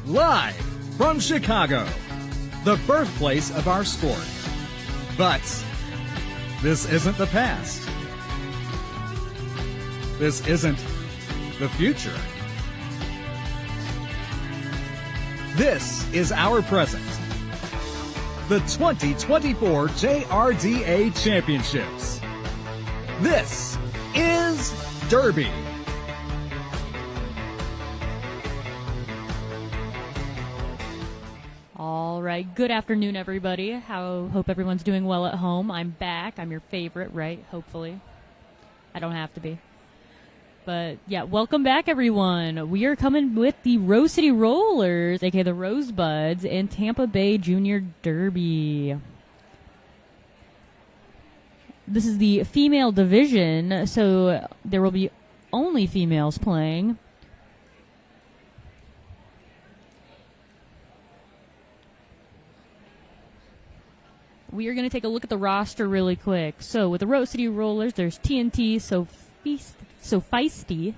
Live from Chicago, the birthplace of our sport. But this isn't the past. This isn't the future. This is our present. The 2024 JRDA Championships. This is Derby. All right, good afternoon, everybody. Hope everyone's doing well at home. I'm back. I'm your favorite, right? Hopefully. I don't have to be. But, yeah, welcome back, everyone. We are coming with the Rose City Rollers, a.k.a. the Rosebuds, and Tampa Bay Junior Derby. This is the female division, so there will be only females playing. We are going to take a look at the roster really quick. So with the Rose City Rollers, there's TNT, So Feisty,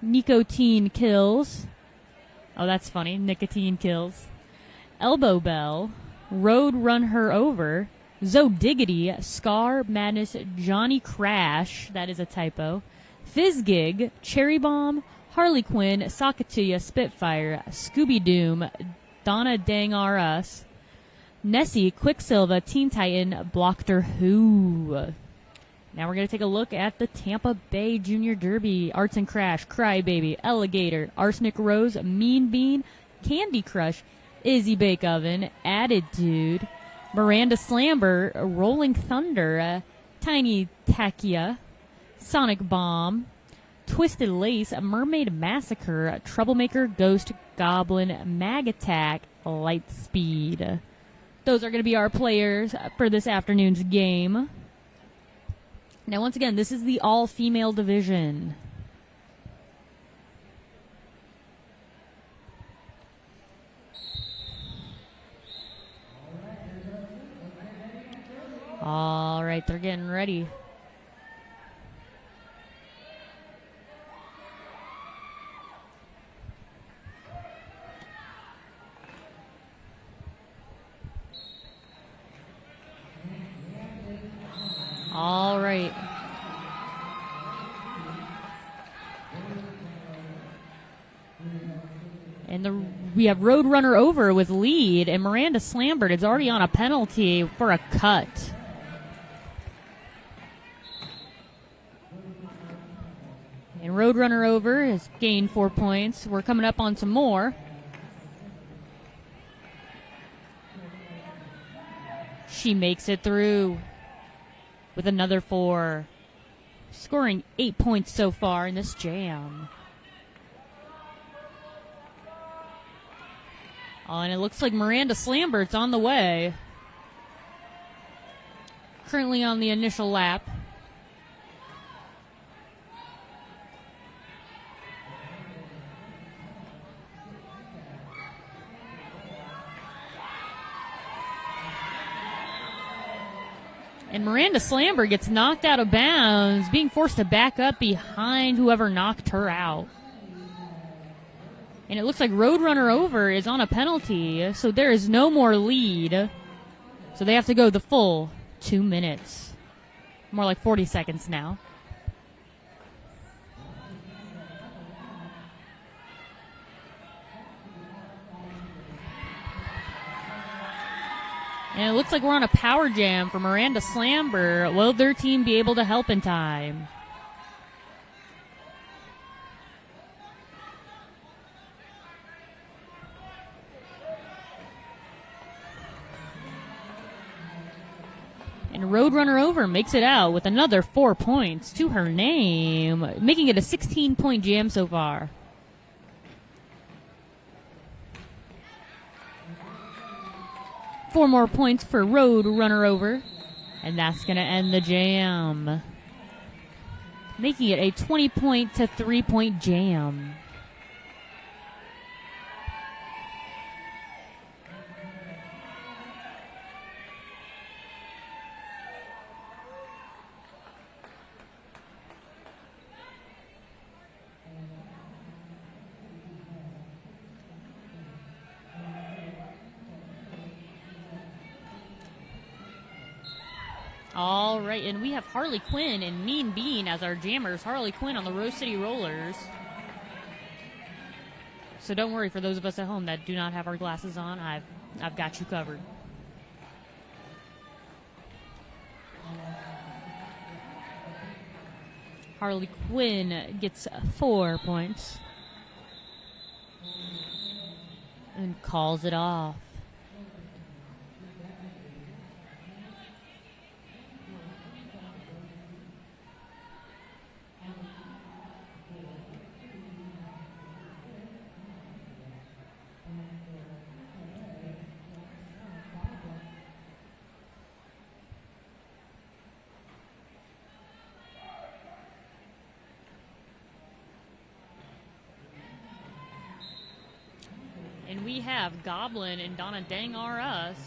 Nicotine Kills. Oh, that's funny. Nicotine Kills. Elbow Bell, Road Run Her Over, Zoe Diggity, Scar Madness, Johnny Crash, that is a typo, Fizzgig, Cherry Bomb, Harley Quinn, Sakatuya, Spitfire, Scooby Doom, Donna Dang R Us, Nessie, Quicksilver, Teen Titan, Blockter Who. Now we're going to take a look at the Tampa Bay Junior Derby. Arts and Crash, Crybaby, Alligator, Arsenic Rose, Mean Bean, Candy Crush, Izzy Bake Oven, Attitude, Miranda Slamber, Rolling Thunder, Tiny Takia, Sonic Bomb, Twisted Lace, Mermaid Massacre, Troublemaker, Ghost, Goblin, Mag Attack, Lightspeed. Those are going to be our players for this afternoon's game. Now, once again, this is the all-female division. All right, they're getting ready. All right. And we have Roadrunner Over with lead, and Miranda Slambert is already on a penalty for a cut. And Roadrunner Over has gained 4 points. We're coming up on some more. She makes it through with another 4, scoring 8 points so far in this jam. Oh, and it looks like Miranda Slambert's on the way. Currently on the initial lap. And Miranda Slambert gets knocked out of bounds, being forced to back up behind whoever knocked her out. And it looks like Roadrunner Over is on a penalty, so there is no more lead. So they have to go the full 2 minutes. More like 40 seconds now. And it looks like we're on a power jam for Miranda Slambert. Will their team be able to help in time? And Roadrunner Over makes it out with another 4 points to her name, making it a 16-point jam so far. Four more points for Roadrunner Over, and that's going to end the jam, making it a 20-point to 3-point jam. All right, and we have Harley Quinn and Mean Bean as our jammers. Harley Quinn on the Rose City Rollers. So don't worry, for those of us at home that do not have our glasses on, I've got you covered. Harley Quinn gets 4 points and calls it off. And we have Goblin and Donna Dang R Us.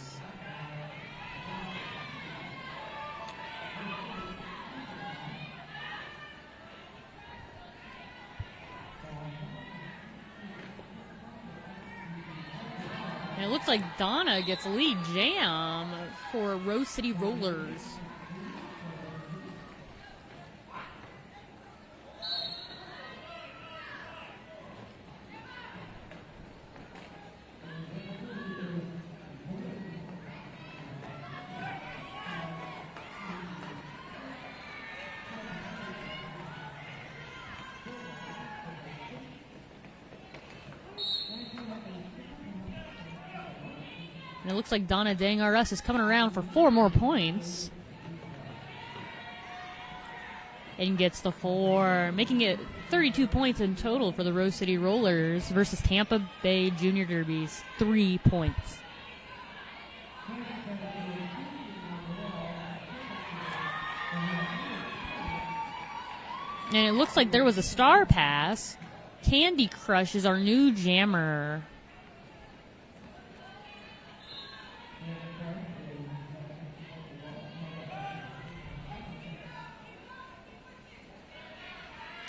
And it looks like Donna gets lead jam for Rose City Rollers. And it looks like Donna Dang R Us is coming around for 4 more points. And gets the 4, making it 32 points in total for the Rose City Rollers versus Tampa Bay Junior Derbies. 3 points. And it looks like there was a star pass. Candy Crush is our new jammer.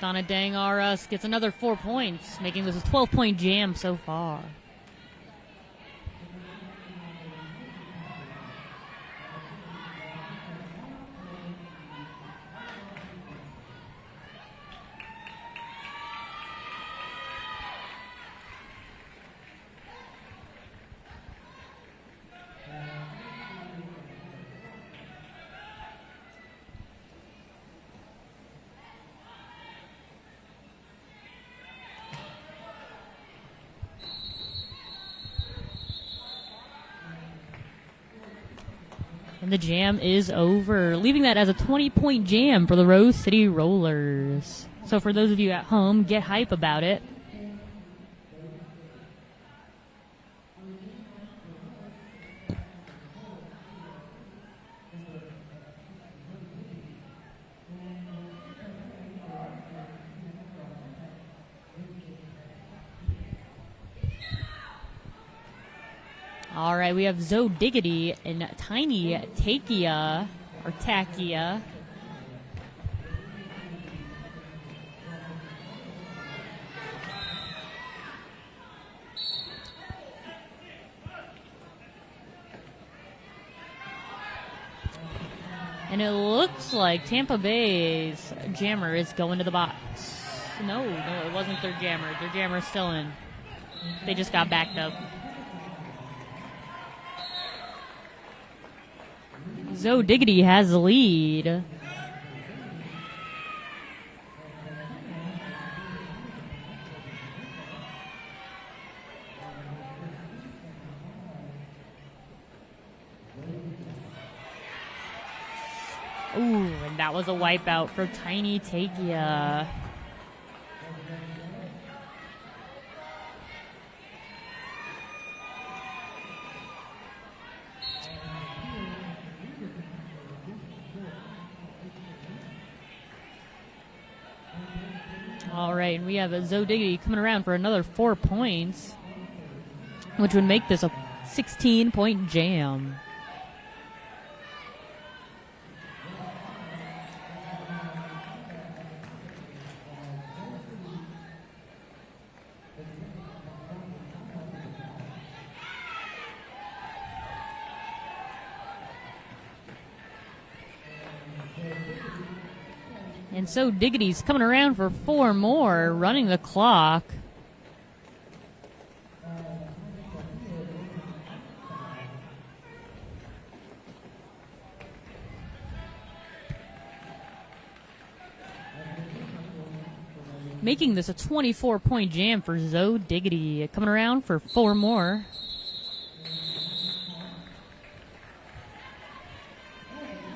Donna Dang R Us gets another 4 points, making this a 12-point jam so far. And the jam is over, leaving that as a 20-point jam for the Rose City Rollers. So for those of you at home, get hype about it. All right, we have Zoe Diggity and Tiny Takia, or Takia. And it looks like Tampa Bay's jammer is going to the box. No, it wasn't their jammer. Their jammer's still in. They just got backed up. Zoe Diggity has the lead. Ooh, and that was a wipeout for Tiny Takia. All right, and we have a Zoe Diggity coming around for another 4 points, which would make this a 16-point jam. And so Diggity's coming around for 4 more, running the clock. Making this a 24-point jam for Zoe Diggity. Coming around for 4 more.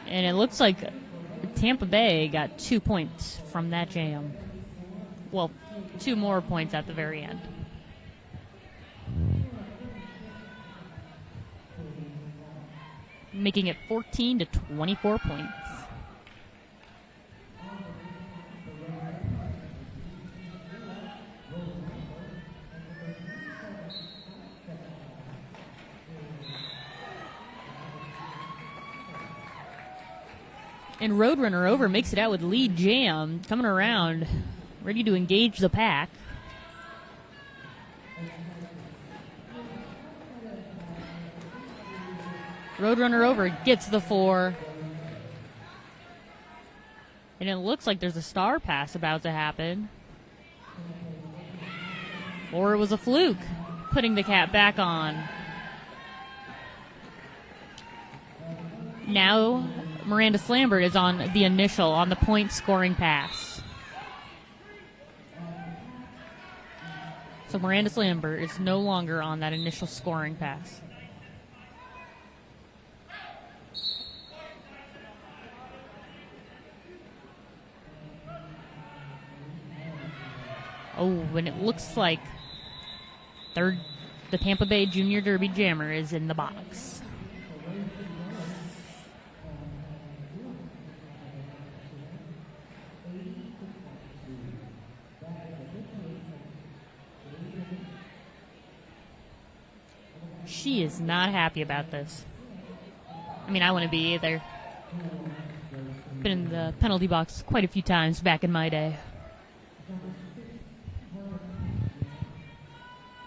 And it looks like Tampa Bay got 2 points from that jam. Well, 2 more points at the very end. Making it 14 to 24 points. And Roadrunner over makes it out with lead jam, coming around, ready to engage the pack. Roadrunner over gets the 4. And it looks like there's a star pass about to happen. Or it was a fluke, putting the cap back on. Now Miranda Slambert is on the initial, on the point scoring pass. So Miranda Slambert is no longer on that initial scoring pass. Oh, and it looks like the Tampa Bay Junior Derby Jammer is in the box. She is not happy about this. I mean, I wouldn't be either. Been in the penalty box quite a few times back in my day.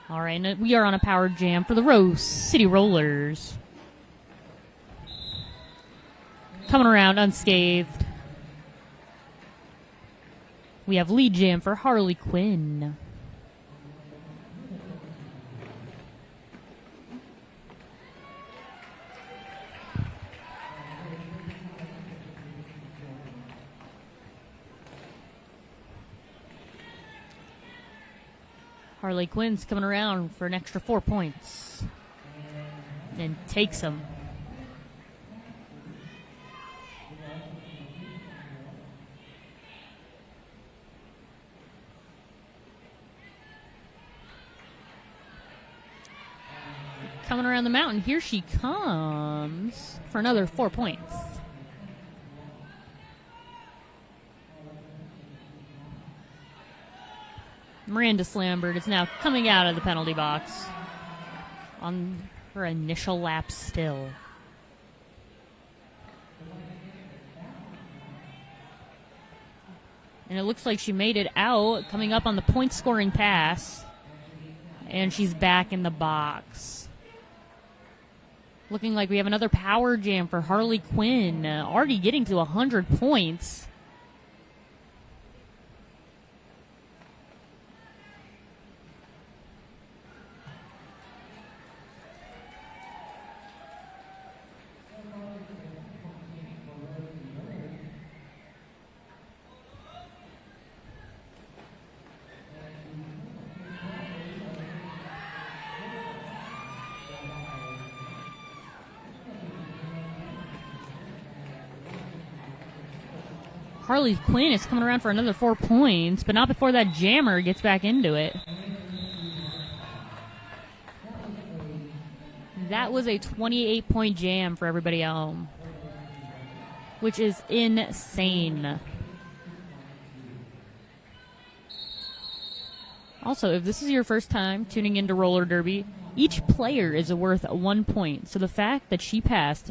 All right, we are on a power jam for the Rose City Rollers. Coming around unscathed. We have lead jam for Harley Quinn. Harley Quinn's coming around for an extra 4 points. And takes them. Coming around the mountain, here she comes for another 4 points. Miranda Slambert is now coming out of the penalty box on her initial lap still. And it looks like she made it out, coming up on the point scoring pass. And she's back in the box. Looking like we have another power jam for Harley Quinn, already getting to 100 points. Harley Quinn is coming around for another 4 points, but not before that jammer gets back into it. That was a 28-point jam for everybody at home, which is insane. Also, if this is your first time tuning into roller derby, each player is worth 1 point. So the fact that she passed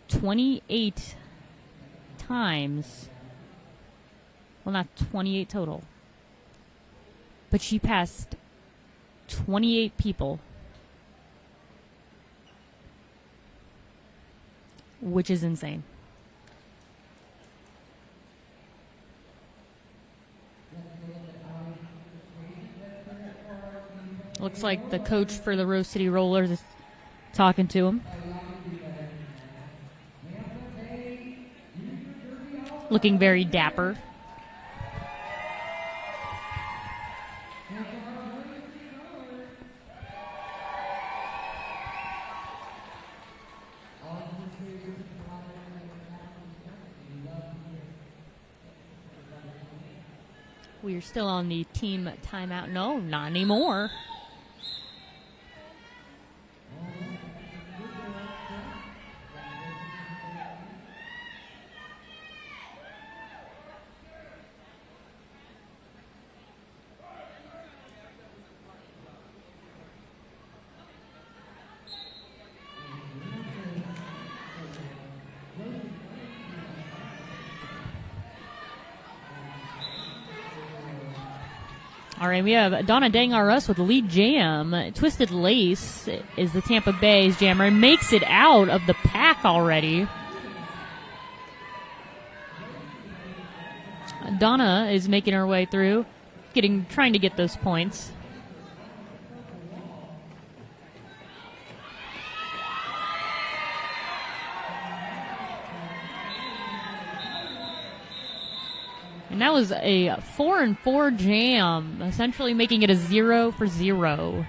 28 times, well, not 28 total, but she passed 28 people, which is insane. Looks like the coach for the Rose City Rollers is talking to him. Looking very dapper. We are still on the team timeout. No, not anymore. All right, we have Donna Dangarus with the lead jam. Twisted Lace is the Tampa Bay's jammer and makes it out of the pack already. Donna is making her way through, trying to get those points. And that was a 4-4 jam, essentially making it a 0 for 0.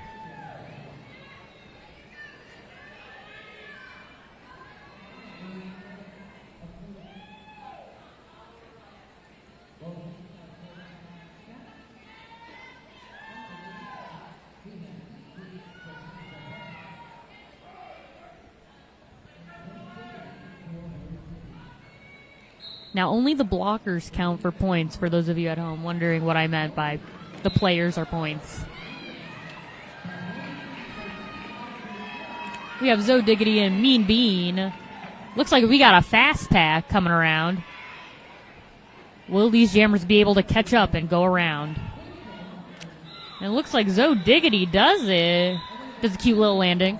Now, only the blockers count for points, for those of you at home wondering what I meant by the players are points. We have Zoe Diggity and Mean Bean. Looks like we got a fast pack coming around. Will these jammers be able to catch up and go around? And it looks like Zoe Diggity does it. Does a cute little landing.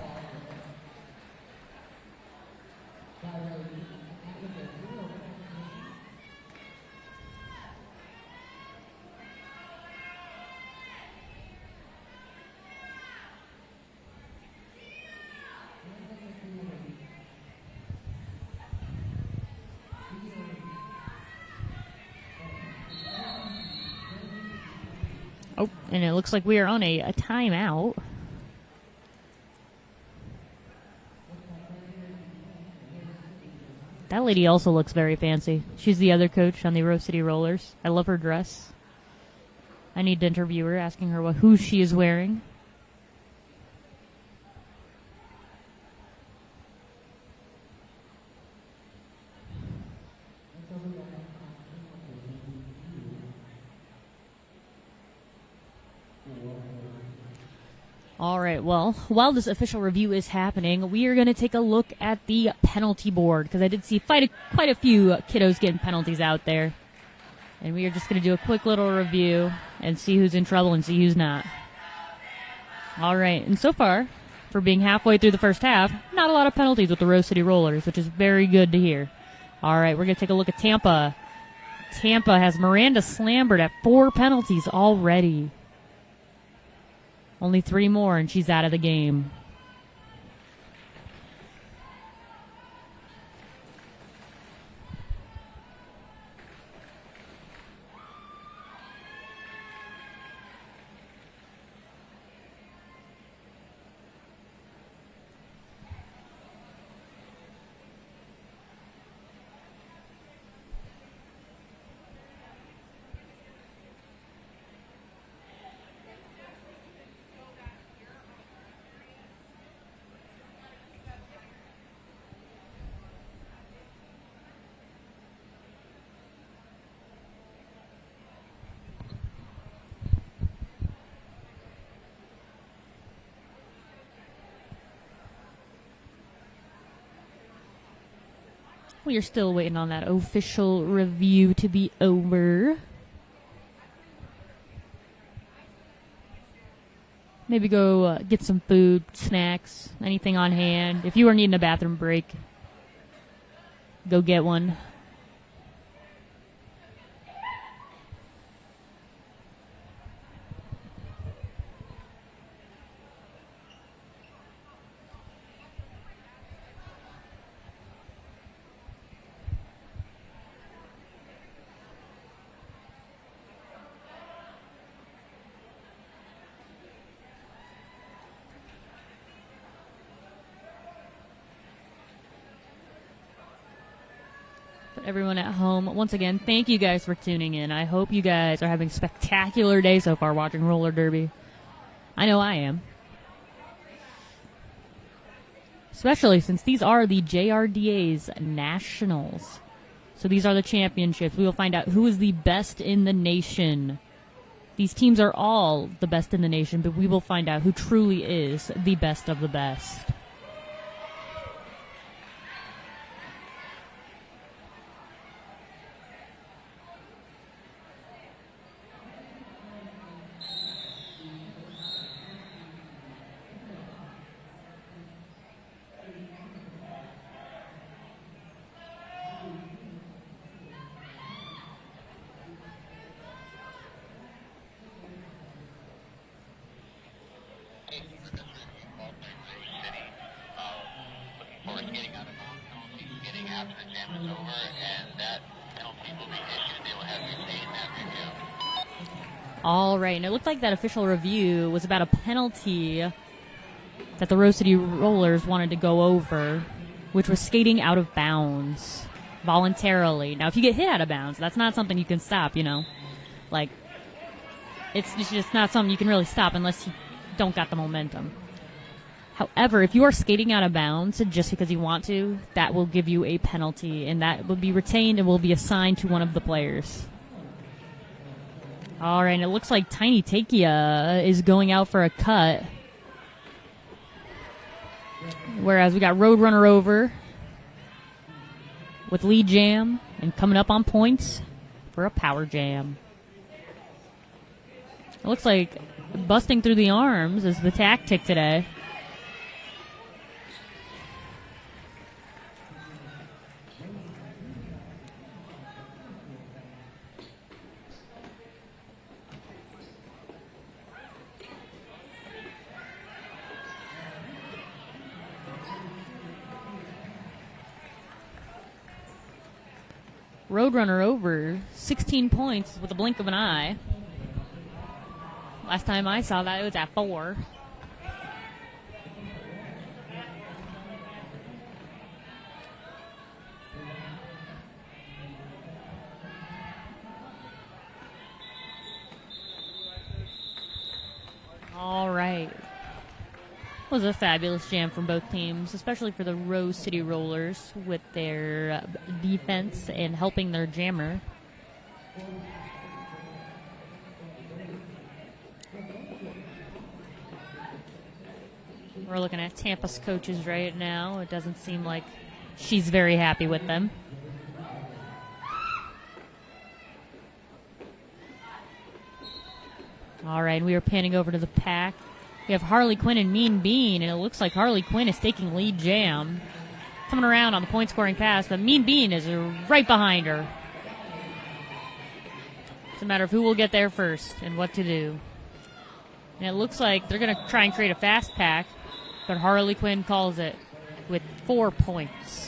Oh, and it looks like we are on a timeout. That lady also looks very fancy. She's the other coach on the Rose City Rollers. I love her dress. I need to interview her, asking her who she is wearing. All right, well, while this official review is happening, we are going to take a look at the penalty board, because I did see quite a few kiddos getting penalties out there. And we are just going to do a quick little review and see who's in trouble and see who's not. All right, and so far, for being halfway through the first half, not a lot of penalties with the Rose City Rollers, which is very good to hear. All right, we're going to take a look at Tampa. Tampa has Miranda Slambert at 4 penalties already. Only 3 more, and she's out of the game. We are still waiting on that official review to be over. Maybe go get some food, snacks, anything on hand. If you are needing a bathroom break, go get one. everyone at home. Once again, thank you guys for tuning in. I hope you guys are having a spectacular day so far watching roller derby. I know I am. Especially since these are the JRDA's nationals. So these are the championships. We will find out who is the best in the nation. These teams are all the best in the nation, but we will find out who truly is the best of the best. All right, and it looked like that official review was about a penalty that the Rose City Rollers wanted to go over, which was skating out of bounds voluntarily. Now, if you get hit out of bounds, that's not something you can stop, you know. Like, it's just not something you can really stop unless you don't got the momentum. However, if you are skating out of bounds just because you want to, that will give you a penalty, and that will be retained and will be assigned to one of the players. All right, and it looks like Tiny Takia is going out for a cut. Whereas we got Roadrunner over with lead jam and coming up on points for a power jam. It looks like busting through the arms is the tactic today. Roadrunner over 16 points with a blink of an eye. Last time I saw that, it was at 4. All right. Was a fabulous jam from both teams, especially for the Rose City Rollers with their defense and helping their jammer. We're looking at Tampa's coaches right now. It doesn't seem like she's very happy with them. All right, we are panning over to the pack. We have Harley Quinn and Mean Bean, and it looks like Harley Quinn is taking lead jam. Coming around on the point-scoring pass, but Mean Bean is right behind her. It's a matter of who will get there first and what to do. And it looks like they're going to try and create a fast pack, but Harley Quinn calls it with 4 points.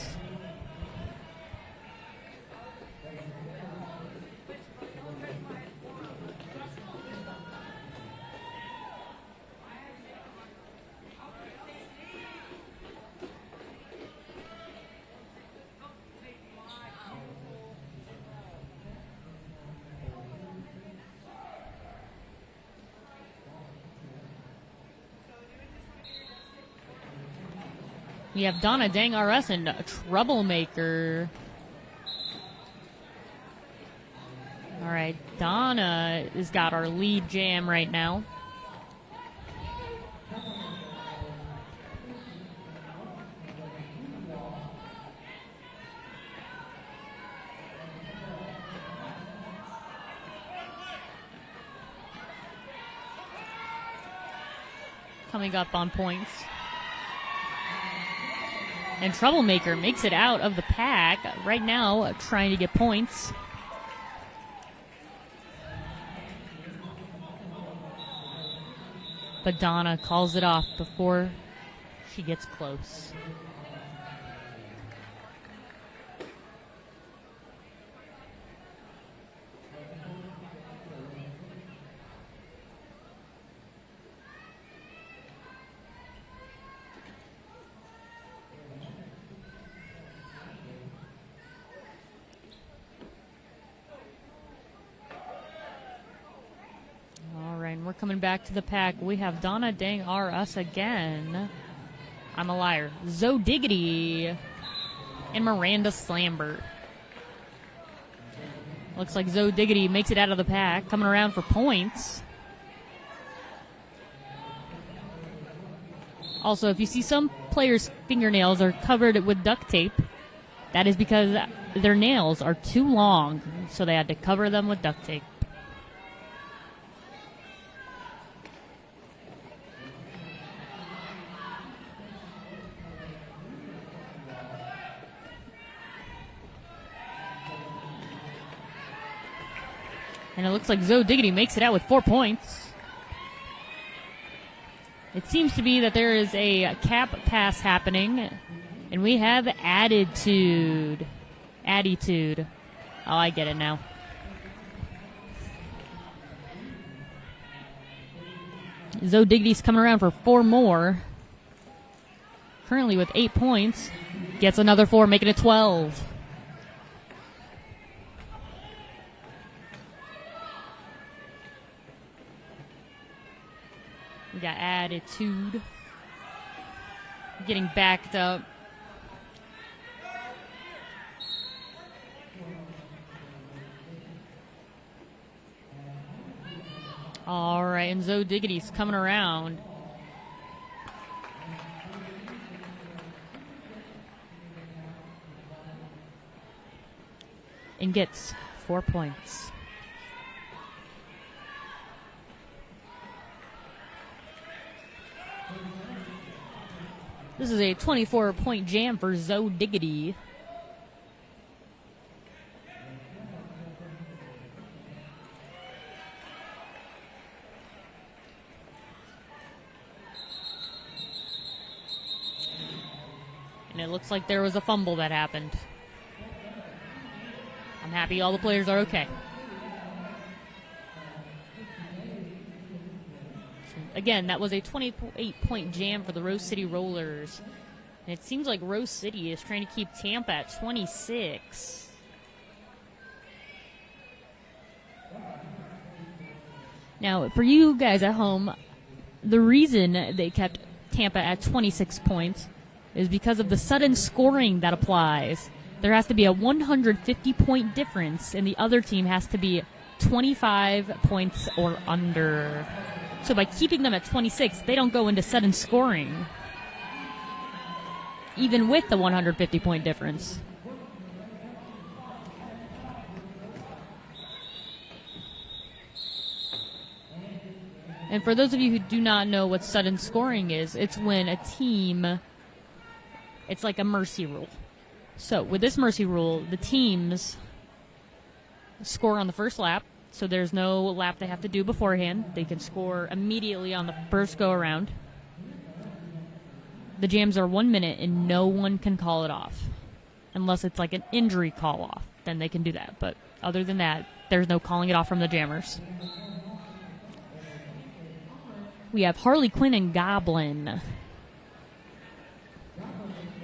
We have Donna Dang RS and Troublemaker. All right, Donna has got our lead jam right now. Coming up on points. And Troublemaker makes it out of the pack right now, trying to get points. But Donna calls it off before she gets close. we're coming back to the pack. We have Donna Dang R Us again. I'm a liar. Zoe Diggity and Miranda Slambert. Looks like Zoe Diggity makes it out of the pack, coming around for points. Also, if you see some players' fingernails are covered with duct tape, that is because their nails are too long, so they had to cover them with duct tape. And it looks like Zoe Diggity makes it out with 4 points. It seems to be that there is a cap pass happening, and we have attitude. Attitude. Oh, I get it now. Zoe Diggity's coming around for 4 more. Currently with 8 points. Gets another 4, making it 12. We got attitude. Getting backed up. All right, and Zoe Diggity's coming around. And gets 4 points. This is a 24-point jam for Zoe Diggity. And it looks like there was a fumble that happened. I'm happy all the players are okay. Again, that was a 28-point jam for the Rose City Rollers. And it seems like Rose City is trying to keep Tampa at 26. Now, for you guys at home, the reason they kept Tampa at 26 points is because of the sudden scoring that applies. There has to be a 150-point difference, and the other team has to be 25 points or under. So by keeping them at 26, they don't go into sudden scoring, even with the 150-point difference. And for those of you who do not know what sudden scoring is, it's when a team, it's like a mercy rule. So with this mercy rule, the teams score on the first lap. So there's no lap they have to do beforehand. They can score immediately on the first go-around. The jams are 1 minute, and no one can call it off. Unless it's like an injury call-off. Then they can do that. But other than that, there's no calling it off from the jammers. We have Harley Quinn and Goblin.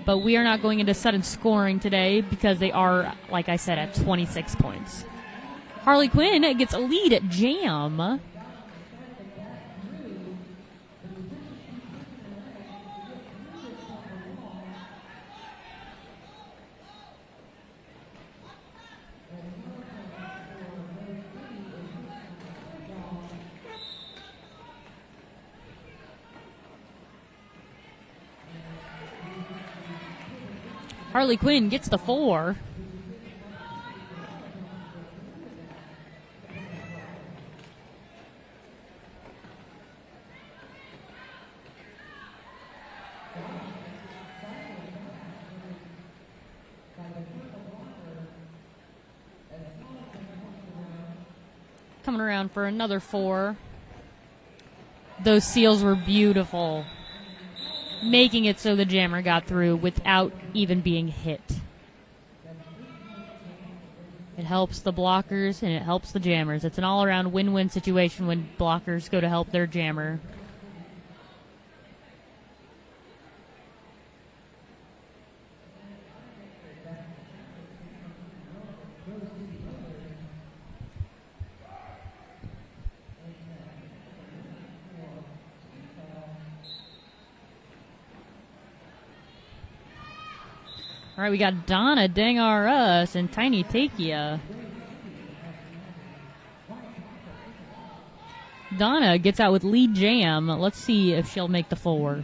But we are not going into sudden scoring today because they are, like I said, at 26 points. Harley Quinn gets a lead at jam. Harley Quinn gets the 4. Coming around for another 4. Those seals were beautiful, making it so the jammer got through without even being hit. It helps the blockers and it helps the jammers. It's an all-around win-win situation when blockers go to help their jammer. All right, we got Donna Dang-R-Us and Tiny Takia. Donna gets out with lead jam. Let's see if she'll make the 4.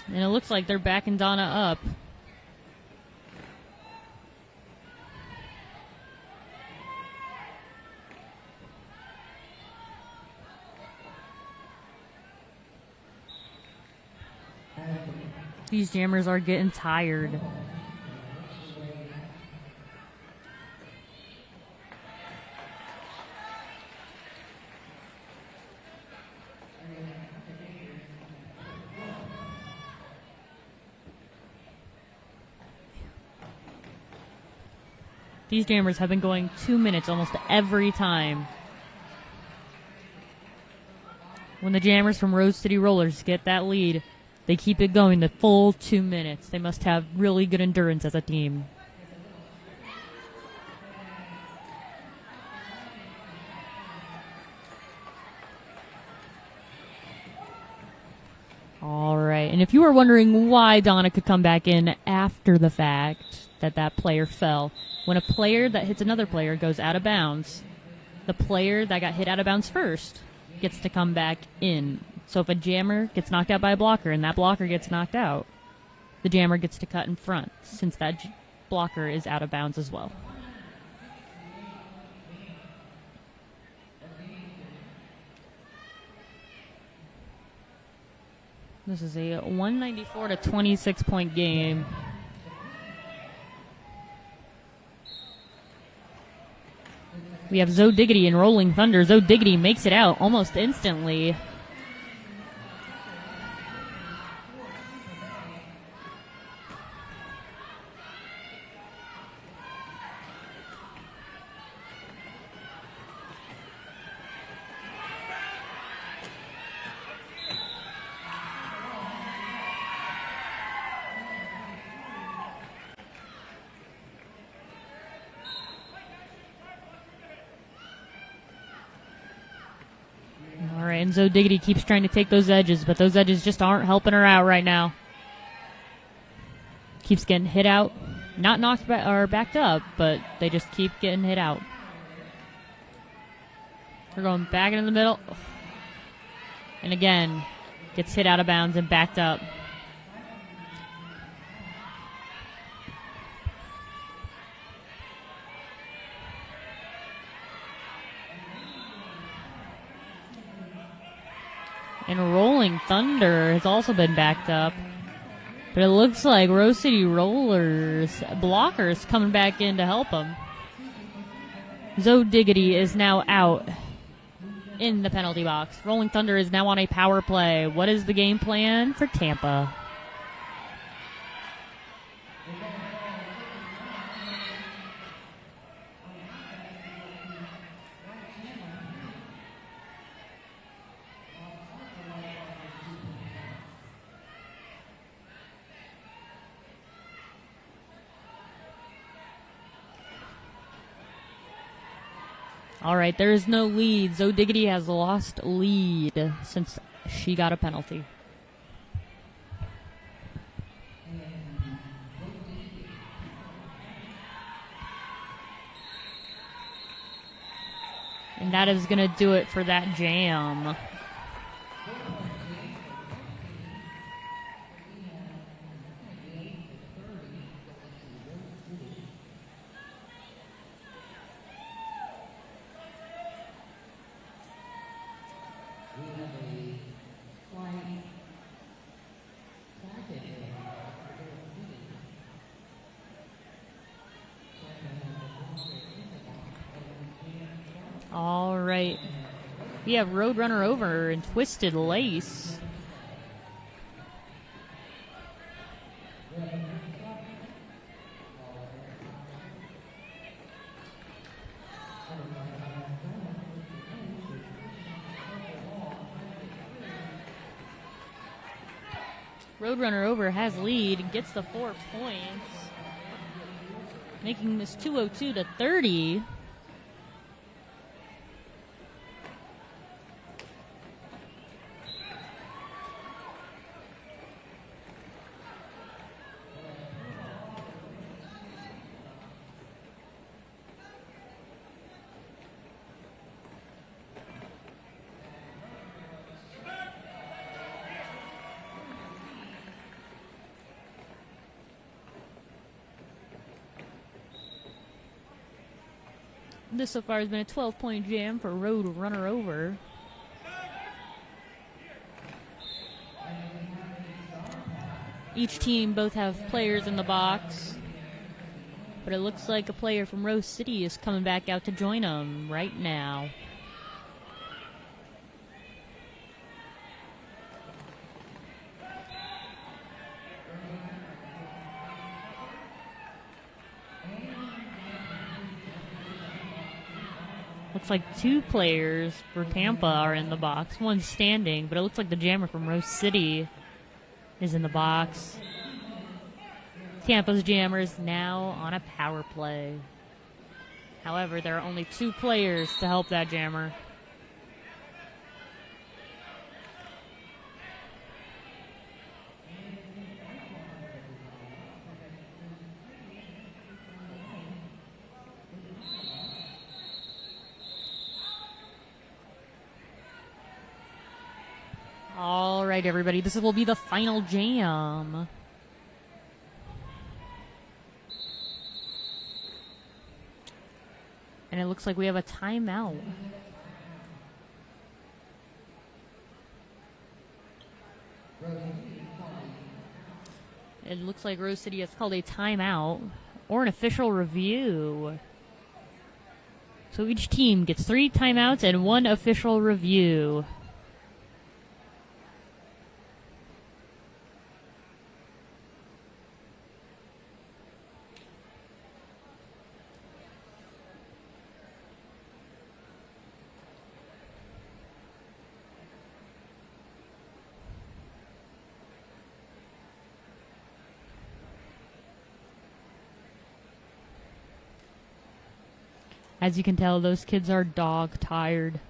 And it looks like they're backing Donna up. These jammers are getting tired. These jammers have been going 2 minutes almost every time. When the jammers from Rose City Rollers get that lead, they keep it going the full 2 minutes. They must have really good endurance as a team. All right. And if you were wondering why Donna could come back in after the fact that player fell, when a player that hits another player goes out of bounds, the player that got hit out of bounds first gets to come back in. So if a jammer gets knocked out by a blocker and that blocker gets knocked out, the jammer gets to cut in front since that blocker is out of bounds as well. This is a 194 to 26 point game. We have Zoe Diggity and Rolling Thunder. Zoe Diggity makes it out almost instantly. And Zoe Diggity keeps trying to take those edges, but those edges just aren't helping her out right now. Keeps getting hit out. Not knocked back or backed up, but they just keep getting hit out. They're going back into the middle. And again, gets hit out of bounds and backed up. And Rolling Thunder has also been backed up. But it looks like Rose City Rollers blockers coming back in to help them. Zoe Diggity is now out in the penalty box. Rolling Thunder is now on a power play. What is the game plan for Tampa? All right, there is no lead. Zoe Diggity has lost lead since she got a penalty. And that is going to do it for that jam. All right. We have Roadrunner Over and Twisted Lace. Roadrunner Over has lead and gets the 4 points, making this 202 to 30. This so far has been a 12-point jam for Road Runner Over. Each team both have players in the box, but it looks like a player from Rose City is coming back out to join them right now. Looks like two players for Tampa are in the box. One's standing, but it looks like the jammer from Rose City is in the box. Tampa's jammer is now on a power play. However, there are only two players to help that jammer. All right, everybody, this will be the final jam. And it looks like we have a timeout. It looks like Rose City has called a timeout or an official review. So each team gets 3 timeouts and 1 official review. As you can tell, those kids are dog-tired.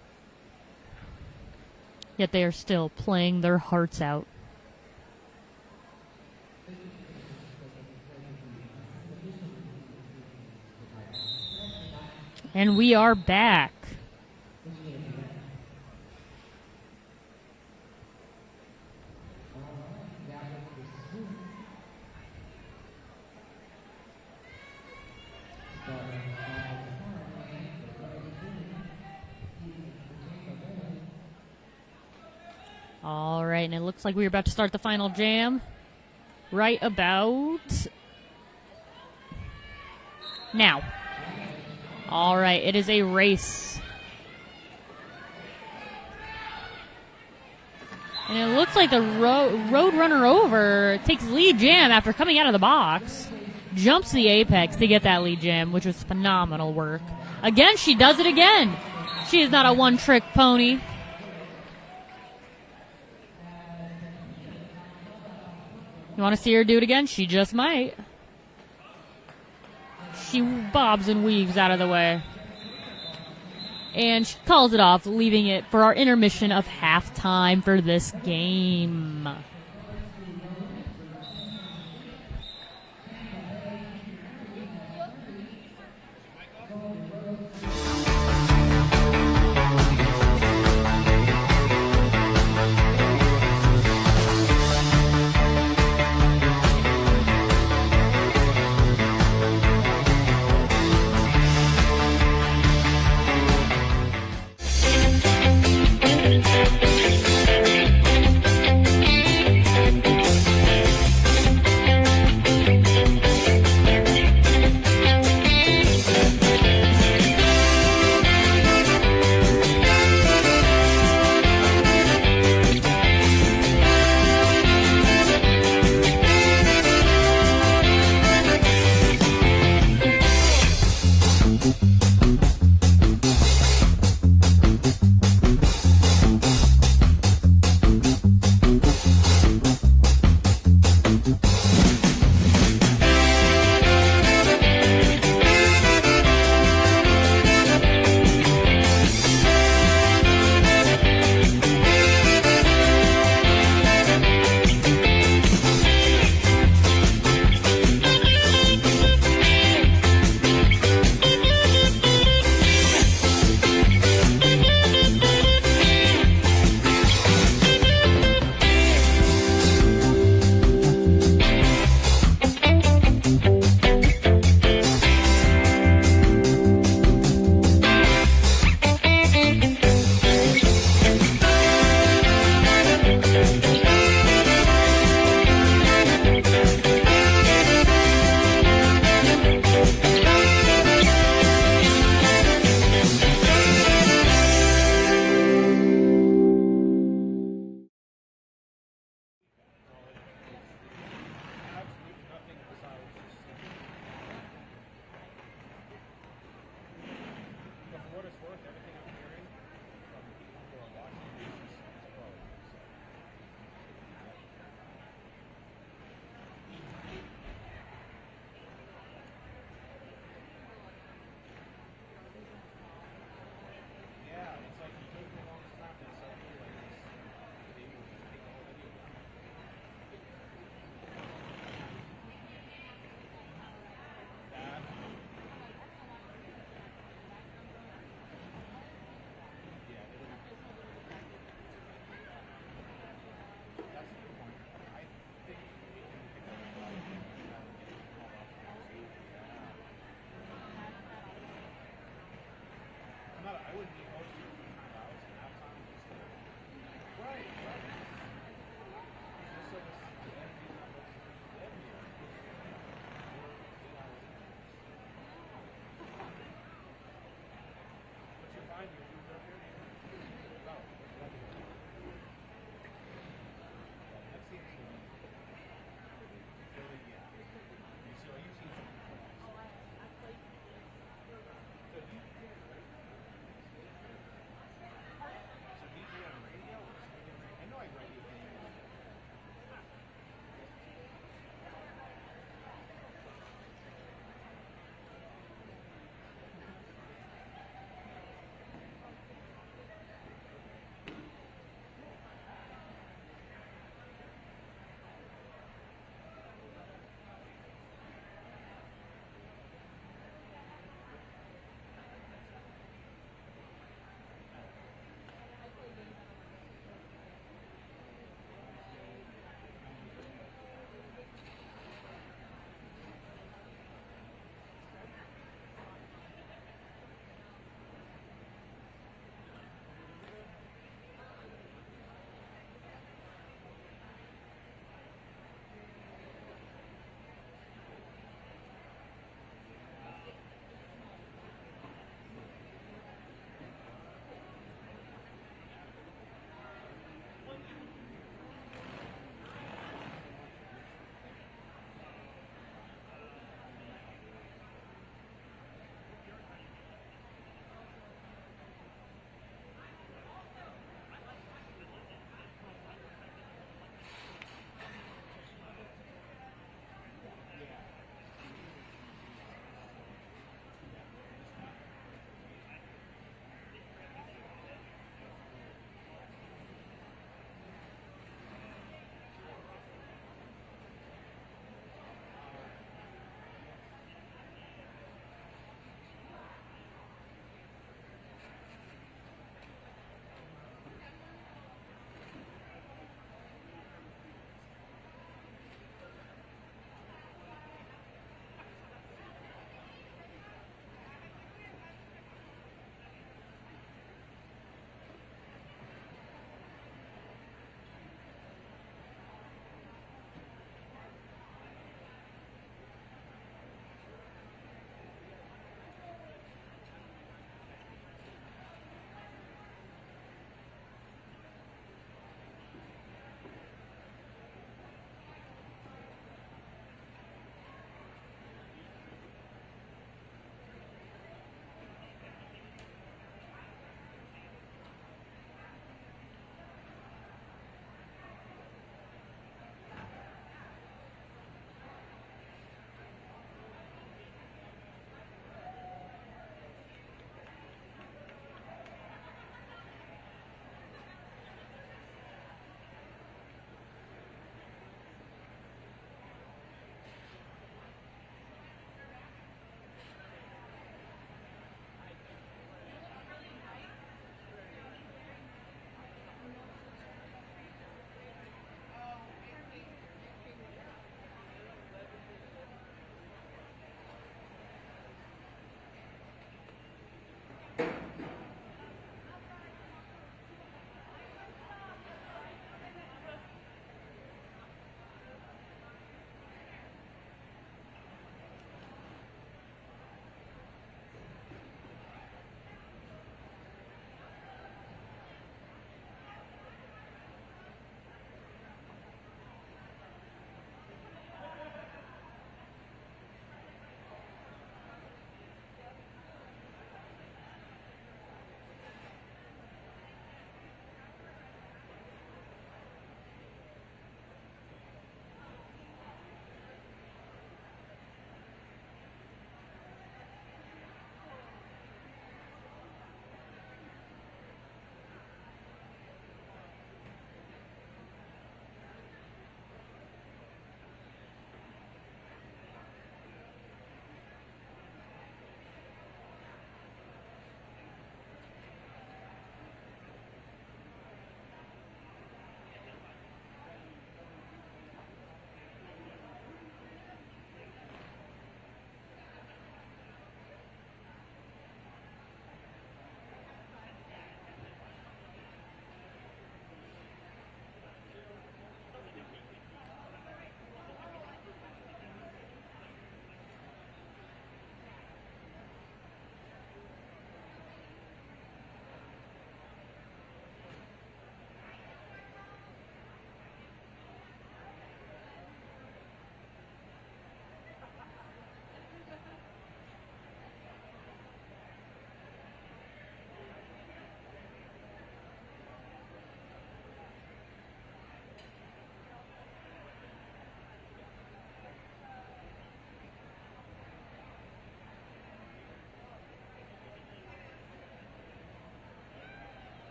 Yet they are still playing their hearts out. And we are back. All right, and it looks like we're about to start the final jam right about now. All right, it is a race. And it looks like the Road Runner Over takes lead jam after coming out of the box. Jumps the apex to get that lead jam, which was phenomenal work. Again, she does it again. She is not a one-trick pony. You want to see her do it again? She just might. She bobs and weaves out of the way. And she calls it off, leaving it for our intermission of halftime for this game.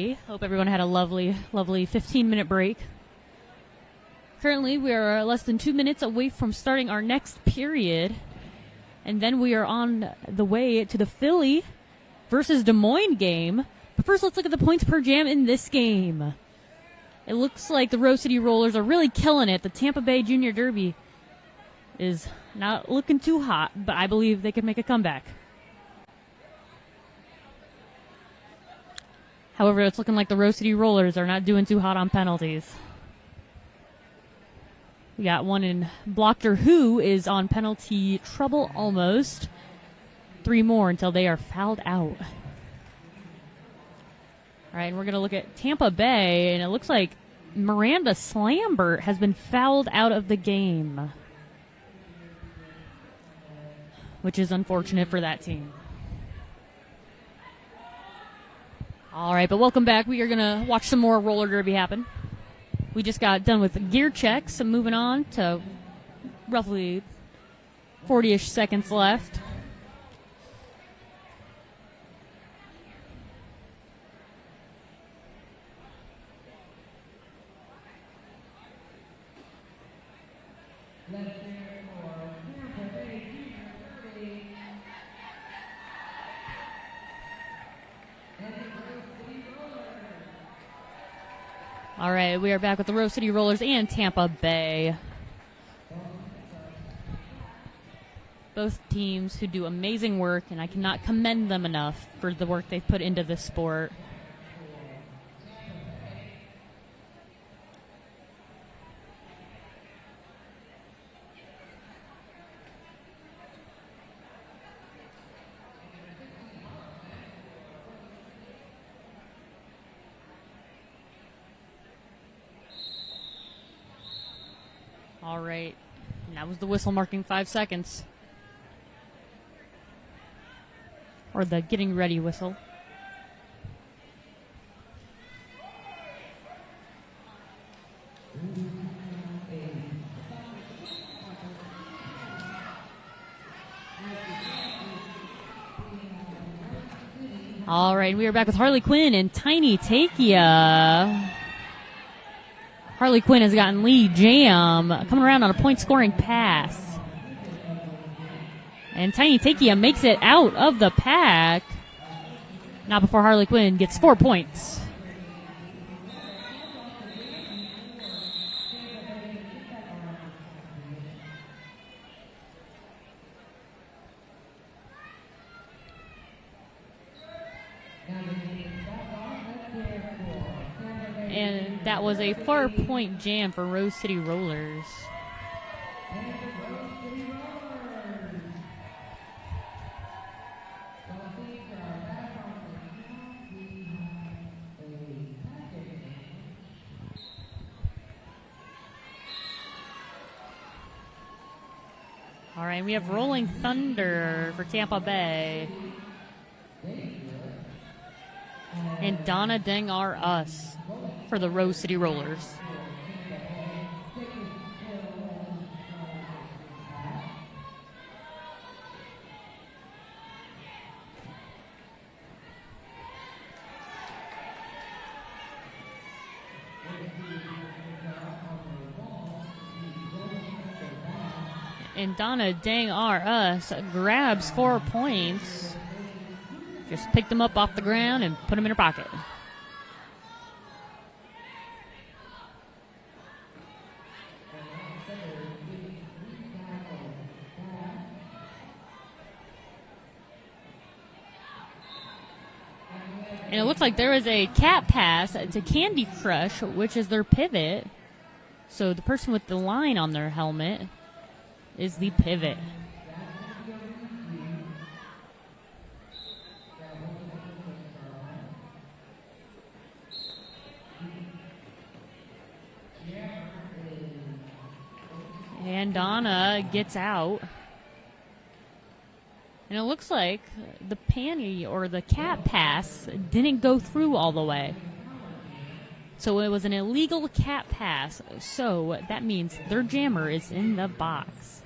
Bay. Hope everyone had a lovely, lovely 15-minute break. Currently, we are less than 2 minutes away from starting our next period. And then we are on the way to the Philly versus Des Moines game. But first, let's look at the points per jam in this game. It looks like the Rose City Rollers are really killing it. The Tampa Bay Junior Derby is not looking too hot, but I believe they could make a comeback. However, it's looking like the Rose City Rollers are not doing too hot on penalties. We got one in Blocker, who is on penalty trouble almost. 3 more until they are fouled out. All right, and we're going to look at Tampa Bay, and it looks like Miranda Slambert has been fouled out of the game, which is unfortunate for that team. All right, but welcome back. We are going to watch some more roller derby happen. We just got done with gear checks and moving on to roughly 40-ish seconds left. All right, we are back with the Rose City Rollers and Tampa Bay. Both teams who do amazing work, and I cannot commend them enough for the work they've put into this sport. All right, and that was the whistle marking 5 seconds. Or the getting ready whistle. All right, we are back with Harley Quinn and Tiny Takia. Harley Quinn has gotten lead jam coming around on a point-scoring pass. And Tiny Takia makes it out of the pack. Not before Harley Quinn gets 4 points. And that was a 4-point jam for Rose City Rollers. All right, we have Rolling Thunder for Tampa Bay. And Donna Deng are us for the Rose City Rollers. And Donna Dang R Us grabs 4 points. Just picked them up off the ground and put them in her pocket. And it looks like there is a cat pass to Candy Crush, which is their pivot. So the person with the line on their helmet is the pivot. And Donna gets out. And it looks like the panty or the cat pass didn't go through all the way. So it was an illegal cat pass. So that means their jammer is in the box.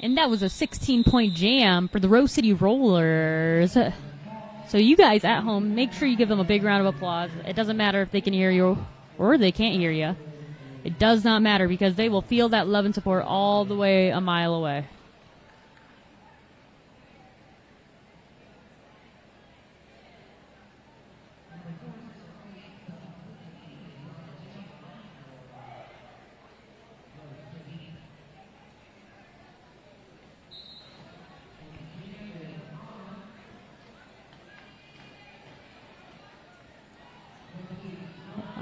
And that was a 16-point jam for the Rose City Rollers. So you guys at home, make sure you give them a big round of applause. It doesn't matter if they can hear you or they can't hear you. It does not matter because they will feel that love and support all the way a mile away.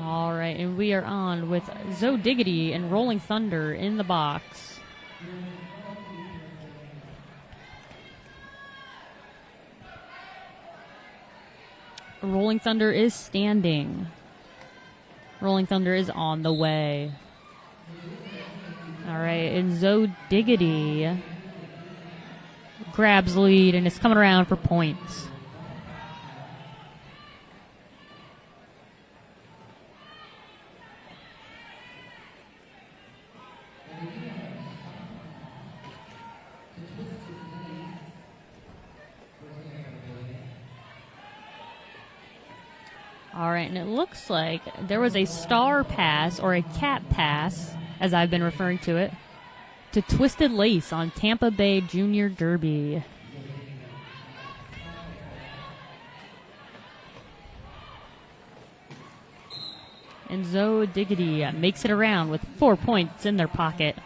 All right, and we are on with Zoe Diggity and Rolling Thunder in the box. Rolling Thunder is standing. Rolling Thunder is on the way. All right, and Zoe Diggity grabs lead and is coming around for points. All right, and it looks like there was a star pass, or a cat pass, as I've been referring to it, to Twisted Lace on Tampa Bay Junior Derby. And Zoe Diggity makes it around with 4 points in their pocket.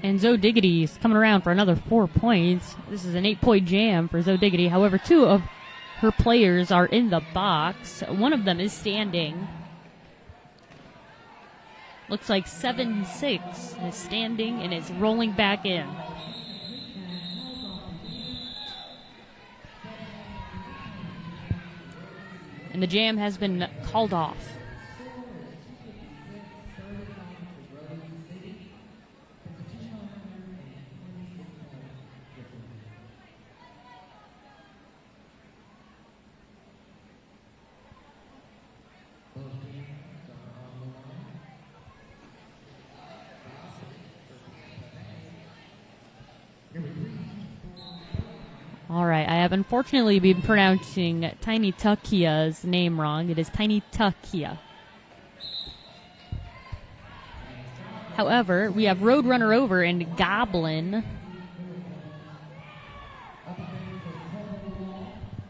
And Zoe Diggity is coming around for another 4 points. This is an 8-point jam for Zoe Diggity. However, 2 of her players are in the box. One of them is standing. Looks like 7-6 is standing and is rolling back in. And the jam has been called off. All right, I have unfortunately been pronouncing Tiny Tuckia's name wrong. It is Tiny Tuckia. However, we have Roadrunner Over and Goblin.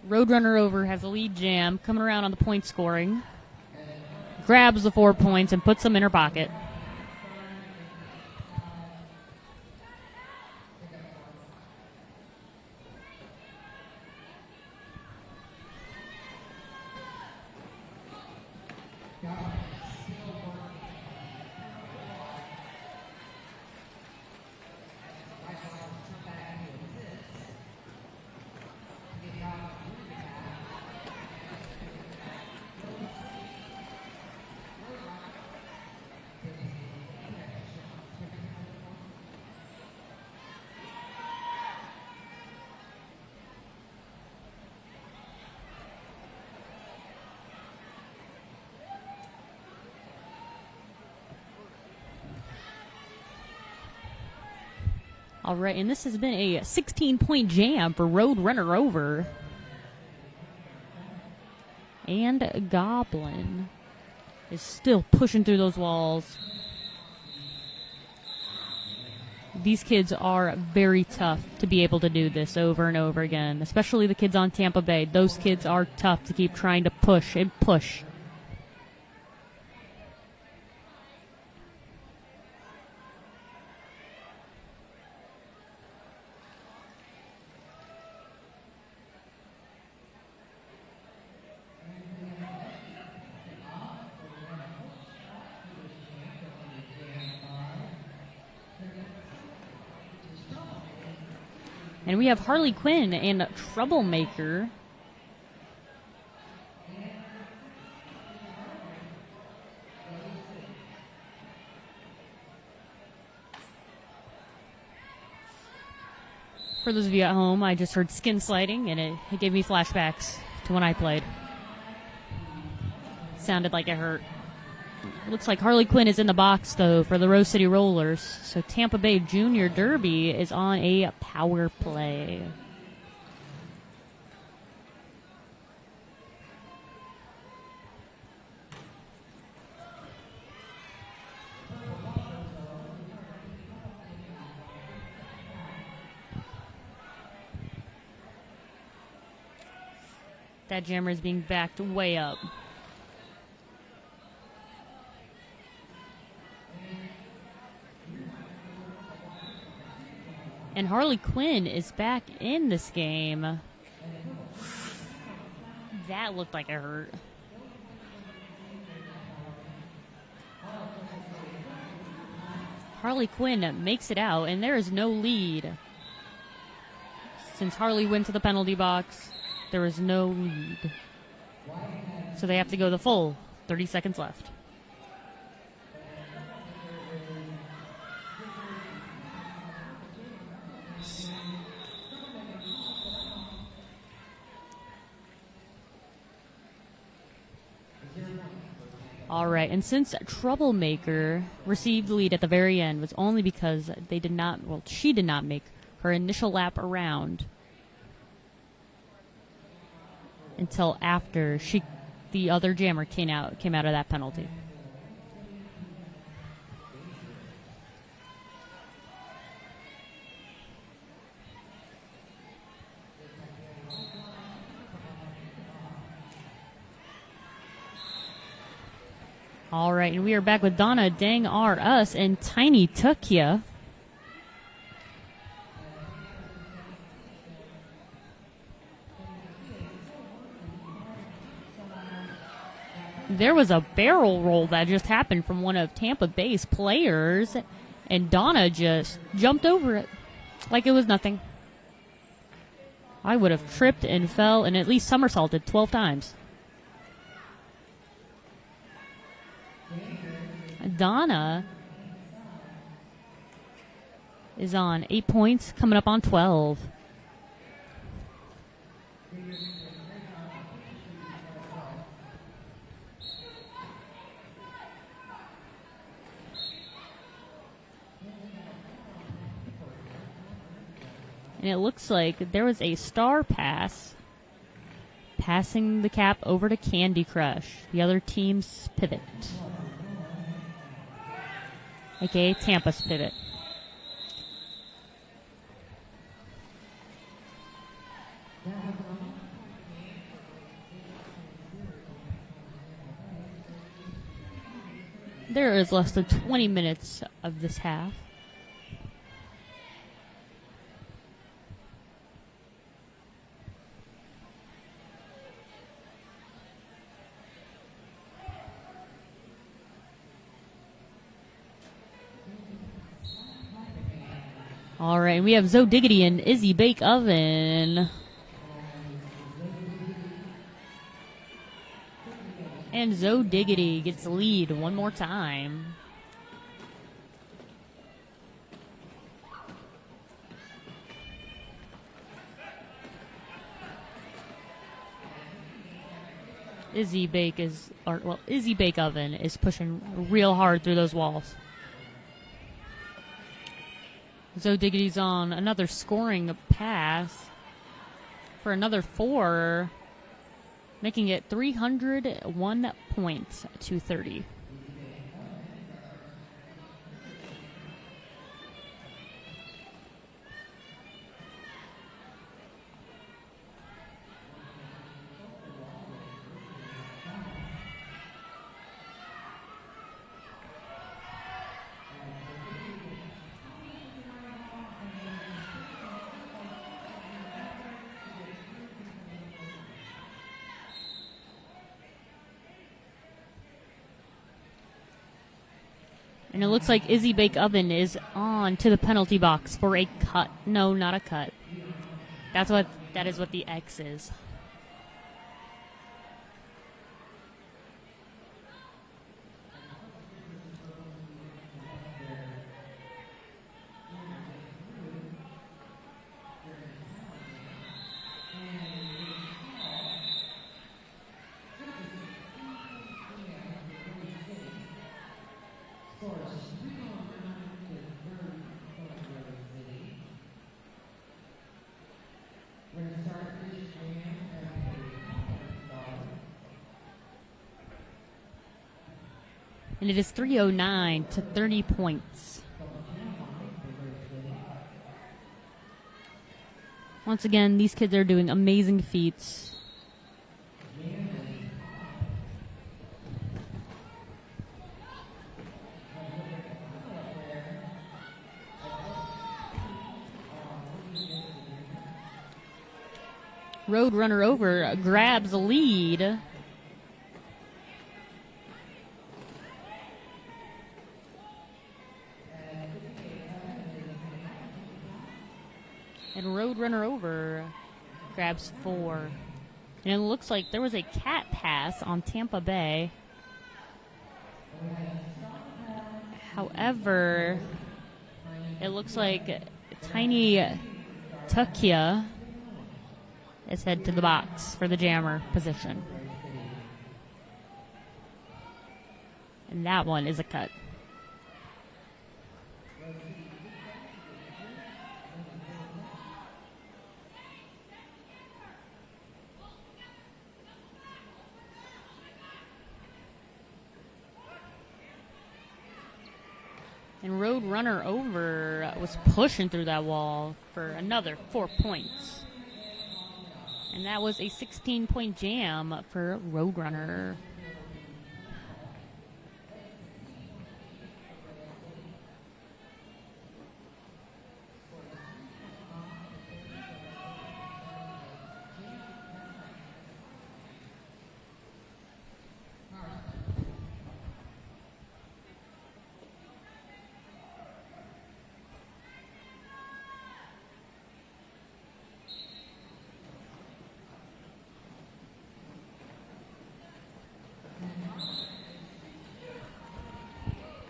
Roadrunner Over has a lead jam coming around on the point scoring. Grabs the 4 points and puts them in her pocket. All right, and this has been a 16-point jam for Roadrunner Over. And Goblin is still pushing through those walls. These kids are very tough to be able to do this over and over again, especially the kids on Tampa Bay. Those kids are tough to keep trying to push and push. And we have Harley Quinn and Troublemaker. For those of you at home, I just heard skin sliding, and it gave me flashbacks to when I played. Sounded like it hurt. Looks like Harley Quinn is in the box, though, for the Rose City Rollers. So Tampa Bay Junior Derby is on a power play. That jammer is being backed way up. And Harley Quinn is back in this game. That looked like it hurt. Harley Quinn makes it out, and there is no lead. Since Harley went to the penalty box, there is no lead. So they have to go the full 30 seconds left. All right, and since Troublemaker received the lead at the very end, was only because she did not make her initial lap around until after the other jammer came out of that penalty. All right, and we are back with Donna, Dang R Us, and Tiny Tukia. There was a barrel roll that just happened from one of Tampa Bay's players, and Donna just jumped over it like it was nothing. I would have tripped and fell and at least somersaulted 12 times. Donna is on 8 points, coming up on 12. And it looks like there was a star pass passing the cap over to Candy Crush, the other team's pivot. AKA Tampa's pivot. There is less than 20 minutes of this half. All right, we have Zoe Diggity and Izzy Bake Oven. And Zoe Diggity gets the lead one more time. Izzy Bake Oven is pushing real hard through those walls. Zoe Diggity's on another scoring pass for another 4, making it 301 points to 30. And it looks like Izzy Bake Oven is on to the penalty box for a cut. No, not a cut. That is what the X is. And it is 309 to 30 points. Once again, these kids are doing amazing feats. Roadrunner over grabs a lead. And Roadrunner over grabs 4. And it looks like there was a cat pass on Tampa Bay. However, it looks like Tiny Tukia is head to the box for the jammer position. And that one is a cut. And Roadrunner over was pushing through that wall for another 4 points. And that was a 16-point jam for Roadrunner.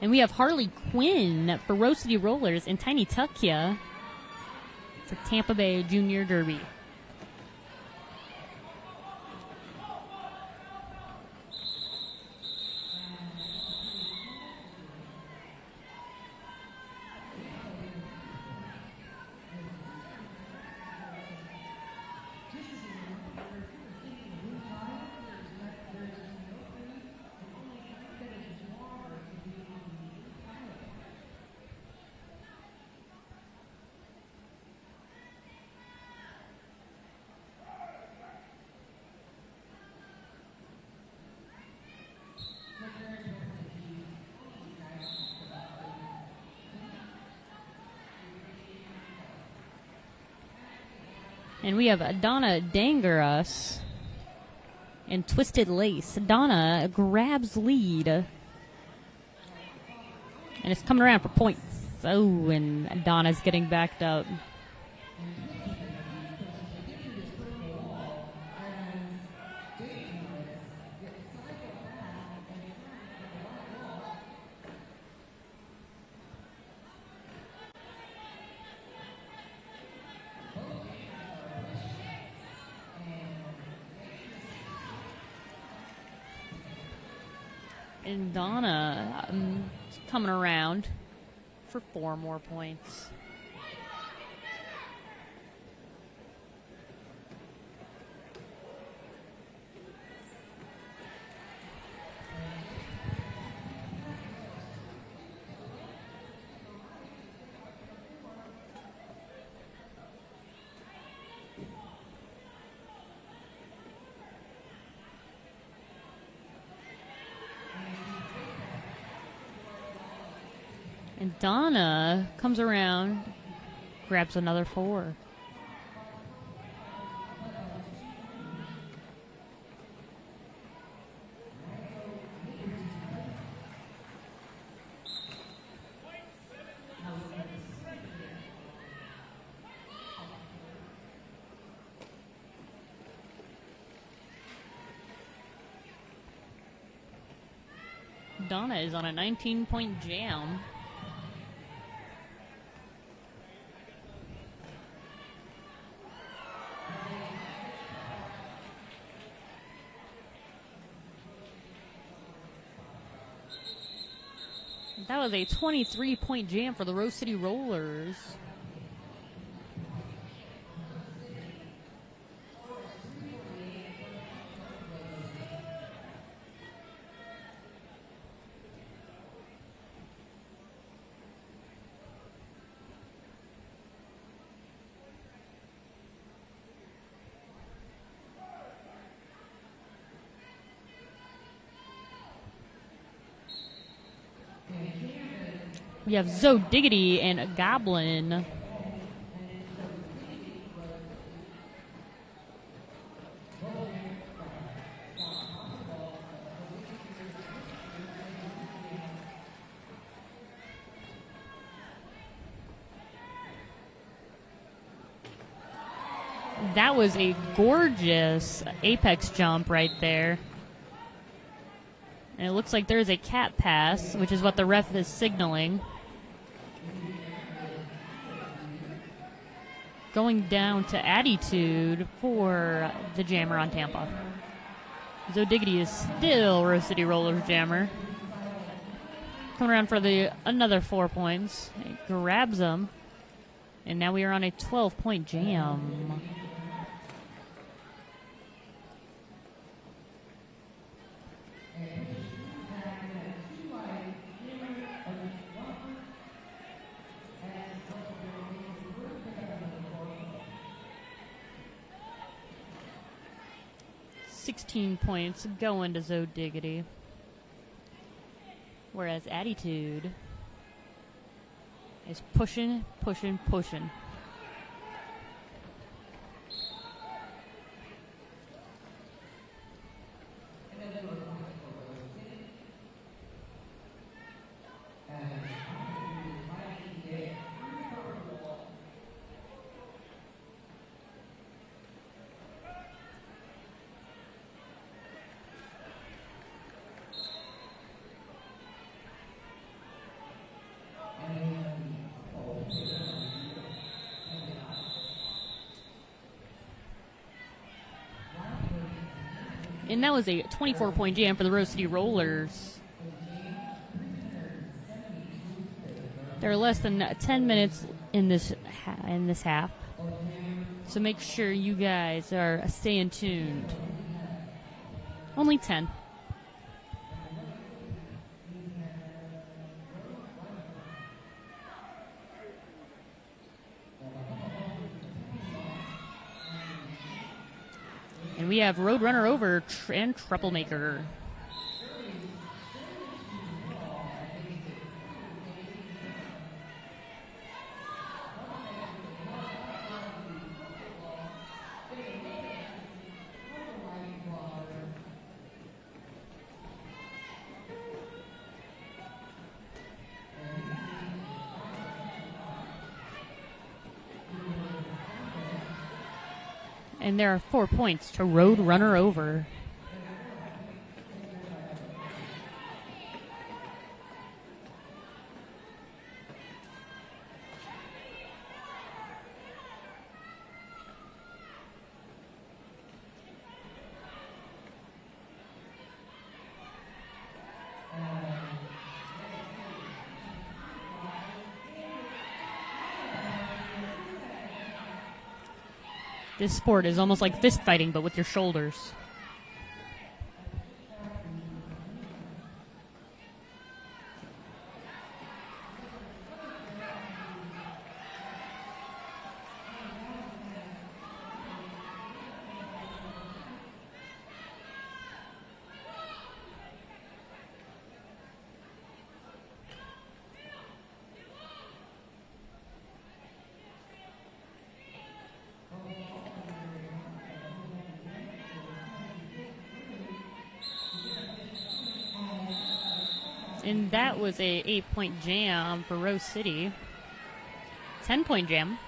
And we have Harley Quinn for Rose City Rollers and Tiny Tukia for Tampa Bay Junior Derby. And we have Donna Dangerous and Twisted Lace. Donna grabs lead. And it's coming around for points. Oh, and Donna's getting backed up. And Donna coming around for 4 more points. And Donna comes around, grabs another 4. Donna is on a 19-point jam. That was a 23-point jam for the Rose City Rollers. We have Zoe Diggity and a Goblin. That was a gorgeous apex jump right there. And it looks like there's a cat pass, which is what the ref is signaling. Going down to attitude for the jammer on Tampa. Zoe Diggity is still Rose City Rollers jammer. Coming around for another 4 points. It grabs them. And now we are on a 12-point jam. Points going to Zoe Diggity. Whereas Attitude is pushing. And that was a 24-point jam for the Rose City Rollers. There are less than 10 minutes in this half. So make sure you guys are staying tuned. Only 10. And we have Roadrunner over and Troublemaker. And there are 4 points to Roadrunner over. This sport is almost like fist fighting, but with your shoulders. And that was a 8-point jam for Rose City. 10-point jam.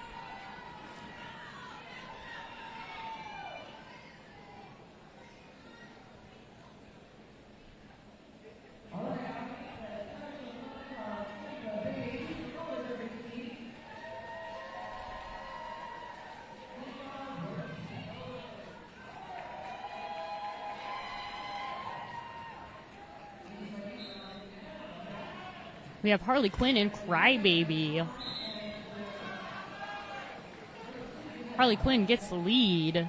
We have Harley Quinn and Crybaby. Harley Quinn gets the lead.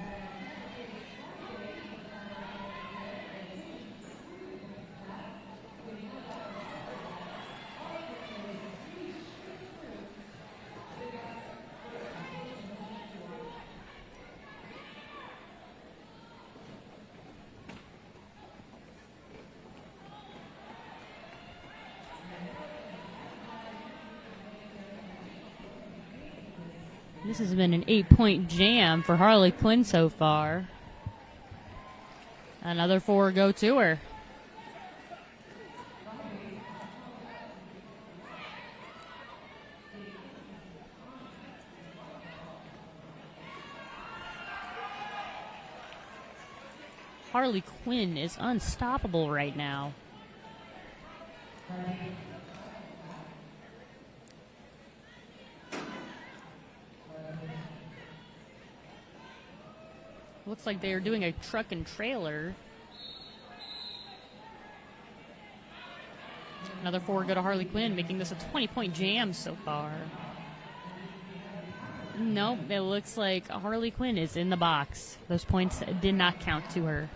This has been an 8-point jam for Harley Quinn so far. Another 4 go to her. Harley Quinn is unstoppable right now. Looks like they are doing a truck and trailer. Another 4 go to Harley Quinn, making this a 20-point jam so far. Nope, it looks like Harley Quinn is in the box. Those points did not count to her.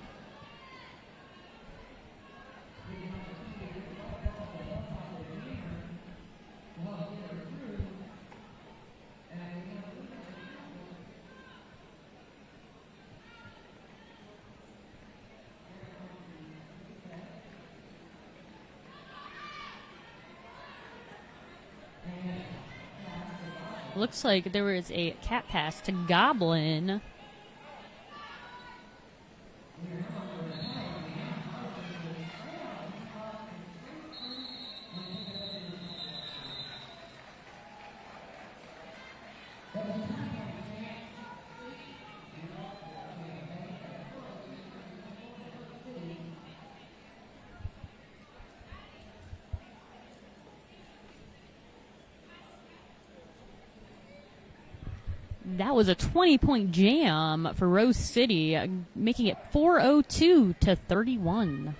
Looks like there was a cat pass to Goblin. That was a 20-point jam for Rose City, making it 402 to 31.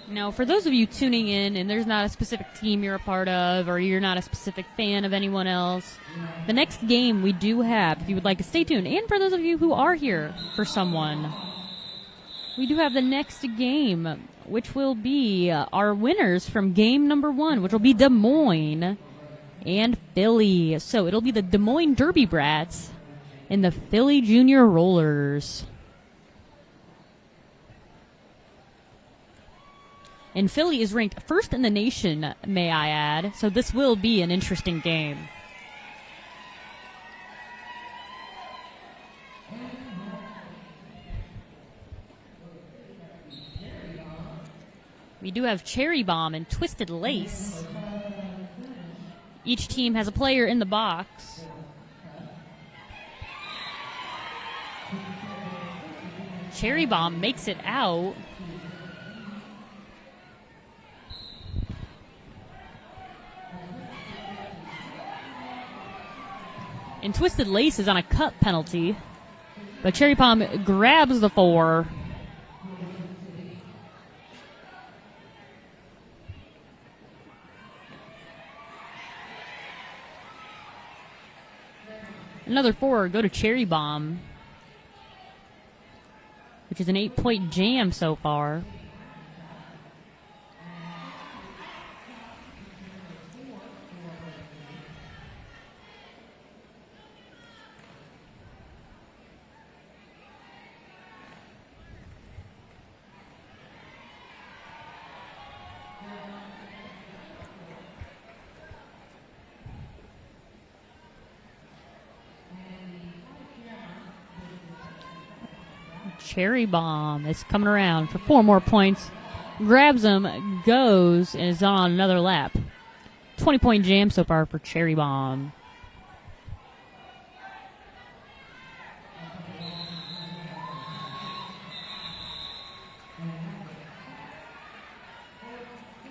Now, for those of you tuning in and there's not a specific team you're a part of or you're not a specific fan of anyone else, the next game we do have, if you would like to stay tuned, and for those of you who are here for someone, we do have the next game, which will be our winners from game number 1, which will be Des Moines and Philly. So it'll be the Des Moines Derby Brats and the Philly Junior Rollers. And Philly is ranked first in the nation, may I add, so this will be an interesting game. We do have Cherry Bomb and Twisted Lace. Each team has a player in the box. Cherry Bomb makes it out. And Twisted Lace is on a cut penalty. But Cherry Bomb grabs the 4. Another 4 go to Cherry Bomb, which is an 8-point jam so far. Cherry Bomb is coming around for 4 more points. Grabs him, goes, and is on another lap. 20-point jam so far for Cherry Bomb.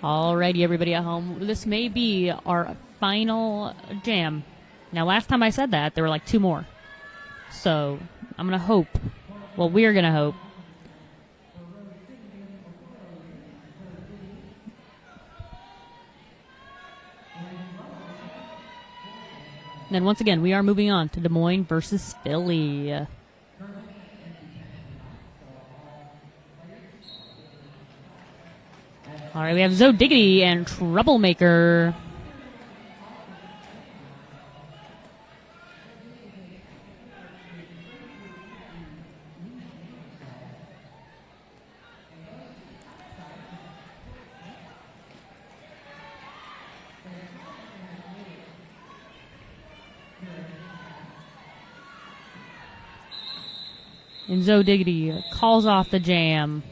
Alrighty, everybody at home. This may be our final jam. Now, last time I said that, there were like 2 more. So I'm going to hope. Well, we're going to hope. And then once again, we are moving on to Des Moines versus Philly. All right, we have Zoe Diggity and Troublemaker. And Zoe Diggity calls off the jam.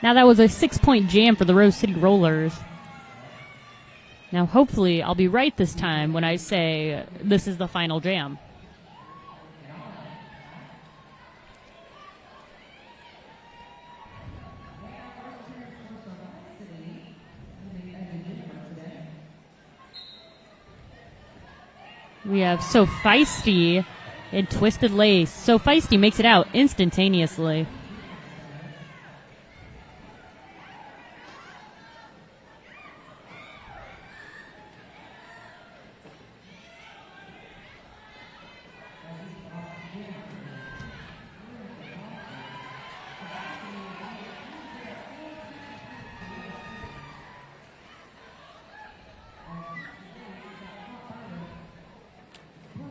Now that was a 6-point jam for the Rose City Rollers. Now hopefully I'll be right this time when I say this is the final jam. We have So Feisty and Twisted Lace. So Feisty makes it out instantaneously.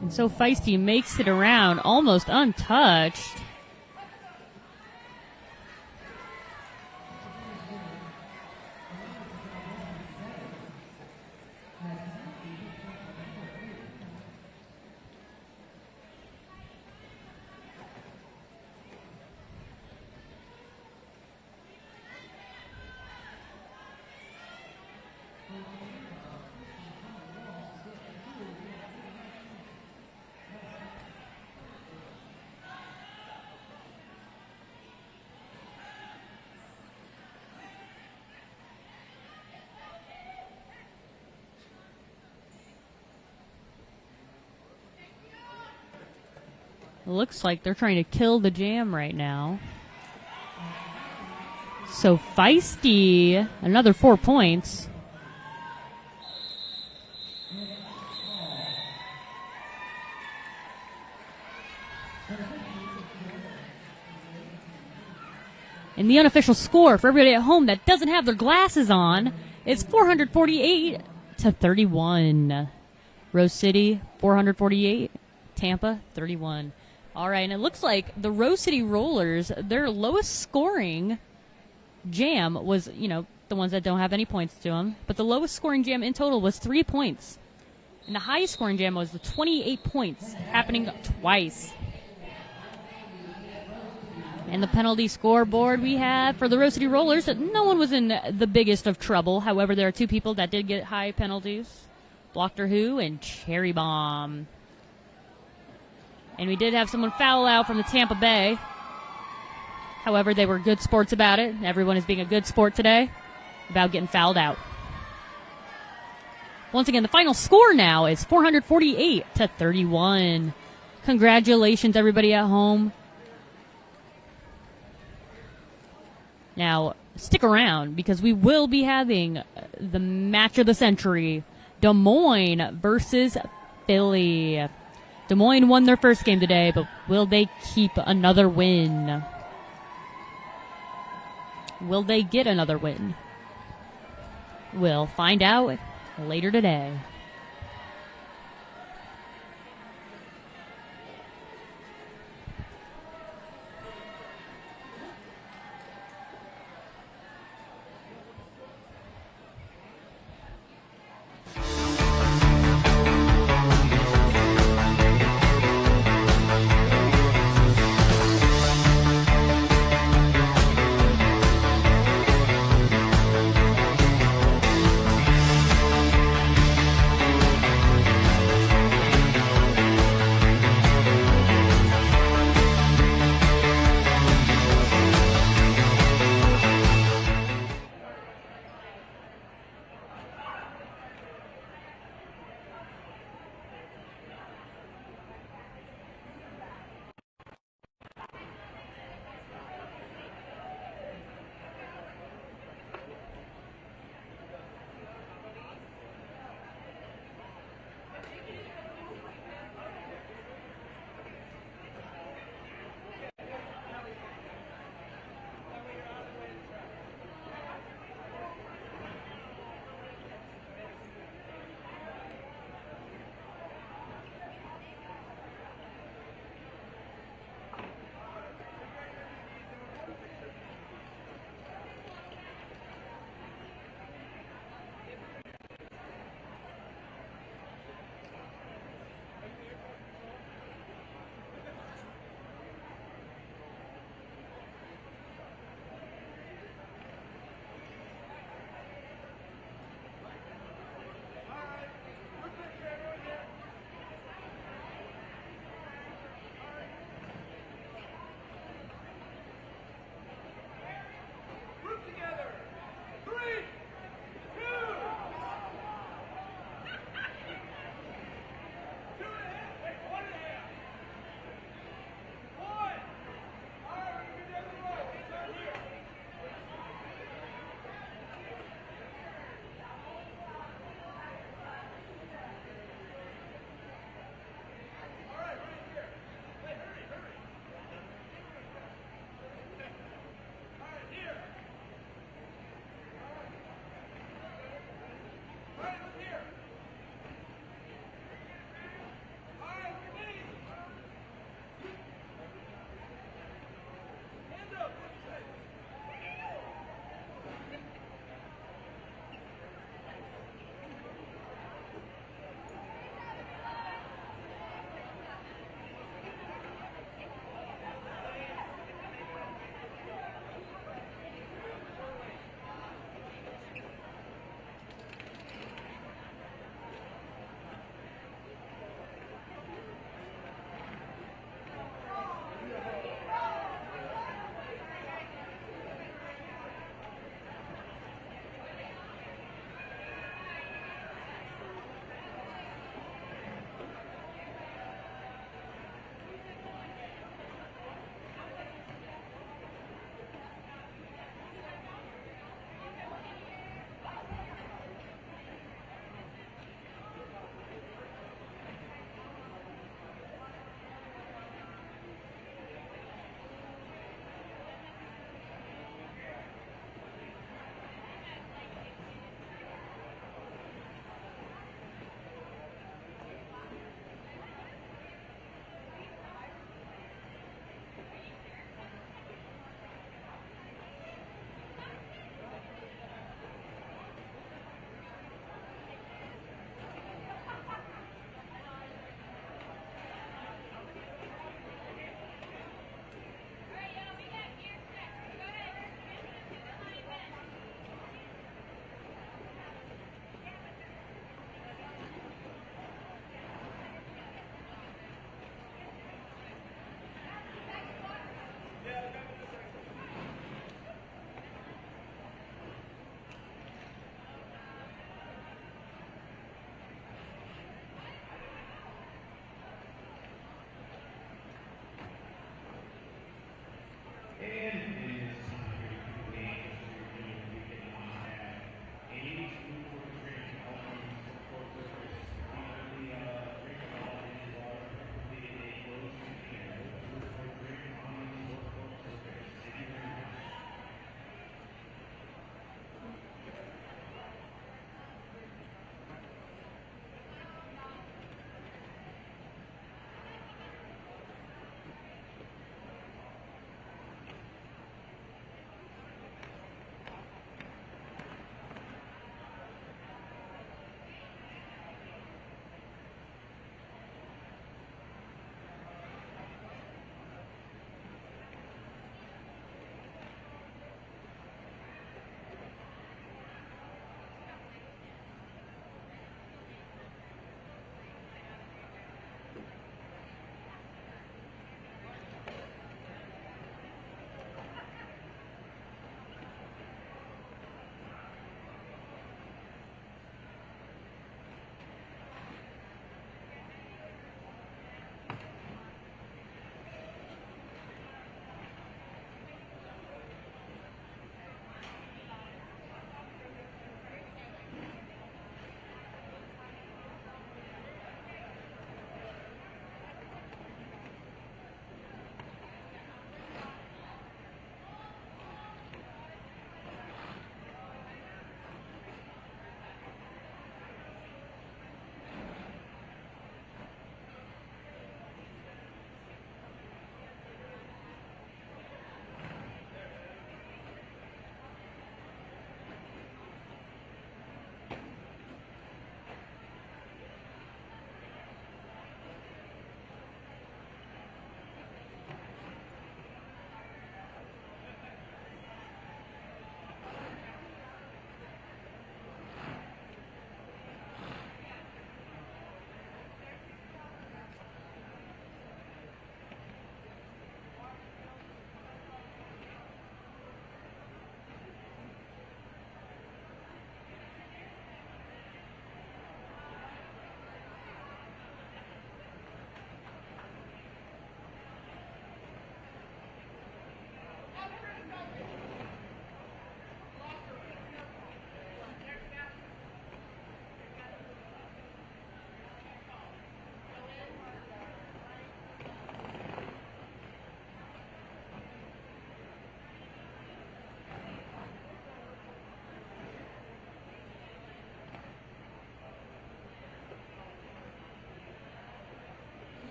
And So Feisty makes it around almost untouched. Looks like they're trying to kill the jam right now. So Feisty, another 4 points. And the unofficial score for everybody at home that doesn't have their glasses on is 448 to 31. Rose City, 448. Tampa, 31. All right, and it looks like the Rose City Rollers, their lowest scoring jam was, the ones that don't have any points to them. But the lowest scoring jam in total was 3 points. And the highest scoring jam was the 28 points, happening twice. And the penalty scoreboard we have for the Rose City Rollers, no one was in the biggest of trouble. However, there are 2 people that did get high penalties. Blocked Who and Cherry Bomb. And we did have someone foul out from the Tampa Bay. However, they were good sports about it. Everyone is being a good sport today about getting fouled out. Once again, the final score now is 448 to 31. Congratulations, everybody at home. Now, stick around because we will be having the match of the century. Des Moines versus Philly. Des Moines won their first game today, but will they keep another win? Will they get another win? We'll find out later today.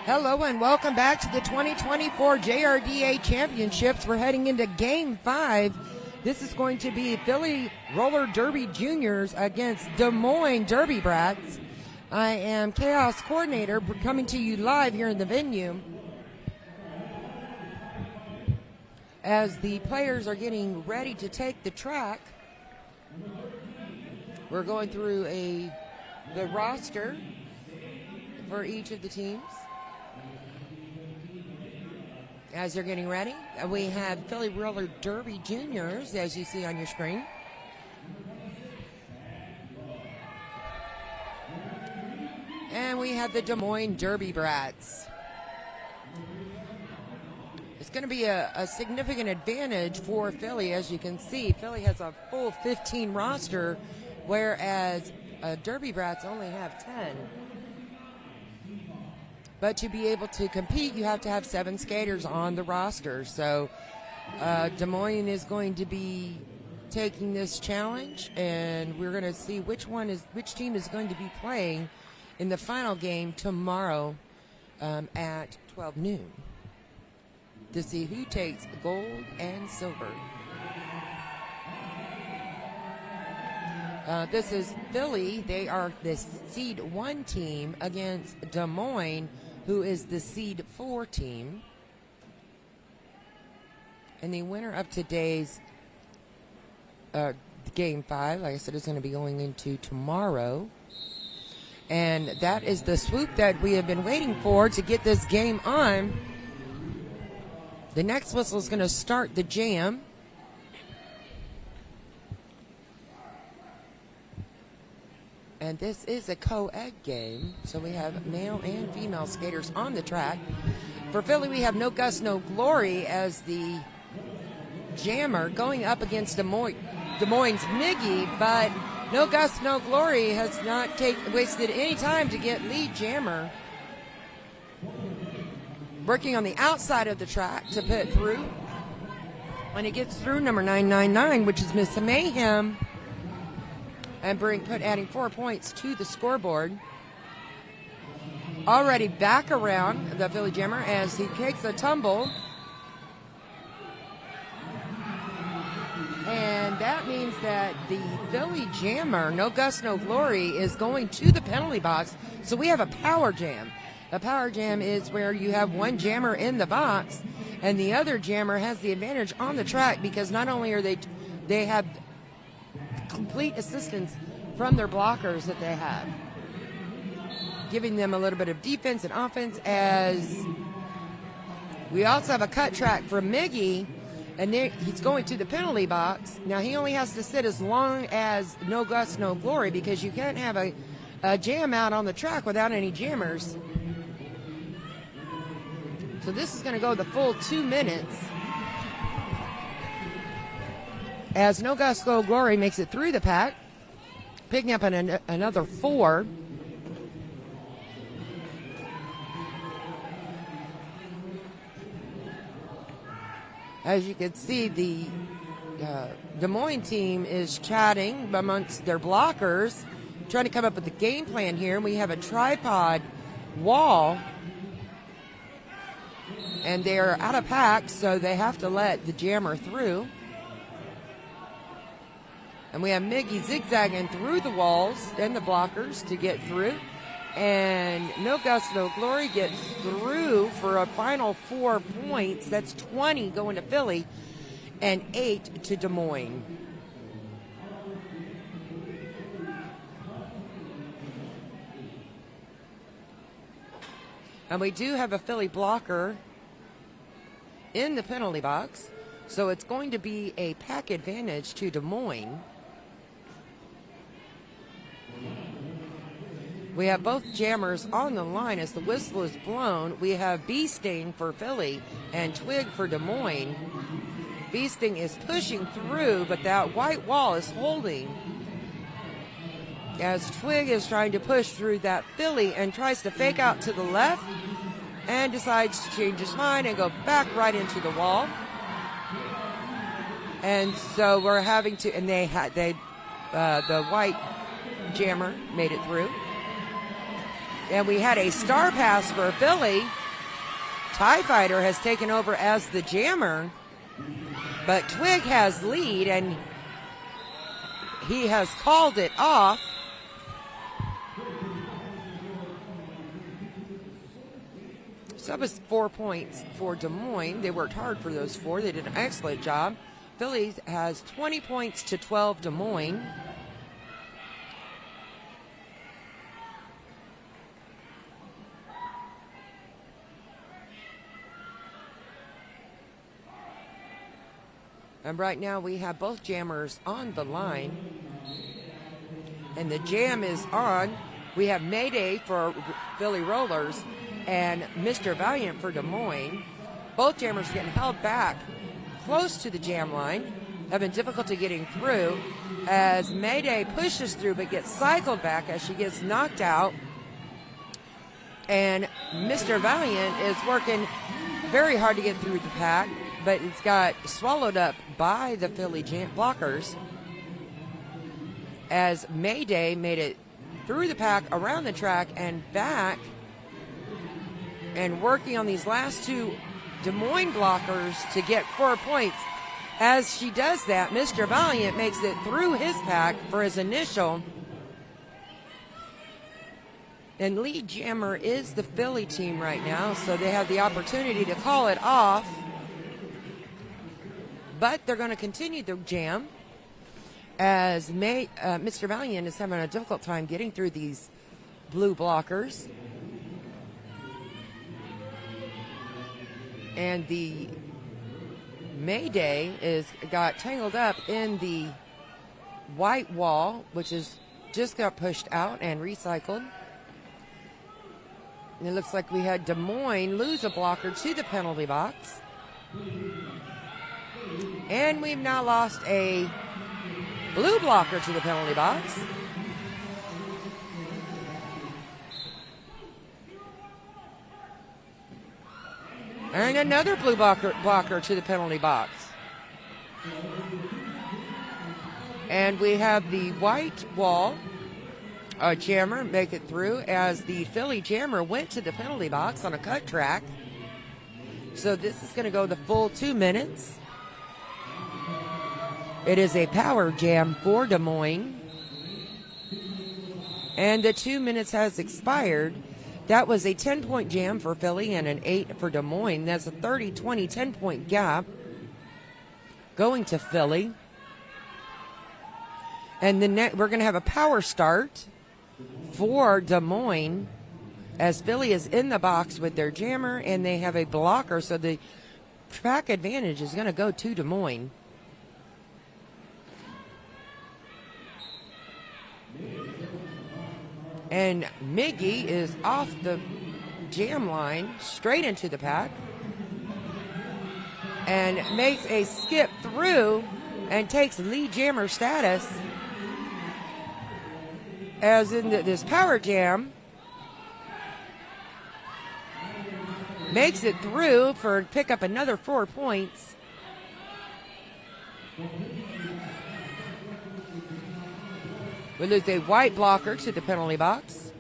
Hello and welcome back to the 2024 JRDA Championships. We're heading into Game 5. This is going to be Philly Roller Derby Juniors against Des Moines Derby Brats. I am Chaos Coordinator coming to you live here in the venue. As the players are getting ready to take the track, we're going through the roster for each of the teams. As they're getting ready, we have Philly Roller Derby Juniors, as you see on your screen. And we have the Des Moines Derby Brats. It's going to be a significant advantage for Philly. As you can see, Philly has a full 15 roster, whereas Derby Brats only have 10. But to be able to compete, you have to have 7 skaters on the roster. So Des Moines is going to be taking this challenge, and we're going to see which team is going to be playing in the final game tomorrow at 12 noon to see who takes gold and silver. This is Philly. They are the seed 1 team against Des Moines, who is the seed 4 team. And the winner of today's Game 5, like I said, is going to be going into tomorrow. And that is the swoop that we have been waiting for to get this game on. The next whistle is going to start the jam. And this is a co-ed game, so we have male and female skaters on the track. For Philly, we have No Gust, No Glory as the jammer going up against Des Moines' Miggy, but No Gust, No Glory has not wasted any time to get lead jammer. Working on the outside of the track to put through. When it gets through, number 999, which is Miss Mayhem, and adding 4 points to the scoreboard. Already back around the Philly jammer as he takes a tumble. And that means that the Philly jammer, No Gust, No Glory, is going to the penalty box. So we have a power jam. A power jam is where you have one jammer in the box and the other jammer has the advantage on the track, because not only are they have complete assistance from their blockers that they have, giving them a little bit of defense and offense, as we also have a cut track for Miggy, and he's going to the penalty box. Now he only has to sit as long as No Gust, No Glory, because you can't have a jam out on the track without any jammers. So this is going to go the full 2 minutes as No Gust, No Glory makes it through the pack, picking up another 4. As you can see, the Des Moines team is chatting amongst their blockers, trying to come up with a game plan here. We have a tripod wall, and they're out of pack, so they have to let the jammer through. And we have Miggy zigzagging through the walls and the blockers to get through. And No Gust, No Glory gets through for a final 4 points. That's 20 going to Philly and 8 to Des Moines. And we do have a Philly blocker in the penalty box. So it's going to be a pack advantage to Des Moines. We have both jammers on the line as the whistle is blown. We have Bee Sting for Philly and Twig for Des Moines. Bee Sting is pushing through, but that white wall is holding as Twig is trying to push through that Philly and tries to fake out to the left and decides to change his mind and go back right into the wall. And so we're having to, and the white jammer made it through. And we had a star pass for Philly. TIE Fighter has taken over as the jammer, but Twig has lead, and he has called it off. So that was 4 points for Des Moines. They worked hard for those 4. They did an excellent job. Philly has 20 points to 12 Des Moines. And right now we have both jammers on the line. And the jam is on. We have Mayday for Philly Rollers and Mr. Valiant for Des Moines. Both jammers getting held back close to the jam line, having difficulty getting through as Mayday pushes through but gets cycled back as she gets knocked out. And Mr. Valiant is working very hard to get through the pack, but it's got swallowed up by the Philly blockers as Mayday made it through the pack, around the track, and back, and working on these last 2 Des Moines blockers to get 4 points. As she does that, Mr. Valiant makes it through his pack for his initial. And lead jammer is the Philly team right now, so they have the opportunity to call it off. But they're going to continue the jam as Mr. Valiant is having a difficult time getting through these blue blockers. And the Mayday got tangled up in the white wall, which is just got pushed out and recycled. And it looks like we had Des Moines lose a blocker to the penalty box. And we've now lost a blue blocker to the penalty box. And another blue blocker to the penalty box. And we have the white wall jammer make it through as the Philly jammer went to the penalty box on a cut track. So this is going to go the full 2 minutes. It is a power jam for Des Moines. And the 2 minutes has expired. That was a 10-point jam for Philly and an 8 for Des Moines. That's a 30-20 10-point gap going to Philly. And we're going to have a power start for Des Moines as Philly is in the box with their jammer and they have a blocker. So the track advantage is going to go to Des Moines. And Miggy is off the jam line straight into the pack and makes a skip through and takes lead jammer status as in this power jam. Makes it through for pick up another 4 points. We lose a white blocker to the penalty box.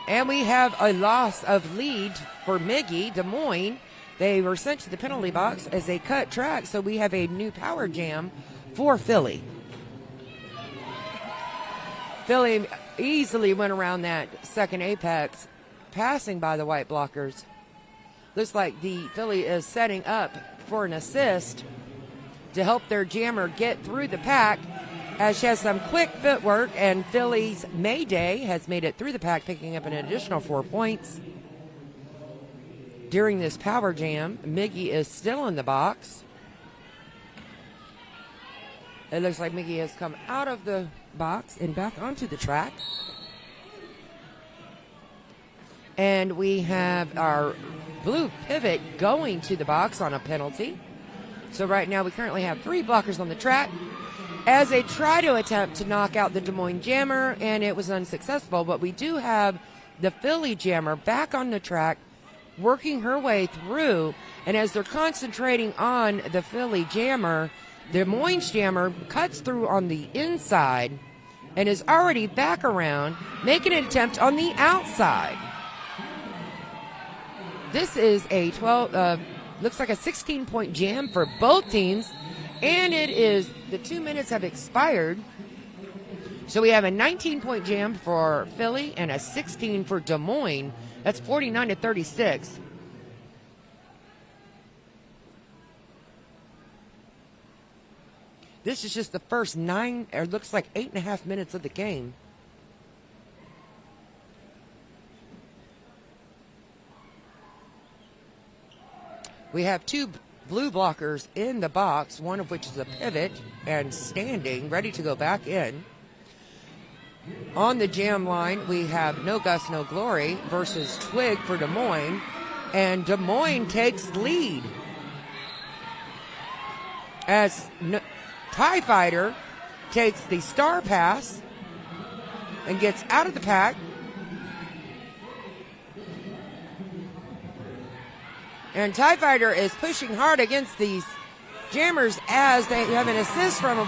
And we have a loss of lead for Miggy. Des Moines They were sent to the penalty box as they cut track, so we have a new power jam for Philly. Philly easily went around that second apex, passing by the white blockers. Looks like the Philly is setting up for an assist to help their jammer get through the pack, as she has some quick footwork, and Philly's Mayday has made it through the pack, picking up an additional 4 points. During this power jam, Miggy is still in the box. It looks like Miggy has come out of the box and back onto the track. And we have our blue pivot going to the box on a penalty. So right now we currently have 3 blockers on the track as they try to attempt to knock out the Des Moines jammer, and it was unsuccessful. But we do have the Philly jammer back on the track, working her way through. And as they're concentrating on the Philly jammer, the Des Moines jammer cuts through on the inside and is already back around, making an attempt on the outside. This is a looks like a 16-point jam for both teams, and the 2 minutes have expired. So we have a 19-point jam for Philly and a 16 for Des Moines. That's 49-36. This is just the first 8.5 minutes of the game. We have 2 blue blockers in the box, one of which is a pivot and standing, ready to go back in. On the jam line, we have No Gus, No Glory versus Twig for Des Moines, and Des Moines takes lead as TIE Fighter takes the star pass and gets out of the pack. And TIE Fighter is pushing hard against these jammers as they have an assist from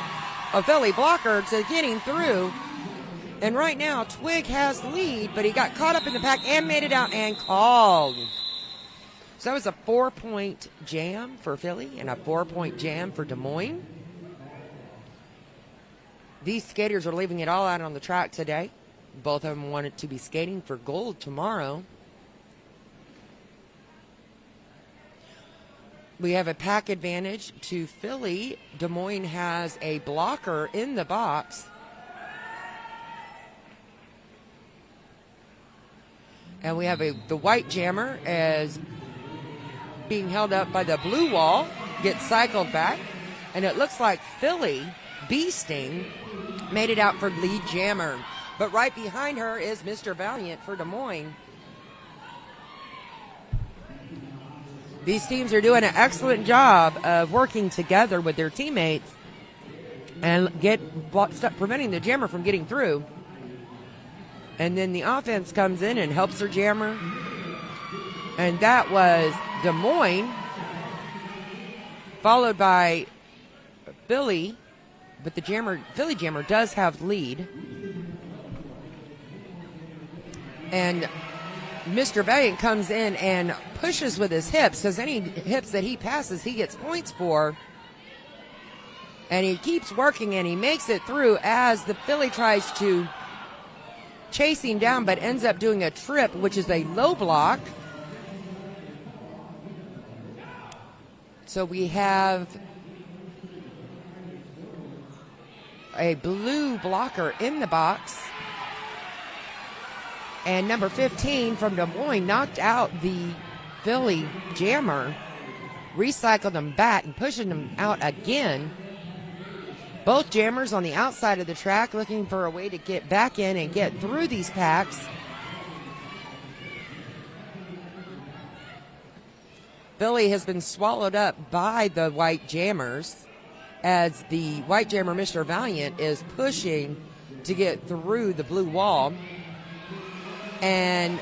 a Philly blocker to getting through. And right now, Twig has the lead, but he got caught up in the pack and made it out and called. So that was a 4-point jam for Philly and a 4-point jam for Des Moines. These skaters are leaving it all out on the track today. Both of them wanted to be skating for gold tomorrow. We have a pack advantage to Philly. Des Moines has a blocker in the box. And we have the white jammer as being held up by the blue wall, gets cycled back. And it looks like Philly, Beasting, made it out for lead jammer. But right behind her is Mr. Valiant for Des Moines. These teams are doing an excellent job of working together with their teammates and preventing the jammer from getting through. And then the offense comes in and helps their jammer. And that was Des Moines, followed by Philly. But the Philly jammer does have lead. And Mr. Valiant comes in and pushes with his hips, because any hips that he passes, he gets points for. And he keeps working, and he makes it through as the Philly tries to chase him down, but ends up doing a trip, which is a low block. So we have a blue blocker in the box. And number 15 from Des Moines knocked out the Philly jammer, recycled them back and pushing them out again. Both jammers on the outside of the track looking for a way to get back in and get through these packs. Philly has been swallowed up by the white jammers as the white jammer, Mr. Valiant, is pushing to get through the blue wall. And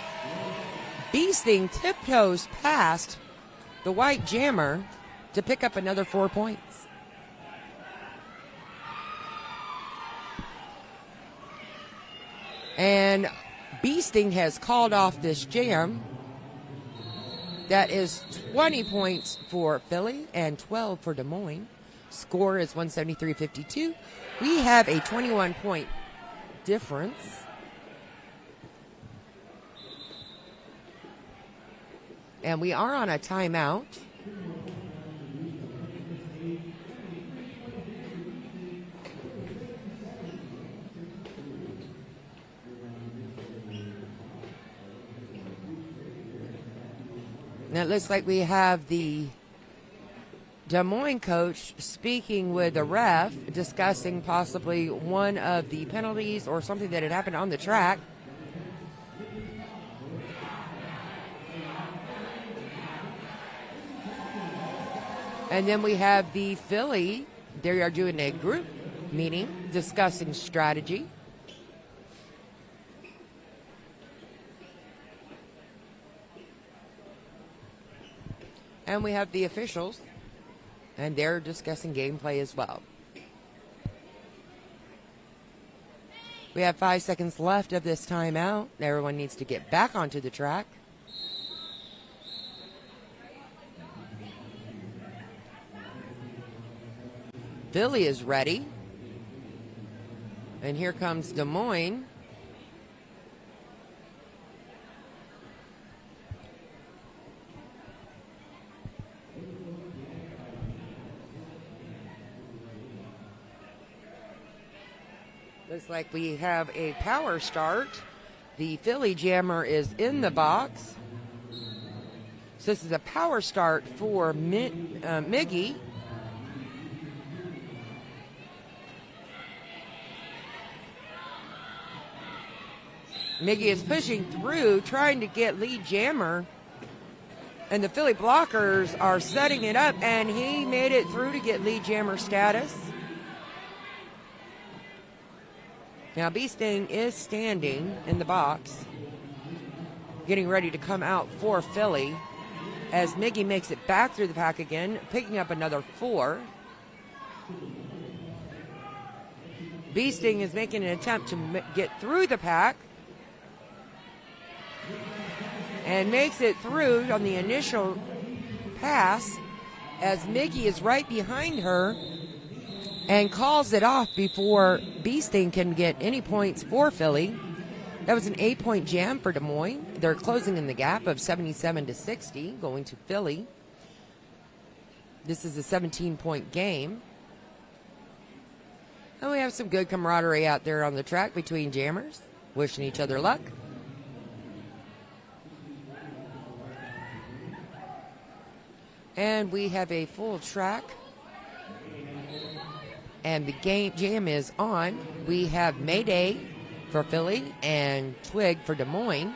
Beasting tiptoes past the white jammer to pick up another 4 points. And Beasting has called off this jam. That is 20 points for Philly and 12 for Des Moines. Score is 173-52. We have a 21-point difference. And we are on a timeout. Now it looks like we have the Des Moines coach speaking with the ref, discussing possibly one of the penalties or something that had happened on the track. And then we have the Philly. They are doing a group meeting, discussing strategy. And we have the officials, and they're discussing gameplay as well. We have 5 seconds left of this timeout. Everyone needs to get back onto the track. Philly is ready. And here comes Des Moines. Looks like we have a power start. The Philly jammer is in the box. So this is a power start for Miggy. Miggy is pushing through, trying to get lead jammer. And the Philly blockers are setting it up, and he made it through to get lead jammer status. Now, Beasting is standing in the box, getting ready to come out for Philly, as Miggy makes it back through the pack again, picking up another 4. Beasting is making an attempt to get through the pack, and makes it through on the initial pass, as Miggy is right behind her, and calls it off before Beasting can get any points for Philly. That was an 8-point jam for Des Moines. They're closing in the gap of 77-60, going to Philly. This is a 17-point game. And we have some good camaraderie out there on the track between jammers, wishing each other luck. And we have a full track. And the jam is on. We have Mayday for Philly and Twig for Des Moines.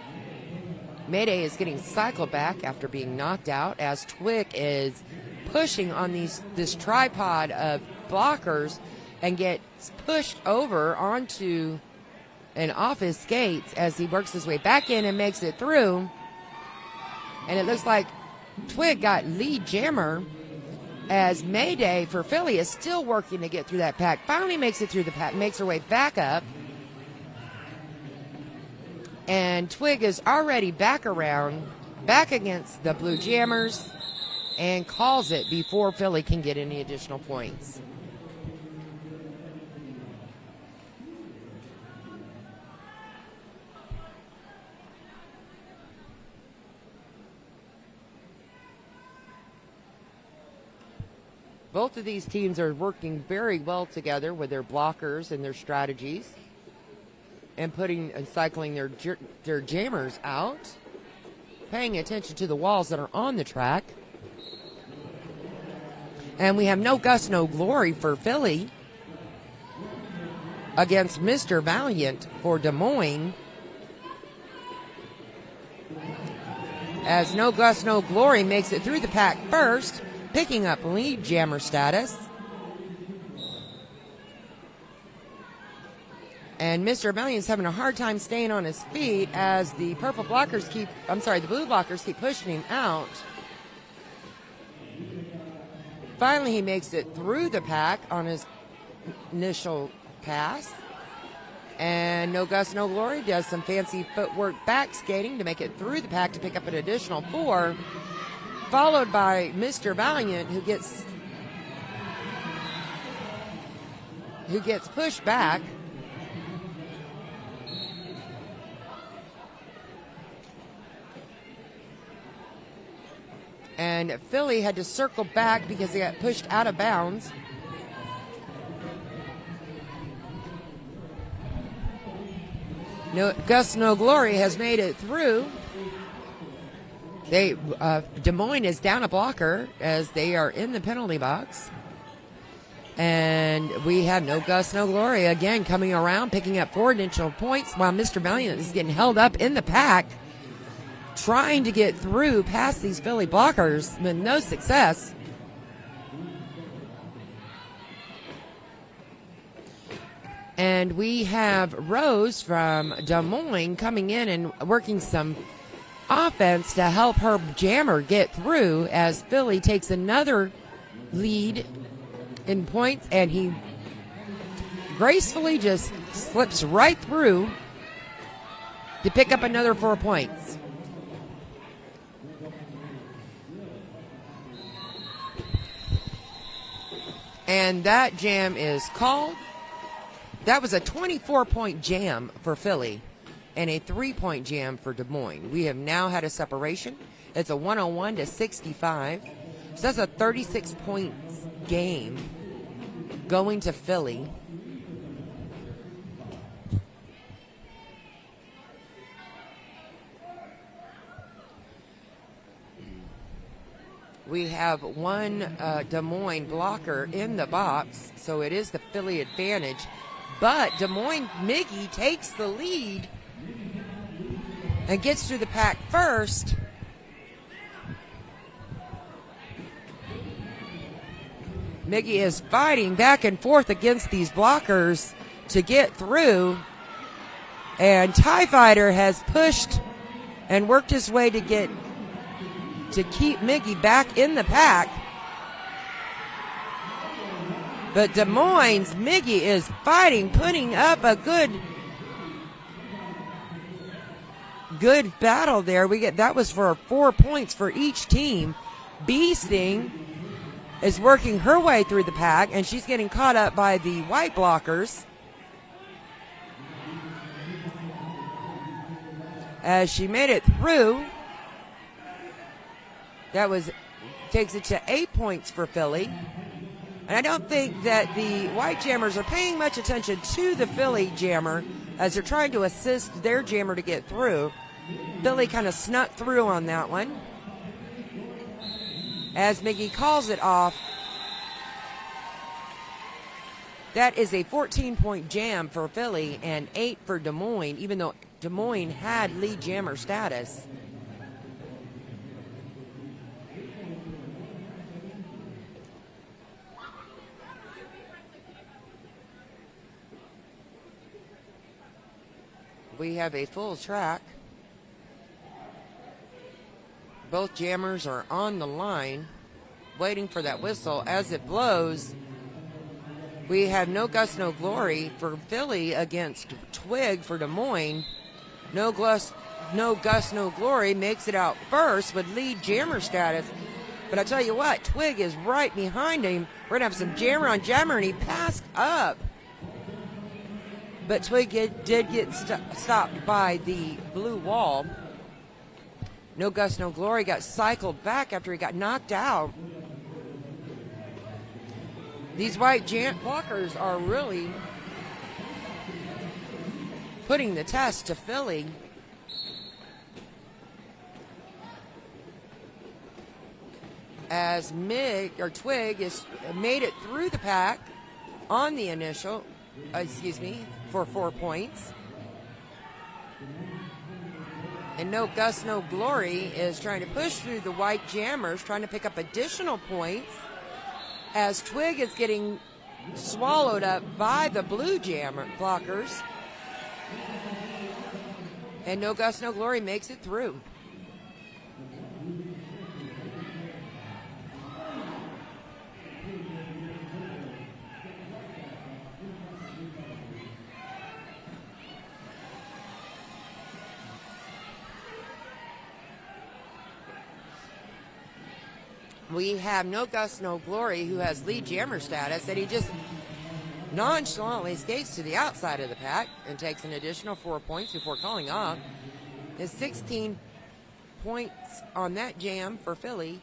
Mayday is getting cycled back after being knocked out, as Twig is pushing on this tripod of blockers and gets pushed over onto and off his skates as he works his way back in and makes it through. And it looks like Twig got lead jammer, as Mayday for Philly is still working to get through that pack. Finally makes it through the pack, makes her way back up. And Twig is already back against the Blue Jammers, and calls it before Philly can get any additional points. Both of these teams are working very well together with their blockers and their strategies, and cycling their jammers out, paying attention to the walls that are on the track. And we have No Gus, No Glory for Philly against Mr. Valiant for Des Moines, as No Gus, No Glory makes it through the pack first, picking up lead jammer status. And Mr. Valiant's having a hard time staying on his feet, as the blue blockers keep pushing him out. Finally, he makes it through the pack on his initial pass. And No Gus, No Glory does some fancy footwork back skating to make it through the pack to pick up an additional 4. followed by Mr. Valiant, who gets pushed back. And Philly had to circle back because they got pushed out of bounds. No Glory has made it through. Des Moines is down a blocker as they are in the penalty box. And we have No Gus, No Glory again coming around, picking up 4 additional points while Mr. Valiant is getting held up in the pack, trying to get through past these Philly blockers with no success. And we have Rose from Des Moines coming in and working some offense to help her jammer get through as Philly takes another lead in points, and he gracefully just slips right through to pick up another 4 points. And that jam is called. That was a 24-point jam for Philly and a 3-point jam for Des Moines. We have now had a separation. It's a 101-65. So that's a 36 points game going to Philly. We have one Des Moines blocker in the box, so it is the Philly advantage. But Des Moines Miggy takes the lead and gets through the pack first. Miggy is fighting back and forth against these blockers to get through. And TIE Fighter has pushed and worked his way to keep Miggy back in the pack. But Des Moines Miggy is fighting, putting up a good battle there. That was for 4 points for each team. Bee Sting is working her way through the pack, and she's getting caught up by the white blockers as she made it through. Takes it to 8 points for Philly. And I don't think that the white jammers are paying much attention to the Philly jammer as they're trying to assist their jammer to get through. Philly kind of snuck through on that one. As Miggy calls it off, that is a 14-point jam for Philly and 8 for Des Moines, even though Des Moines had lead jammer status. We have a full track. Both jammers are on the line, waiting for that whistle. As it blows, we have No Gus, No Glory for Philly against Twig for Des Moines. No Gus, No Glory makes it out first with lead jammer status. But I tell you what, Twig is right behind him. We're going to have some jammer on jammer, and he passed up. But Twig did get stopped by the blue wall. No Gus, No Glory got cycled back after he got knocked out. These white blockers are really putting the test to Philly. As Twig is made it through the pack on the initial, for 4 points. And No Gus, No Glory is trying to push through the white jammers, trying to pick up additional points as Twig is getting swallowed up by the blue jammer blockers. And No Gus, No Glory makes it through. we have No Gust, No Glory, who has lead jammer status, and he just nonchalantly skates to the outside of the pack and takes an additional 4 points before calling off. His 16 points on that jam for Philly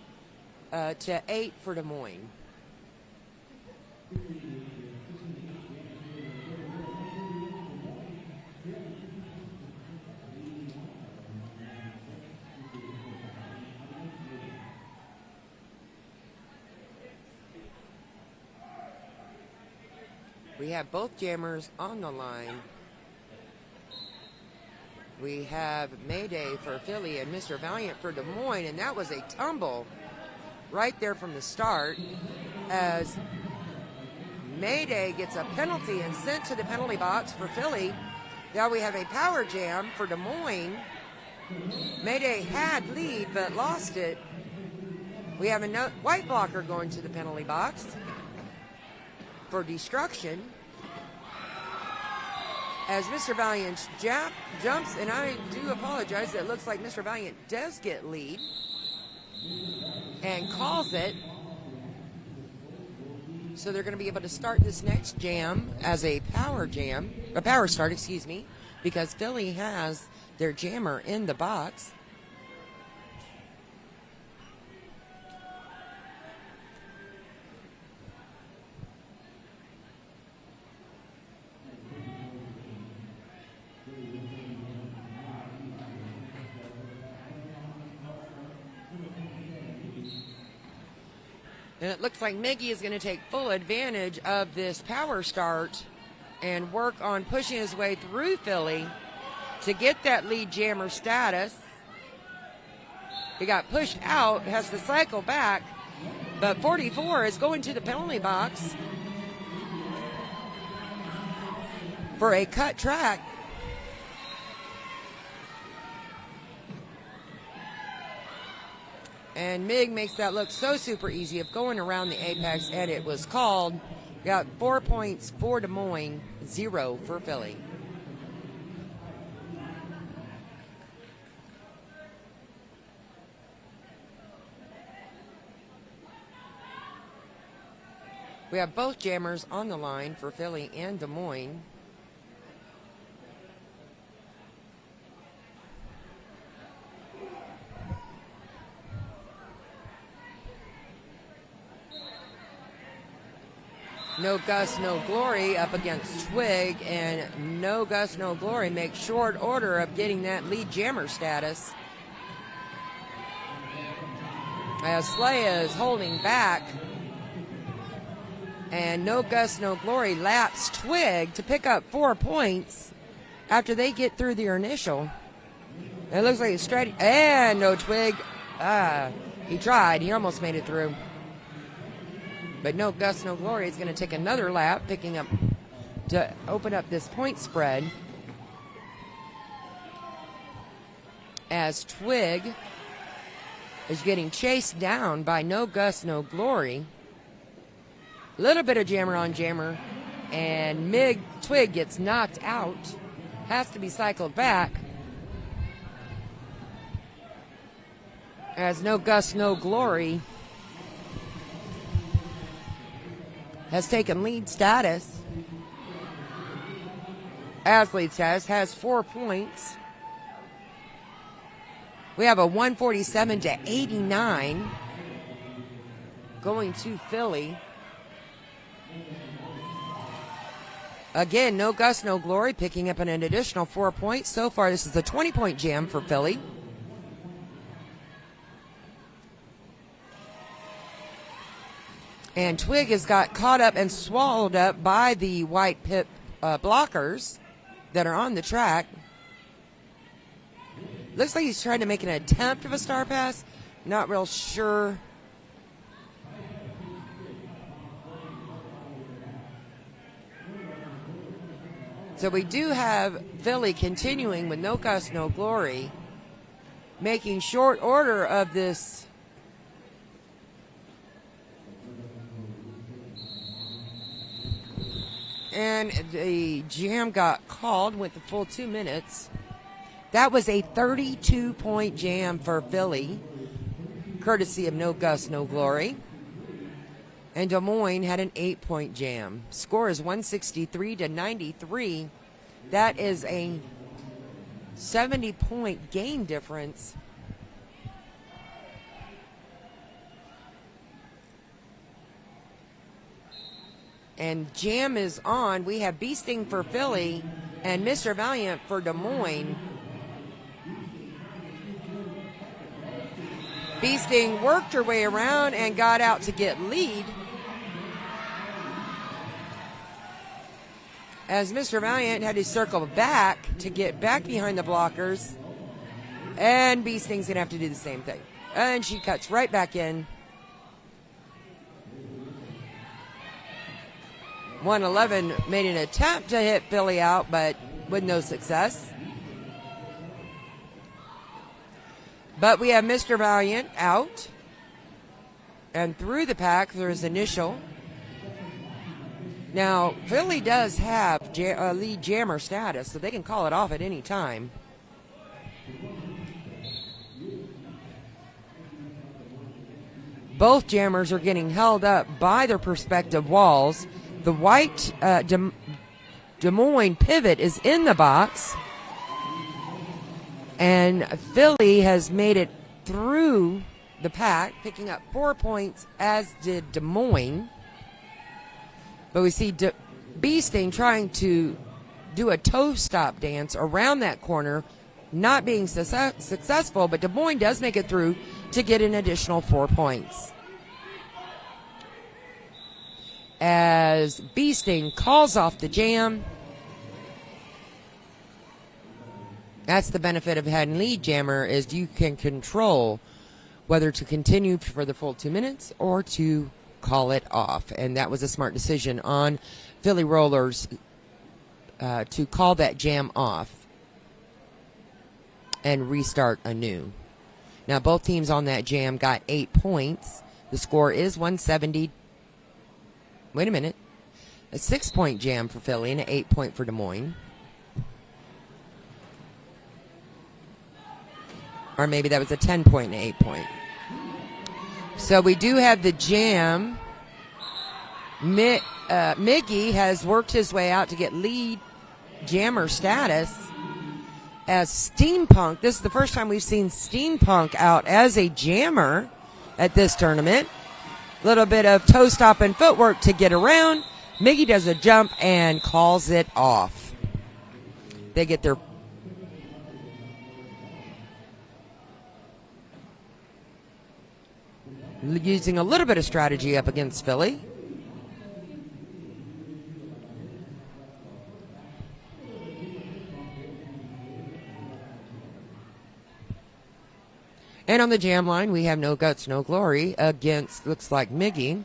to 8 for Des Moines. We have both jammers on the line. We have Mayday for Philly and Mr. Valiant for Des Moines, and that was a tumble right there from the start as Mayday gets a penalty and sent to the penalty box for Philly. Now we have a power jam for Des Moines. Mayday had lead but lost it. We have a white blocker going to the penalty box for destruction as Mr. Valiant jumps, and I do apologize, it looks like Mr. Valiant does get lead and calls it. So they're going to be able to start this next jam as a power start, because Philly has their jammer in the box. And it looks like Miggy is going to take full advantage of this power start and work on pushing his way through Philly to get that lead jammer status. He got pushed out, has to cycle back, but 44 is going to the penalty box for a cut track. And Mig makes that look so super easy of going around the apex, and it was called. Got 4 points for Des Moines, 0 for Philly. We have both jammers on the line for Philly and Des Moines. No Gust, No Glory up against Twig, and No Gust, No Glory makes short order of getting that lead jammer status. As Slaya is holding back, and No Gust, No Glory laps Twig to pick up 4 points after they get through their initial. It looks like it's straight, and no Twig. He tried, he almost made it through. But No Gust, No Glory is going to take another lap, picking up to open up this point spread. As Twig is getting chased down by No Gust, No Glory. A little bit of jammer on jammer, and Twig gets knocked out, has to be cycled back. As No Gust, No Glory has taken lead status. As lead status, has 4 points. We have a 147-89 going to Philly. Again, No Gust, No Glory picking up an additional 4 points. So far, this is a 20-point jam for Philly. And Twig has got caught up and swallowed up by the white pip blockers that are on the track. Looks like he's trying to make an attempt of a star pass. Not real sure. So we do have Philly continuing with No Gust, No Glory, making short order of this. And the jam got called, went the full 2 minutes. That was a 32-point jam for Philly. courtesy of No Gust, No Glory. And Des Moines had an 8-point jam. Score is 163-93. That is a 70-point game difference. And jam is on. We have Bee Sting for Philly and Mr. Valiant for Des Moines. Bee Sting worked her way around and got out to get lead. As Mr. Valiant had to circle back to get back behind the blockers. And Bee Sting's going to have to do the same thing. And she cuts right back in. 111 made an attempt to hit Philly out, but with no success. But we have Mr. Valiant out. And through the pack, there's initial. Now, Philly does have lead jammer status, so they can call it off at any time. Both jammers are getting held up by their respective walls. The white Des Moines pivot is in the box. And Philly has made it through the pack, picking up 4 points, as did Des Moines. But we see Bee Sting trying to do a toe stop dance around that corner, not being successful, but Des Moines does make it through to get an additional 4 points. As Bee Sting calls off the jam. That's the benefit of having lead jammer, is you can control whether to continue for the full 2 minutes or to call it off. And that was a smart decision on Philly Rollers to call that jam off and restart anew. Now, both teams on that jam got 8 points. The score is 170. Wait a minute. A 6-point jam for Philly and an 8-point for Des Moines. Or maybe that was a 10-point and an 8-point. So we do have the jam. Miggy has worked his way out to get lead jammer status. As Steampunk, this is the first time we've seen Steampunk out as a jammer at this tournament. A little bit of toe stop and footwork to get around. Miggy does a jump and calls it off. They get their using a little bit of strategy up against Philly. And on the jam line, we have No Guts, No Glory against, looks like, Miggy.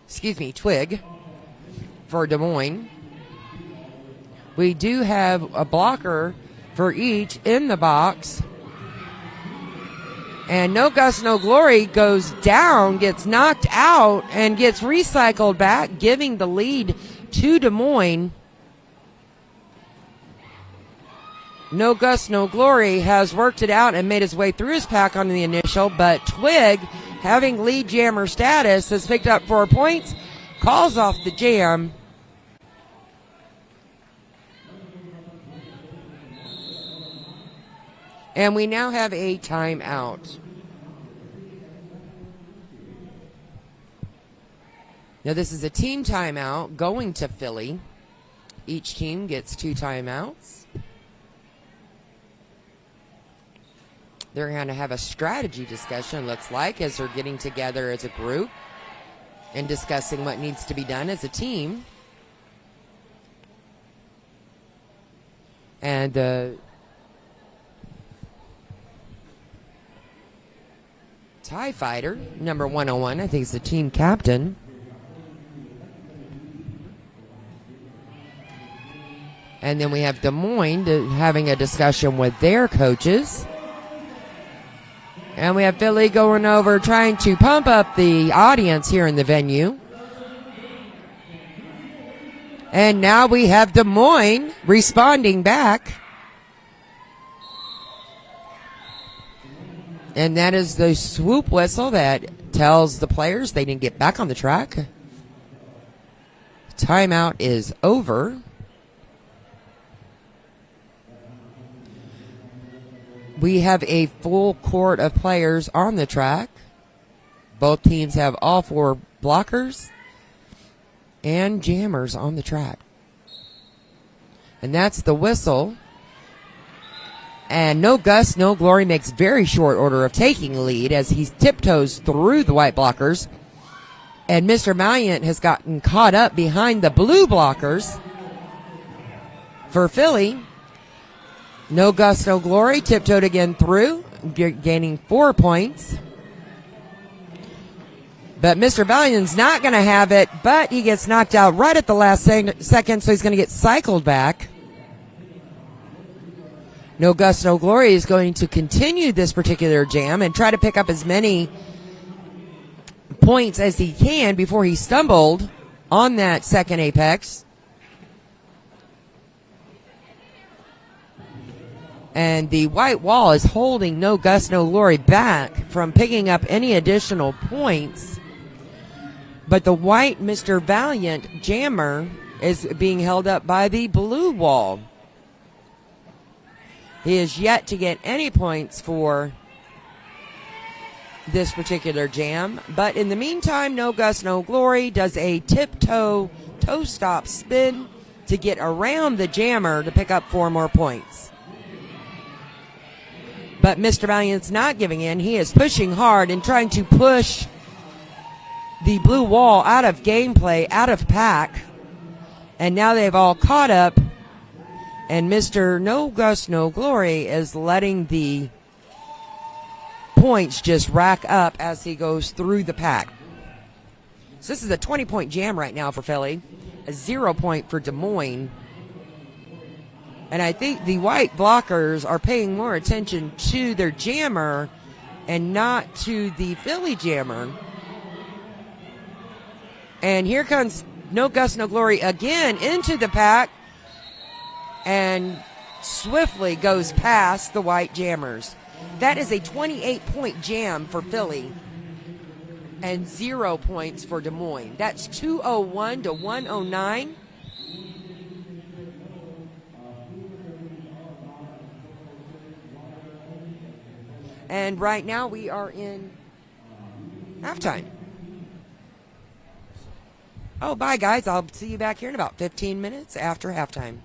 Excuse me, Twig for Des Moines. We do have a blocker for each in the box. And No Guts, No Glory goes down, gets knocked out, and gets recycled back, giving the lead to Des Moines. No Guts, No Glory has worked it out and made his way through his pack on the initial, but Twig, having lead jammer status, has picked up 4 points, calls off the jam. And we now have a timeout. Now this is a team timeout going to Philly. Each team gets 2 timeouts. They're going to have a strategy discussion, looks like, as they're getting together as a group and discussing what needs to be done as a team. And TIE Fighter, number 101, I think is the team captain. And then we have Des Moines having a discussion with their coaches. And we have Philly going over trying to pump up the audience here in the venue. And now we have Des Moines responding back. And that is the swoop whistle that tells the players they didn't get back on the track. Timeout is over. We have a full court of players on the track. Both teams have all 4 blockers and jammers on the track. And that's the whistle. And No Gus, No Glory makes very short order of taking lead as he tiptoes through the white blockers. And Mr. Valiant has gotten caught up behind the blue blockers for Philly. No Gus, No Glory tiptoed again through, gaining 4 points. But Mr. Valiant's not going to have it, but he gets knocked out right at the last second, so he's going to get cycled back. No Gus, No Glory is going to continue this particular jam and try to pick up as many points as he can before he stumbled on that second apex. And the white wall is holding No Gus, No Glory back from picking up any additional points. But the white Mr. Valiant jammer is being held up by the blue wall. He is yet to get any points for this particular jam. But in the meantime, No Gus, No Glory does a tiptoe toe stop spin to get around the jammer to pick up 4 more points. But Mr. Valiant's not giving in. He is pushing hard and trying to push the blue wall out of gameplay, out of pack. And now they've all caught up. And Mr. No Gus, No Glory is letting the points just rack up as he goes through the pack. So this is a 20-point jam right now for Philly, a 0 point for Des Moines. And I think the white blockers are paying more attention to their jammer and not to the Philly jammer. And here comes No Gus, No Glory again into the pack and swiftly goes past the white jammers. That is a 28-point jam for Philly and 0 points for Des Moines. That's 201 to 109. And right now we are in halftime. Oh, bye, guys. I'll see you back here in about 15 minutes after halftime.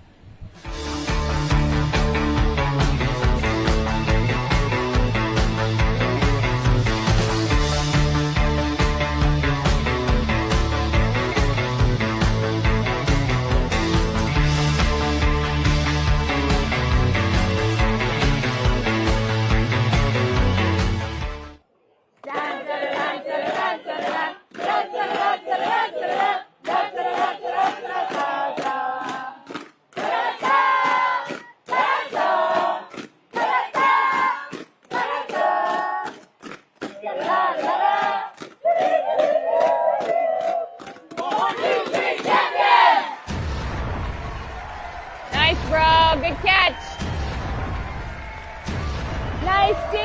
Good catch. Nice, T.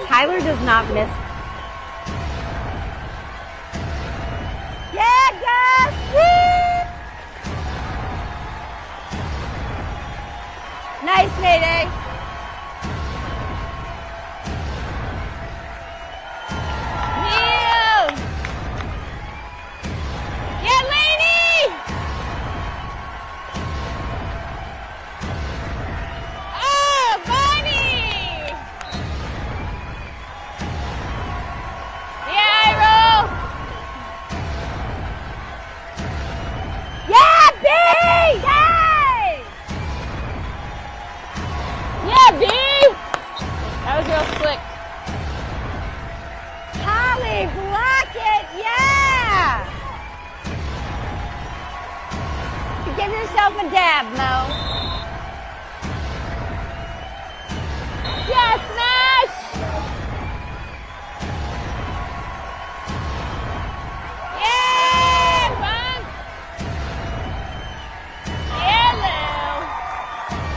Tyler does not miss. Yeah, Gus. Woo! Nice, Mayday. Give yourself a dab, Mo. Yeah, smash! Yeah, bump! Yeah, Lou!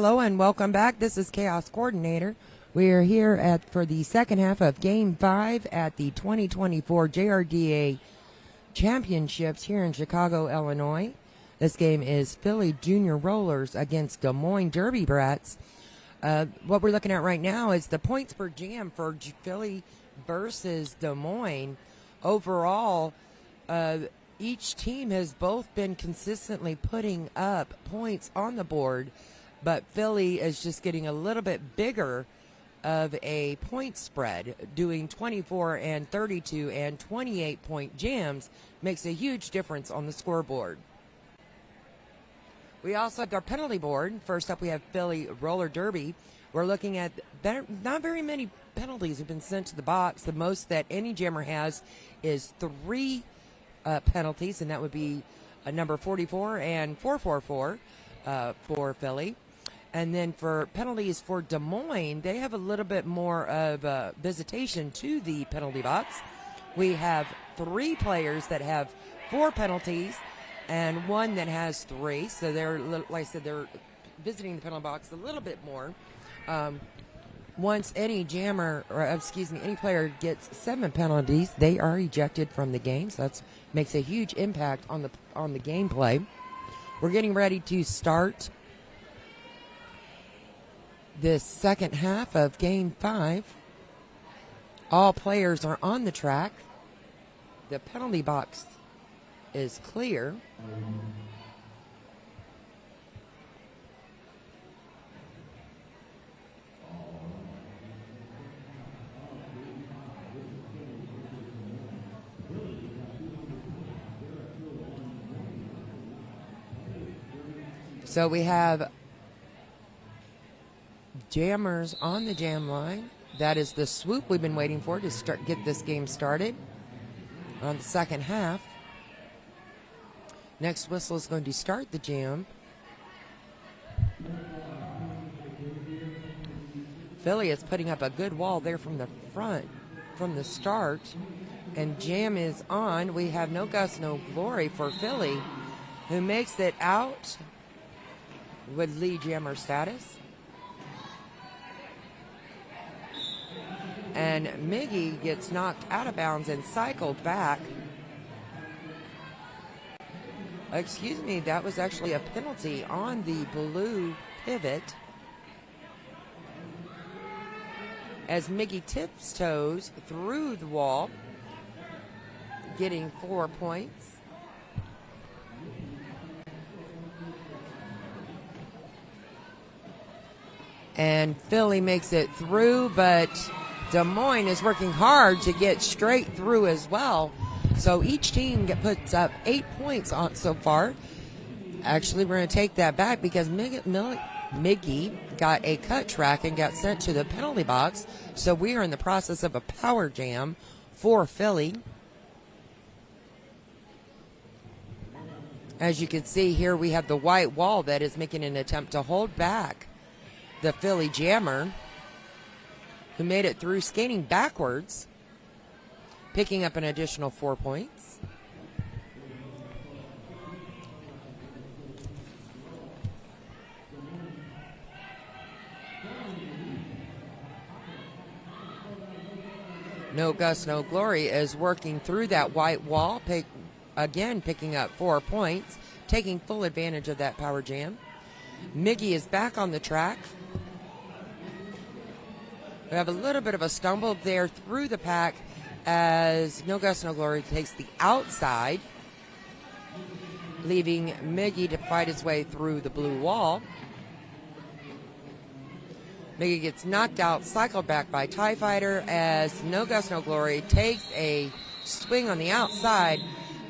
Hello and welcome back. This is Chaos Coordinator. We are here for the second half of Game 5 at the 2024 JRDA Championships here in Chicago, Illinois. This game is Philly Junior Rollers against Des Moines Derby Brats. What we're looking at right now is the points per jam for Philly versus Des Moines. Overall, each team has both been consistently putting up points on the board, but Philly is just getting a little bit bigger of a point spread, doing 24 and 32 and 28 point jams makes a huge difference on the scoreboard. We also have our penalty board. First up, we have Philly Roller Derby. We're looking at not very many penalties have been sent to the box. The most that any jammer has is 3 penalties, and that would be number 44 and 444 for Philly. And then for penalties for Des Moines, they have a little bit more of visitation to the penalty box. We have 3 players that have 4 penalties and 1 that has 3. So they're, like I said, they're visiting the penalty box a little bit more. Once any any player gets 7 penalties, they are ejected from the game. So that makes a huge impact on the gameplay. We're getting ready to start this second half of Game 5. All players are on the track. The penalty box is clear. So we have jammers on the jam line. That is the swoop we've been waiting for to get this game started on the second half. Next whistle is going to start the jam. Philly is putting up a good wall there from the front, from the start. And jam is on. We have No Gus, No Glory for Philly, who makes it out with lead jammer status. And Miggy gets knocked out of bounds and cycled back. Excuse me, that was actually a penalty on the blue pivot, as Miggy tiptoes through the wall, getting 4 points. And Philly makes it through, but Des Moines is working hard to get straight through as well. So each team puts up 8 points on so far. Actually, we're going to take that back because Miggy got a cut track and got sent to the penalty box. So we are in the process of a power jam for Philly. As you can see here, we have the white wall that is making an attempt to hold back the Philly jammer, who made it through skating backwards, picking up an additional 4 points. No Gus, No Glory is working through that white wall, picking up 4 points, taking full advantage of that power jam. Miggy is back on the track. We have a little bit of a stumble there through the pack as No Gus, No Glory takes the outside, leaving Miggy to fight his way through the blue wall. Miggy gets knocked out, cycled back by TIE Fighter as No Gus, No Glory takes a swing on the outside.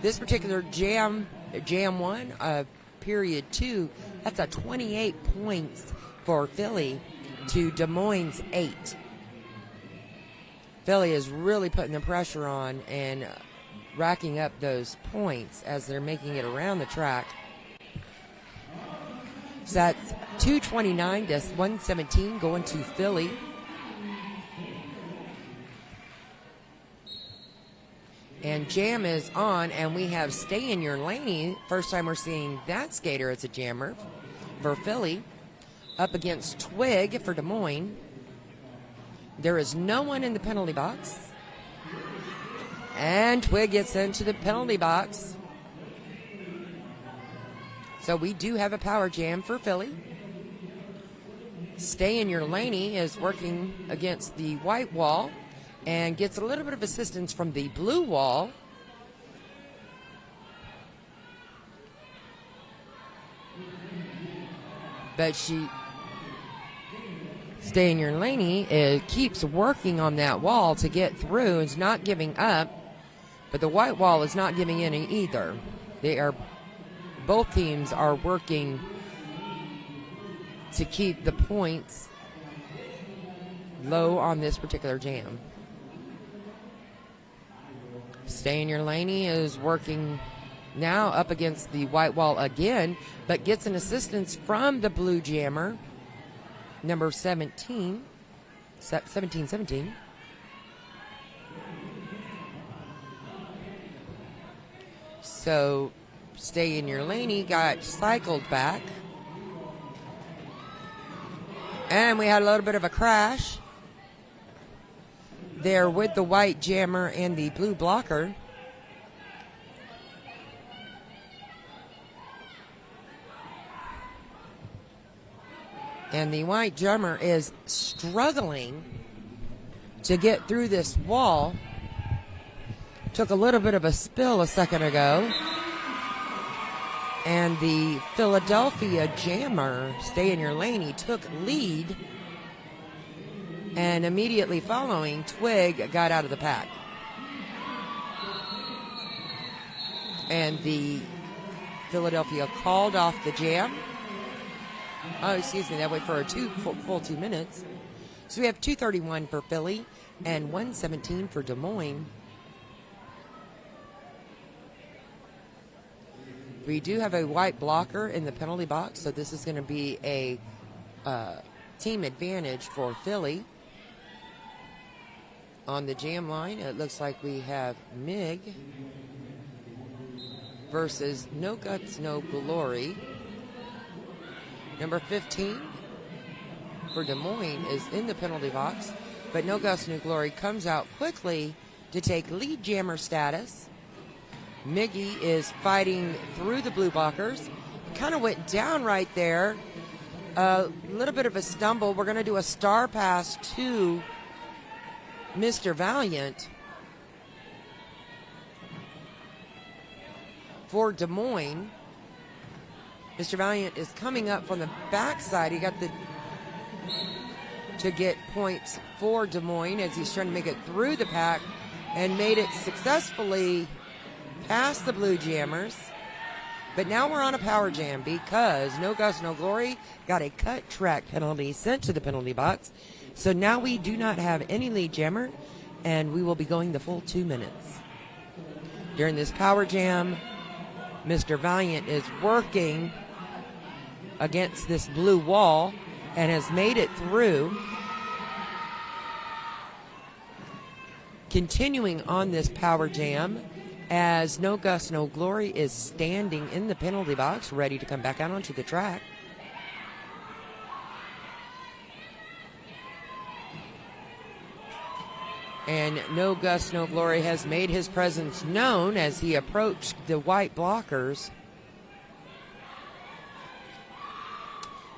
This particular jam 1, period 2, that's a 28 points for Philly to Des Moines' 8. Philly is really putting the pressure on and racking up those points as they're making it around the track. So that's 229 to 117 going to Philly. And jam is on, and we have Stay in Your Lane. First time we're seeing that skater as a jammer for Philly. up against Twig for Des Moines. There is no one in the penalty box. And Twig gets into the penalty box. So we do have a power jam for Philly. Stay in Your Laney is working against the white wall and gets a little bit of assistance from the blue wall. But Stay in Your Laney keeps working on that wall to get through. It's not giving up, but the white wall is not giving in either. Both teams are working to keep the points low on this particular jam. Stay in Your Laney is working now up against the white wall again, but gets an assistance from the blue jammer, number 17. So Stay in Your Laney got cycled back. And we had a little bit of a crash there with the white jammer and the blue blocker. And the white jammer is struggling to get through this wall. Took a little bit of a spill a second ago. And the Philadelphia jammer, Stay in Your Laney, took lead. And immediately following, Twig got out of the pack. And the Philadelphia called off the jam. Oh, excuse me, that went for a full 2 minutes. So we have 2:31 for Philly and 1:17 for Des Moines. We do have a white blocker in the penalty box, so this is going to be a team advantage for Philly. On the jam line, it looks like we have Mig versus No Guts, No Glory. Number 15 for Des Moines is in the penalty box, but No Guts, No Glory comes out quickly to take lead jammer status. Miggy is fighting through the blue blockers. Kind of went down right there. A little bit of a stumble. We're going to do a star pass to Mr. Valiant for Des Moines. Mr. Valiant is coming up from the backside. He got to get points for Des Moines as he's trying to make it through the pack and made it successfully past the blue jammers. But now we're on a power jam because No Guts, No Glory got a cut track penalty sent to the penalty box. So now we do not have any lead jammer, and we will be going the full 2 minutes. During this power jam, Mr. Valiant is working against this blue wall and has made it through. Continuing on this power jam, as No Guts, No Glory is standing in the penalty box, ready to come back out onto the track. And No Guts, No Glory has made his presence known as he approached the white blockers.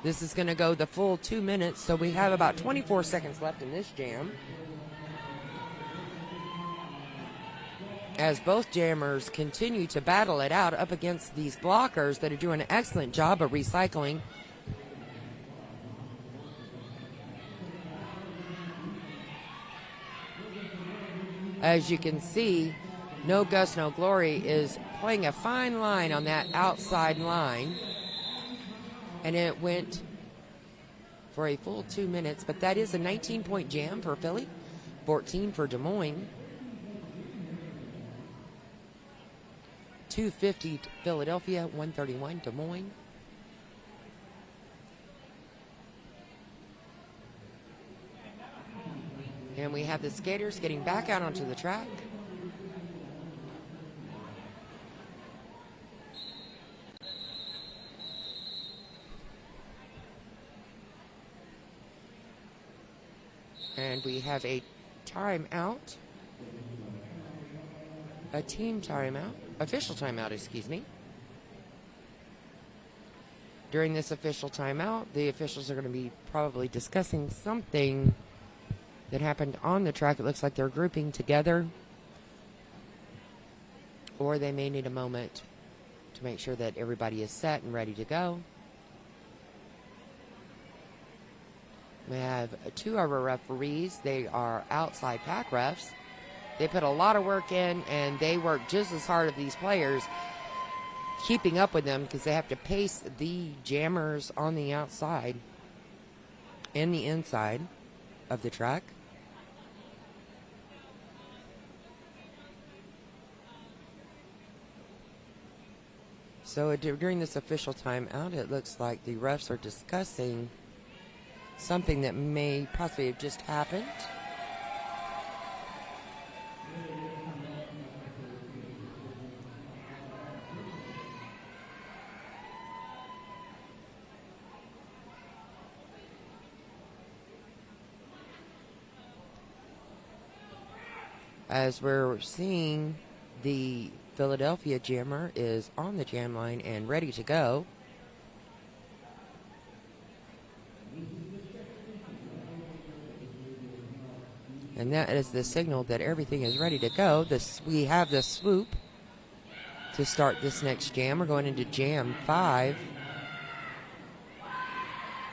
This is going to go the full 2 minutes, so we have about 24 seconds left in this jam. As both jammers continue to battle it out up against these blockers that are doing an excellent job of recycling. As you can see, No Guts, No Glory is playing a fine line on that outside line. And it went for a full 2 minutes, but that is a 19-point jam for Philly, 14 for Des Moines. 250 Philadelphia, 131 Des Moines. And we have the skaters getting back out onto the track. And we have a timeout. A team timeout. Official timeout, excuse me. During this official timeout, the officials are going to be probably discussing something that happened on the track. It looks like they're grouping together. Or they may need a moment to make sure that everybody is set and ready to go. We have 2 of our referees. They are outside pack refs. They put a lot of work in, and they work just as hard as these players, keeping up with them because they have to pace the jammers on the outside and the inside of the track. So during this official timeout, it looks like the refs are discussing something that may possibly have just happened. As we're seeing, the Philadelphia jammer is on the jam line and ready to go. And that is the signal that everything is ready to go. We have the swoop to start this next jam. We're going into jam 5.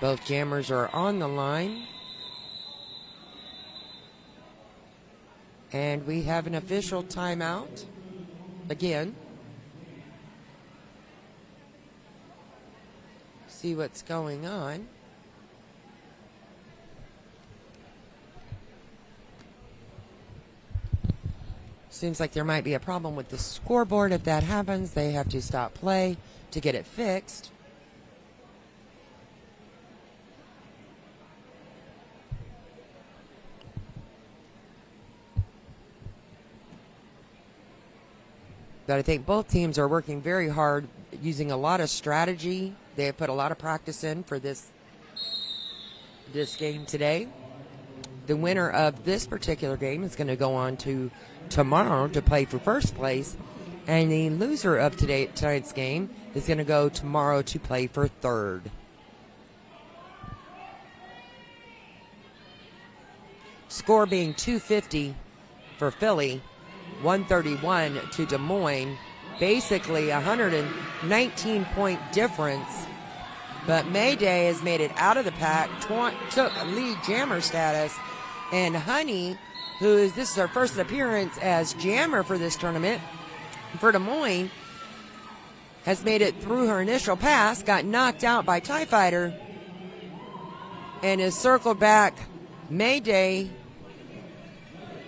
Both jammers are on the line. And we have an official timeout again. See what's going on. Seems like there might be a problem with the scoreboard. If that happens, they have to stop play to get it fixed. But I think both teams are working very hard, using a lot of strategy. They have put a lot of practice in for this game today. The winner of this particular game is going to go on to tomorrow to play for first place, and the loser of tonight's game is going to go tomorrow to play for third. Score being 250 for Philly, 131 to Des Moines, basically a 119-point difference. But Mayday has made it out of the pack, took lead jammer status, and Honey, this is her first appearance as jammer for this tournament for Des Moines, has made it through her initial pass, got knocked out by TIE Fighter, and is circled back. Mayday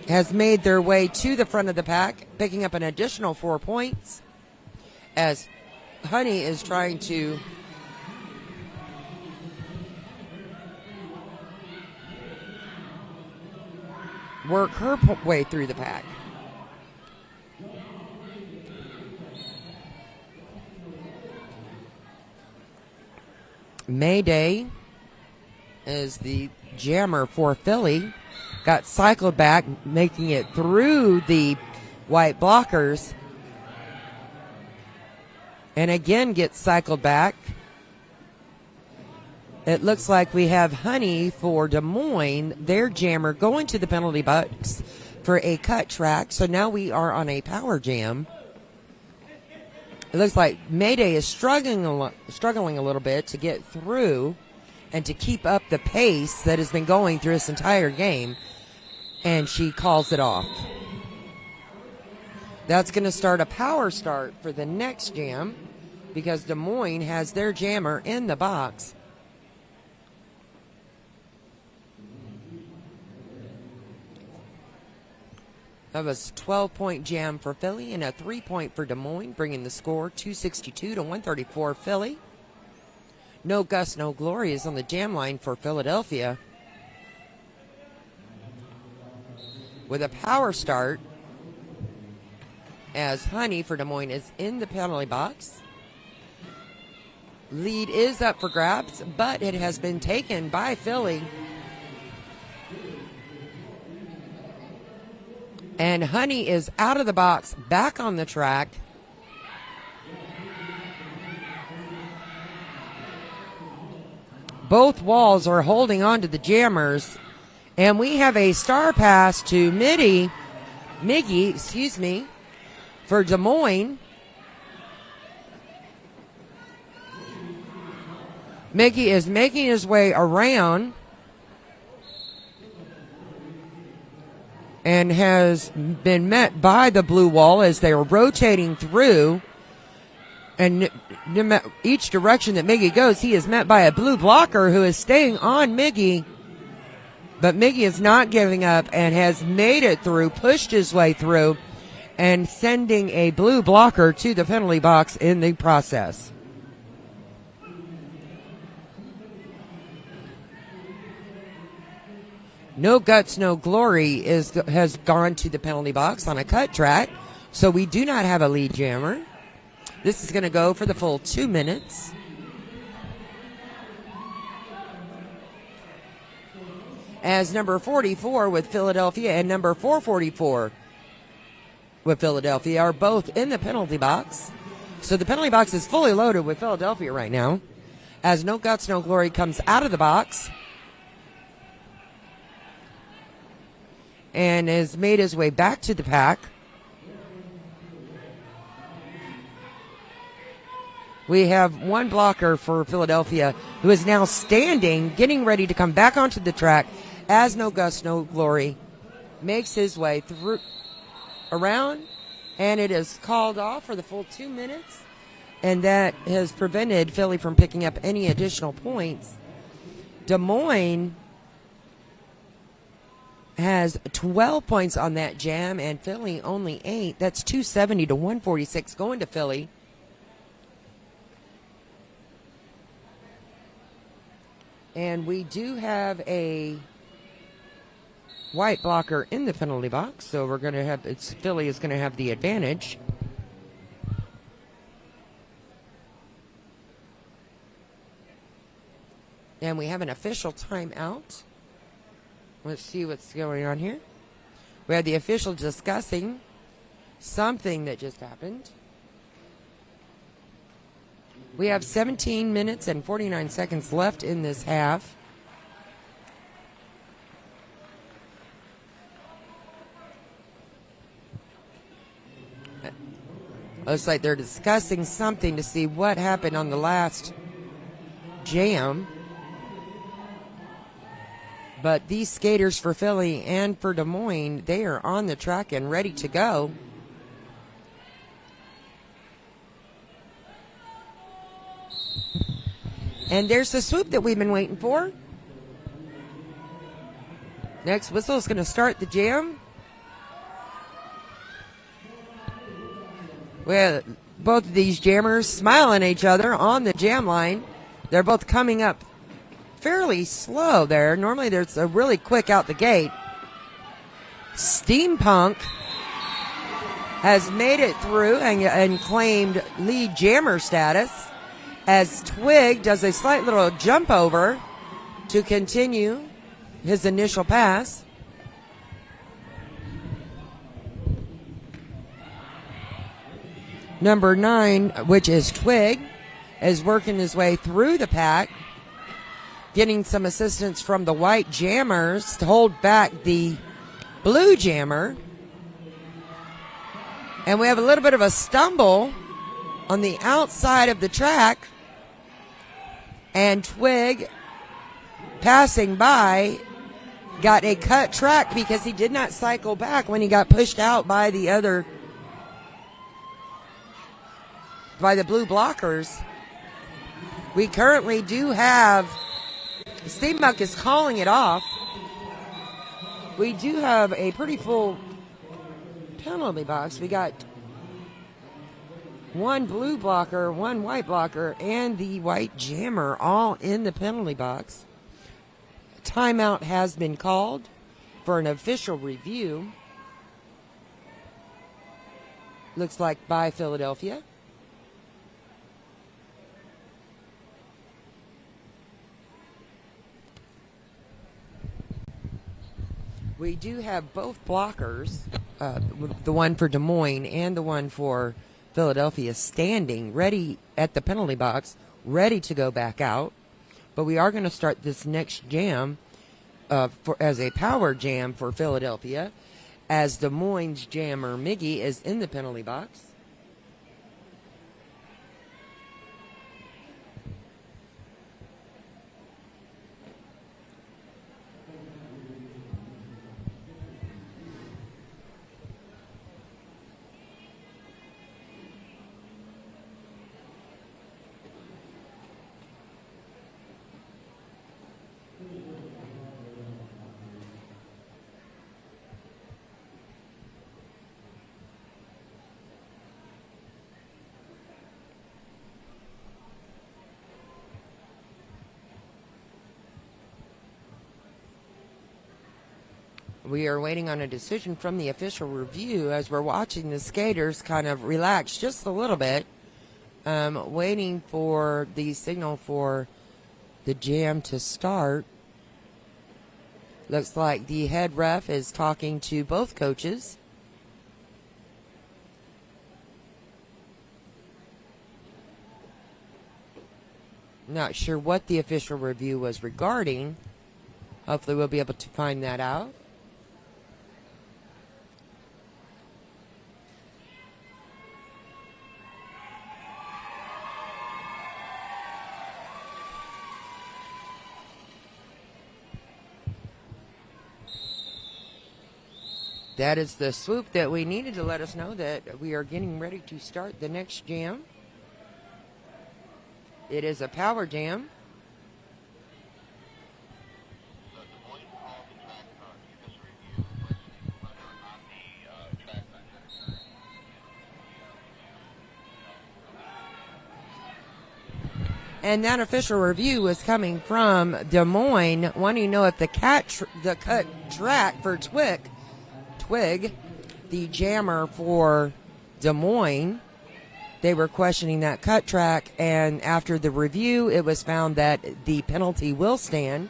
has made their way to the front of the pack, picking up an additional 4 points as Honey is trying to work her way through the pack. Mayday is the jammer for Philly. Got cycled back, making it through the white blockers. And again gets cycled back. It looks like we have Honey for Des Moines, their jammer, going to the penalty box for a cut track. So now we are on a power jam. It looks like Mayday is struggling a little bit to get through and to keep up the pace that has been going through this entire game. And she calls it off. That's going to start a power start for the next jam because Des Moines has their jammer in the box. That was a 12-point jam for Philly and a 3-point for Des Moines, bringing the score 262 to 134 Philly. No Gus, No Glory is on the jam line for Philadelphia. With a power start as Honey for Des Moines is in the penalty box. Lead is up for grabs, but it has been taken by Philly. And Honey is out of the box, back on the track. Both walls are holding on to the jammers. And we have a star pass to Miggy, for Des Moines. Miggy is making his way around and has been met by the blue wall as they are rotating through. And each direction that Miggy goes, he is met by a blue blocker who is staying on Miggy. But Miggy is not giving up and has made it through, pushed his way through, and sending a blue blocker to the penalty box in the process. No Guts, No Glory has gone to the penalty box on a cut track, so we do not have a lead jammer. This is going to go for the full 2 minutes. As number 44 with Philadelphia and number 444 with Philadelphia are both in the penalty box. So the penalty box is fully loaded with Philadelphia right now. As No Guts, No Glory comes out of the box and has made his way back to the pack. We have one blocker for Philadelphia who is now standing, getting ready to come back onto the track as No Guts, No Glory makes his way through around, and it is called off for the full 2 minutes, and that has prevented Philly from picking up any additional points. Des Moines has 12 points on that jam, and Philly only 8. That's 270 to 146 going to Philly. And we do have a white blocker in the penalty box, so we're going to have Philly is going to have the advantage. And we have an official timeout. Let's see what's going on here. We have the official discussing something that just happened. We have 17 minutes and 49 seconds left in this half. Looks like they're discussing something to see what happened on the last jam. But these skaters for Philly and for Des Moines, they are on the track and ready to go. And there's the swoop that we've been waiting for. Next whistle is going to start the jam. With both of these jammers smiling at each other on the jam line. They're both coming up fairly slow there. Normally there's a really quick out the gate. Steampunk has made it through and claimed lead jammer status, as Twig does a slight little jump over to continue his initial pass. Number 9, which is Twig, is working his way through the pack, getting some assistance from the white jammers to hold back the blue jammer. And we have a little bit of a stumble on the outside of the track, and Twig, passing by, got a cut track because he did not cycle back when he got pushed out by the blue blockers. We currently do have, Steampunk is calling it off. We do have a pretty full penalty box. We got one blue blocker, one white blocker, and the white jammer all in the penalty box. Timeout has been called for an official review. Looks like by Philadelphia. We do have both blockers the one for Des Moines and the one for Philadelphia standing ready at the penalty box, ready to go back out. But we are going to start this next jam as a power jam for Philadelphia, as Des Moines jammer Miggy is in the penalty box. We are waiting on a decision from the official review as we're watching the skaters kind of relax just a little bit, waiting for the signal for the jam to start. Looks like the head ref is talking to both coaches. Not sure what the official review was regarding. Hopefully we'll be able to find that out. That is the swoop that we needed to let us know that we are getting ready to start the next jam. It is a power jam. And that official review was coming from Des Moines, wanting to know if the cut track for Twig, the jammer for Des Moines, they were questioning that cut track, and after the review, it was found that the penalty will stand.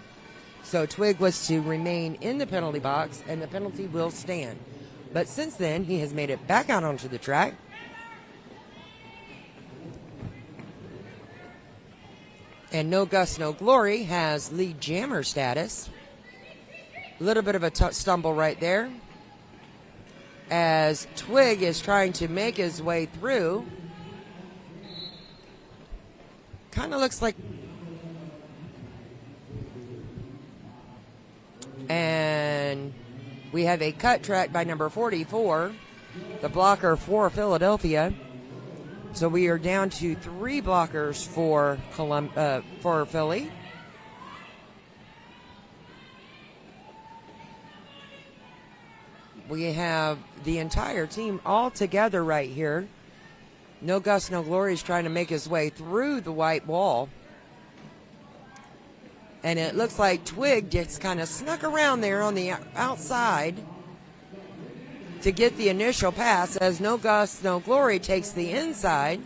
So Twig was to remain in the penalty box, and the penalty will stand. But since then, he has made it back out onto the track. And No Gus, No Glory has lead jammer status. A little bit of a stumble right there, as Twig is trying to make his way through. Kind of looks like... And we have a cut track by number 44, the blocker for Philadelphia. So we are down to 3 blockers for Philly. We have the entire team all together right here. No Gus, No Glory is trying to make his way through the white wall. And it looks like Twig just kind of snuck around there on the outside to get the initial pass, as No Gus, No Glory takes the inside.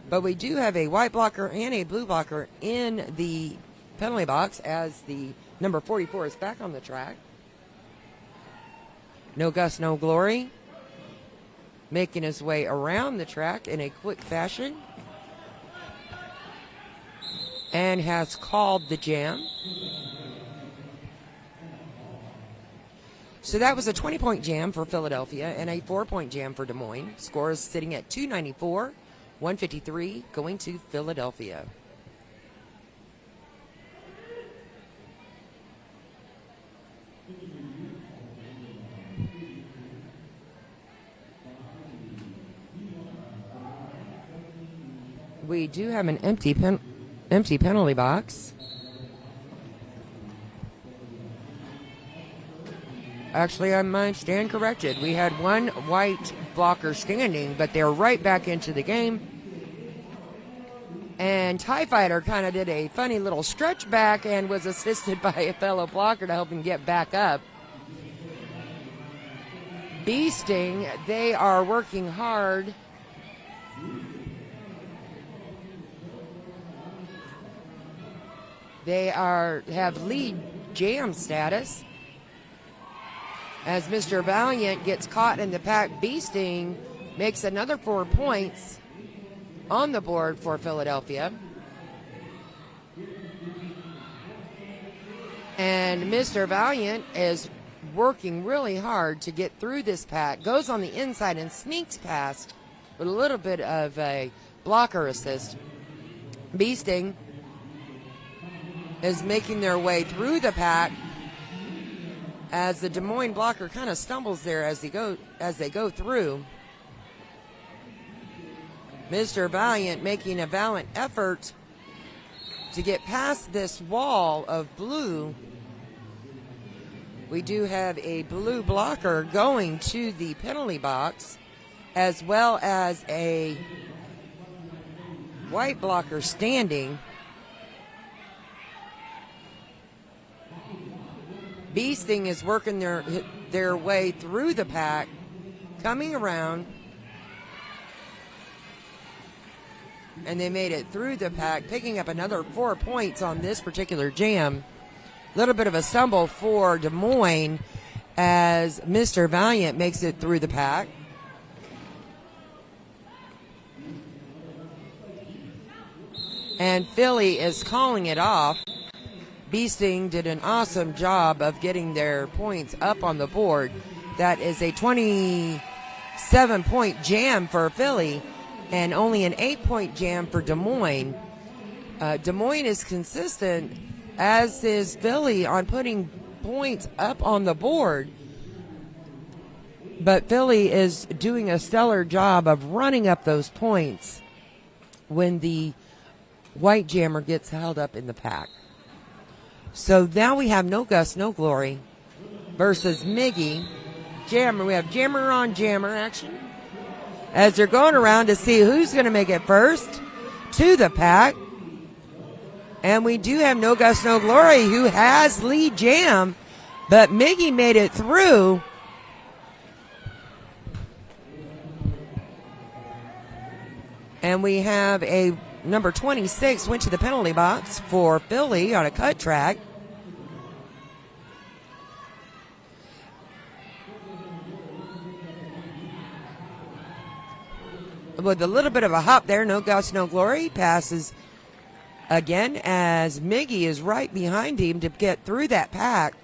But we do have a white blocker and a blue blocker in the penalty box, as the number 44 is back on the track. No Gus, No Glory making his way around the track in a quick fashion, and has called the jam. So that was a 20-point jam for Philadelphia and a 4-point jam for Des Moines. Score is sitting at 294, 153 going to Philadelphia. We do have an empty penalty box. Actually, I might stand corrected. We had one white blocker standing, but they're right back into the game. And TIE Fighter kind of did a funny little stretch back and was assisted by a fellow blocker to help him get back up. Beasting, they are working hard. They have lead jam status. As Mr. Valiant gets caught in the pack, Beasting makes another 4 points on the board for Philadelphia. And Mr. Valiant is working really hard to get through this pack, goes on the inside and sneaks past with a little bit of a blocker assist. Beasting is making their way through the pack as the Des Moines blocker kind of stumbles there as they go through. Mr. Valiant making a valiant effort to get past this wall of blue. We do have a blue blocker going to the penalty box, as well as a white blocker standing. Beasting is working their way through the pack, coming around, and they made it through the pack, picking up another 4 points on this particular jam. A little bit of a stumble for Des Moines as Mr. Valiant makes it through the pack. And Philly is calling it off. Beasting did an awesome job of getting their points up on the board. That is a 27-point jam for Philly and only an 8-point jam for Des Moines. Des Moines is consistent, as is Philly, on putting points up on the board. But Philly is doing a stellar job of running up those points when the white jammer gets held up in the pack. So now we have No Gust, No Glory versus Miggy. Jammer, we have jammer on jammer action as they're going around to see who's going to make it first to the pack. And we do have No Gust, No Glory, who has lead jam, but Miggy made it through. And we have a number 26 went to the penalty box for Philly on a cut track. With a little bit of a hop there, No Gust, No Glory passes again as Miggy is right behind him to get through that pack.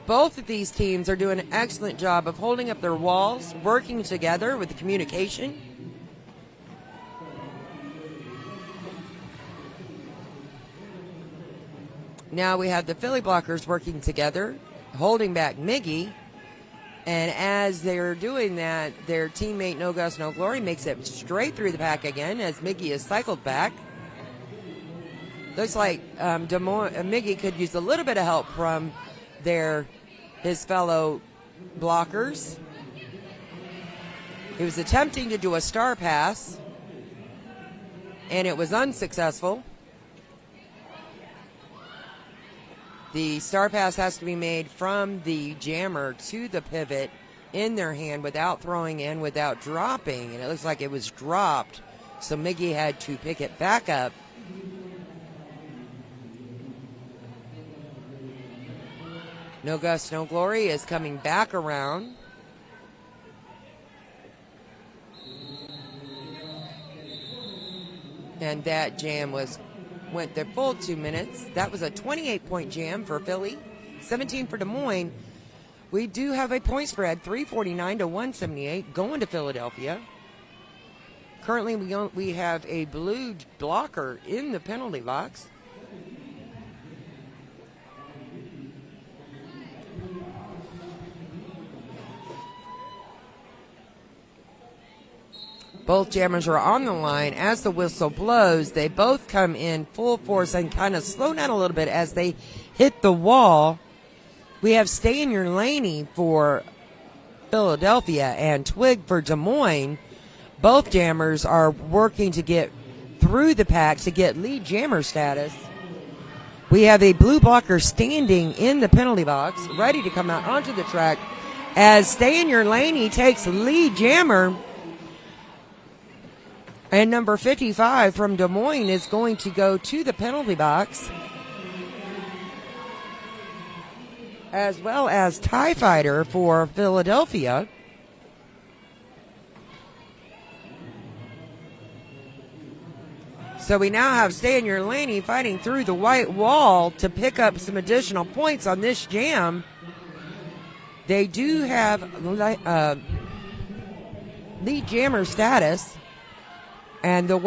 Both of these teams are doing an excellent job of holding up their walls, working together with the communication. Now we have the Philly blockers working together, holding back Miggy. And as they're doing that, their teammate No Gust, No Glory makes it straight through the pack again as Miggy is cycled back. Looks like Miggy could use a little bit of help from his fellow blockers. He was attempting to do a star pass, and it was unsuccessful. The star pass has to be made from the jammer to the pivot in their hand without throwing in, without dropping, and it looks like it was dropped, so Miggy had to pick it back up. No Gust, No Glory is coming back around. And that jam went the full 2 minutes. That was a 28-point jam for Philly, 17 for Des Moines. We do have a point spread, 349 to 178, going to Philadelphia. Currently, we have a blue blocker in the penalty box. Both jammers are on the line. As the whistle blows, they both come in full force and kind of slow down a little bit as they hit the wall. We have Stay in Your Laney for Philadelphia and Twig for Des Moines. Both jammers are working to get through the pack to get lead jammer status. We have a blue blocker standing in the penalty box, ready to come out onto the track as Stay in Your Laney takes lead jammer. And number 55 from Des Moines is going to go to the penalty box, as well as TIE Fighter for Philadelphia. So we now have Stay in Your Laney fighting through the white wall to pick up some additional points on this jam. They do have lead jammer status, and the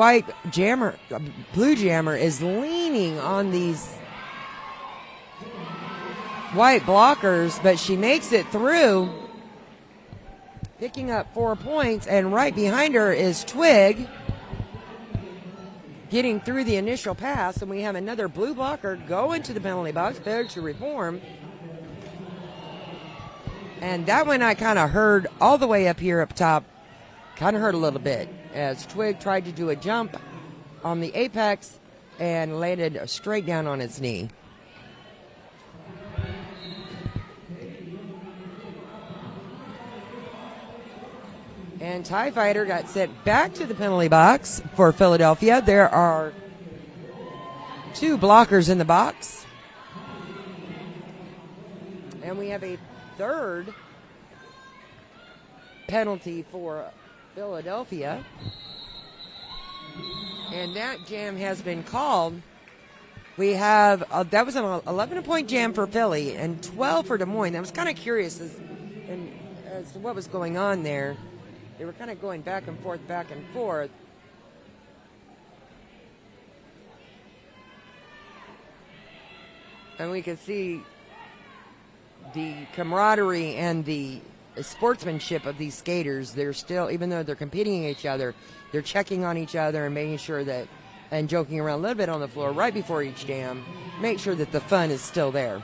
blue jammer is leaning on these white blockers, but she makes it through, picking up 4 points, and right behind her is Twig, getting through the initial pass, and we have another blue blocker go into the penalty box, failure to reform. And that one I kind of heard all the way up here up top, kind of hurt a little bit, as Twig tried to do a jump on the apex and landed straight down on its knee. And TIE Fighter got sent back to the penalty box for Philadelphia. There are 2 blockers in the box. And we have a 3rd penalty for Philadelphia. And that jam has been called. We have, that was an 11-point jam for Philly and 12 for Des Moines. I was kind of curious as to what was going on there. They were kind of going back and forth, back and forth. And we could see the camaraderie and the sportsmanship of these skaters. They're still, even though they're competing against each other, they're checking on each other and making sure that, and joking around a little bit on the floor right before each jam, make sure that the fun is still there.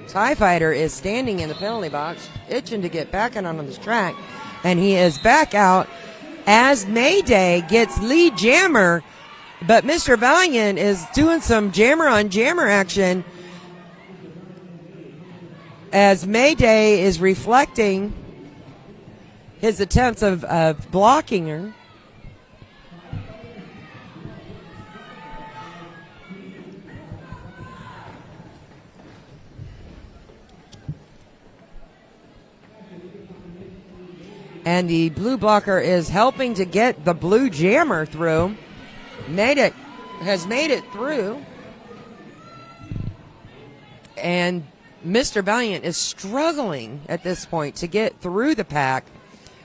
TIE Fighter is standing in the penalty box, itching to get back on this track, and he is back out as Mayday gets lead jammer, but Mr. Valiant is doing some jammer on jammer action as Mayday is reflecting his attempts of blocking her. And the blue blocker is helping to get the blue jammer through. Has made it through. And Mr. Valiant is struggling at this point to get through the pack,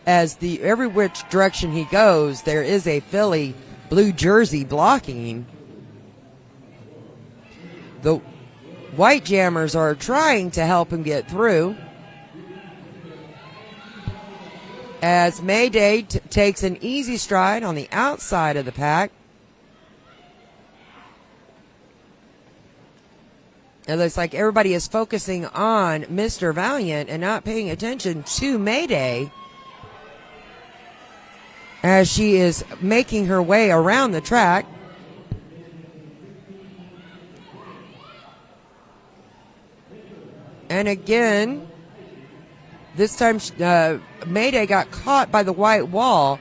as every which direction he goes, there is a Philly blue jersey blocking. The white jammers are trying to help him get through, as Mayday takes an easy stride on the outside of the pack. It looks like everybody is focusing on Mr. Valiant and not paying attention to Mayday as she is making her way around the track. And again, this time Mayday got caught by the white wall,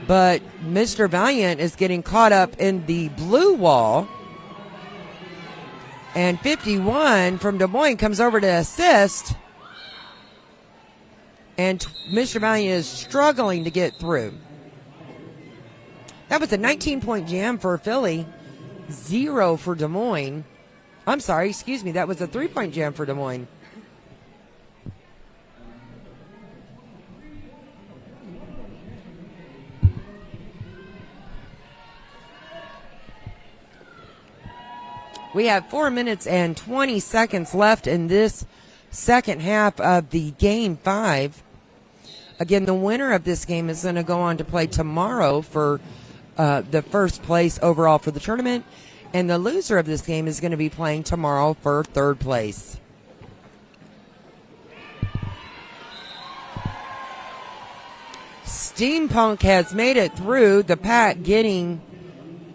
but Mr. Valiant is getting caught up in the blue wall. And 51 from Des Moines comes over to assist. And Mr. Valiant is struggling to get through. That was a 19-point jam for Philly, 0 for Des Moines. I'm sorry, excuse me, that was a 3-point jam for Des Moines. We have 4 minutes and 20 seconds left in this second half of the Game 5. Again, the winner of this game is going to go on to play tomorrow for the first place overall for the tournament. And the loser of this game is going to be playing tomorrow for third place. Steampunk has made it through the pack, getting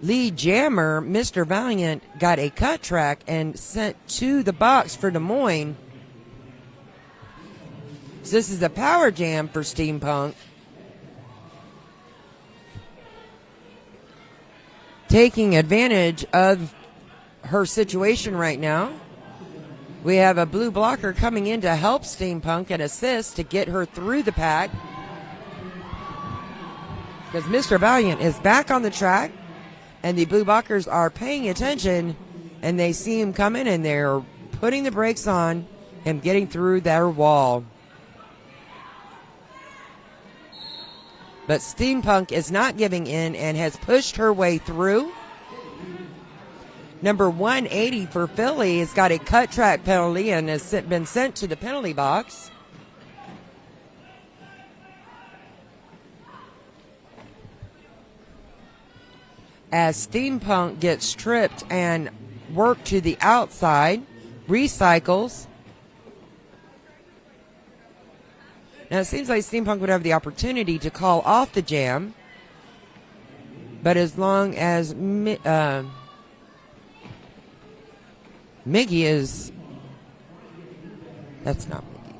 lead jammer. Mr. Valiant got a cut track and sent to the box for Des Moines. So this is a power jam for Steampunk. Taking advantage of her situation right now. We have a blue blocker coming in to help Steampunk and assist to get her through the pack. Because Mr. Valiant is back on the track, and the blue blockers are paying attention, and they see him coming, and they're putting the brakes on him getting through their wall. But Steampunk is not giving in and has pushed her way through. Number 180 for Philly has got a cut track penalty and has been sent to the penalty box. As Steampunk gets stripped and worked to the outside, recycles. Now, it seems like Steampunk would have the opportunity to call off the jam, but as long as Miggy is... That's not Miggy.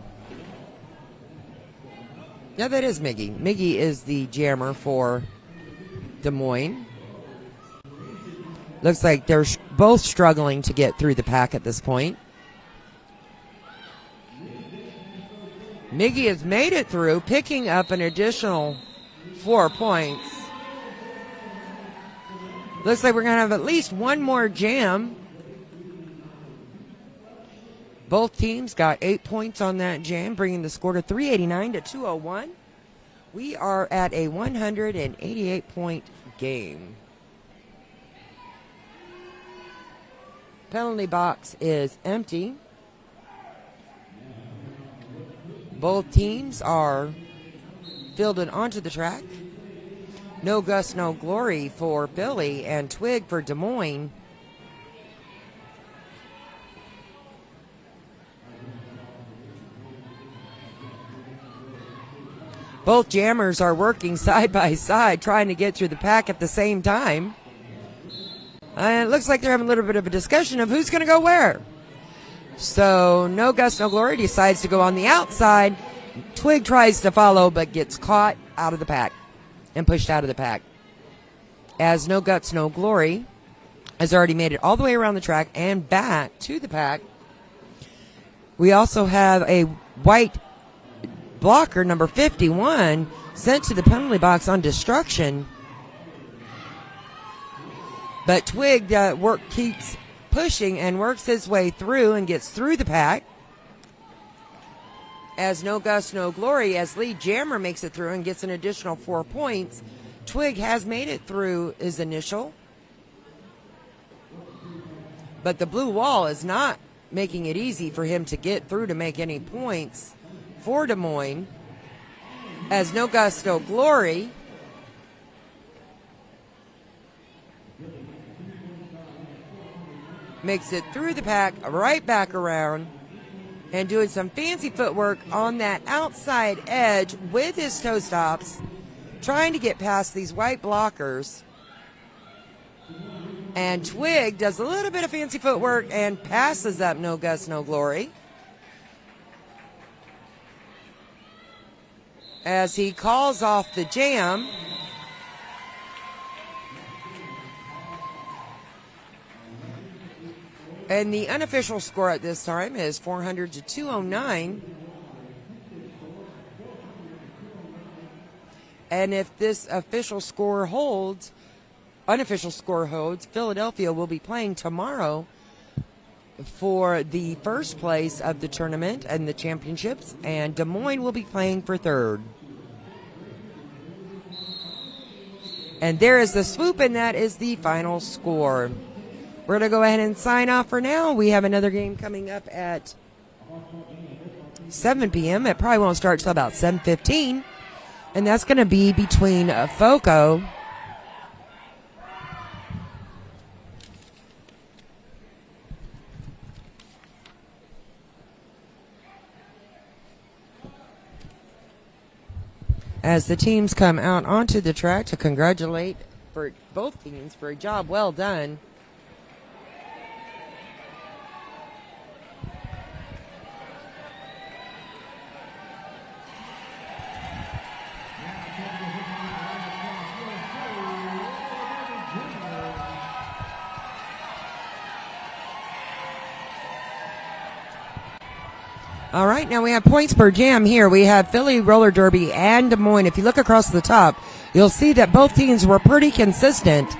Yeah, that is Miggy. Miggy is the jammer for Des Moines. Looks like they're both struggling to get through the pack at this point. Miggy has made it through, picking up an additional 4 points. Looks like we're going to have at least one more jam. Both teams got 8 points on that jam, bringing the score to 389 to 201. We are at a 188-point game. Penalty box is empty. Both teams are fielded onto the track. No Gus, no glory for Philly and Twig for Des Moines. Both jammers are working side by side, trying to get through the pack at the same time. And it looks like they're having a little bit of a discussion of who's going to go where. So, No Gus, No Glory decides to go on the outside. Twig tries to follow, but gets caught out of the pack and pushed out of the pack. As No Guts, No Glory has already made it all the way around the track and back to the pack. We also have a white blocker, number 51, sent to the penalty box on destruction. But Twig keeps pushing and works his way through and gets through the pack. As No Gus, No Glory, as lead jammer makes it through and gets an additional 4 points. Twig has made it through his initial. But the blue wall is not making it easy for him to get through to make any points for Des Moines. As No Gus, No Glory makes it through the pack, right back around, and doing some fancy footwork on that outside edge with his toe stops, trying to get past these white blockers. And Twig does a little bit of fancy footwork and passes up No Gus, No Glory. As he calls off the jam. And the unofficial score at this time is 400 to 209. And if this official score holds, unofficial score holds, Philadelphia will be playing tomorrow for the first place of the tournament and the championships, and Des Moines will be playing for third. And there is the swoop, and that is the final score. We're going to go ahead and sign off for now. We have another game coming up at 7 p.m. It probably won't start till about 7:15. And that's going to be between FOCO as the teams come out onto the track to congratulate for both teams for a job well done. All right, now we have points per jam here. We have Philly Roller Derby and Des Moines. If you look across the top, you'll see that both teams were pretty consistent,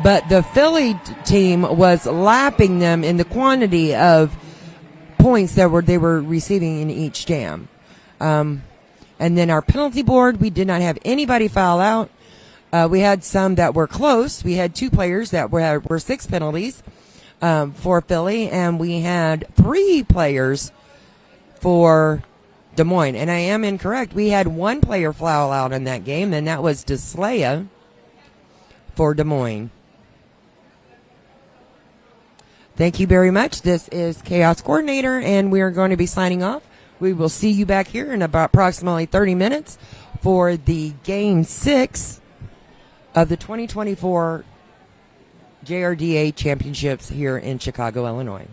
but the Philly team was lapping them in the quantity of points that they were receiving in each jam. And then our penalty board, we did not have anybody foul out. We had some that were close. We had 2 players that were 6 penalties for Philly, and we had 3 players for Des Moines. And I am incorrect. We had 1 player foul out in that game, and that was Deslaya for Des Moines. Thank you very much. This is Chaos Coordinator, and we are going to be signing off. We will see you back here in about approximately 30 minutes for the Game 6 of the 2024 JRDA Championships here in Chicago, Illinois.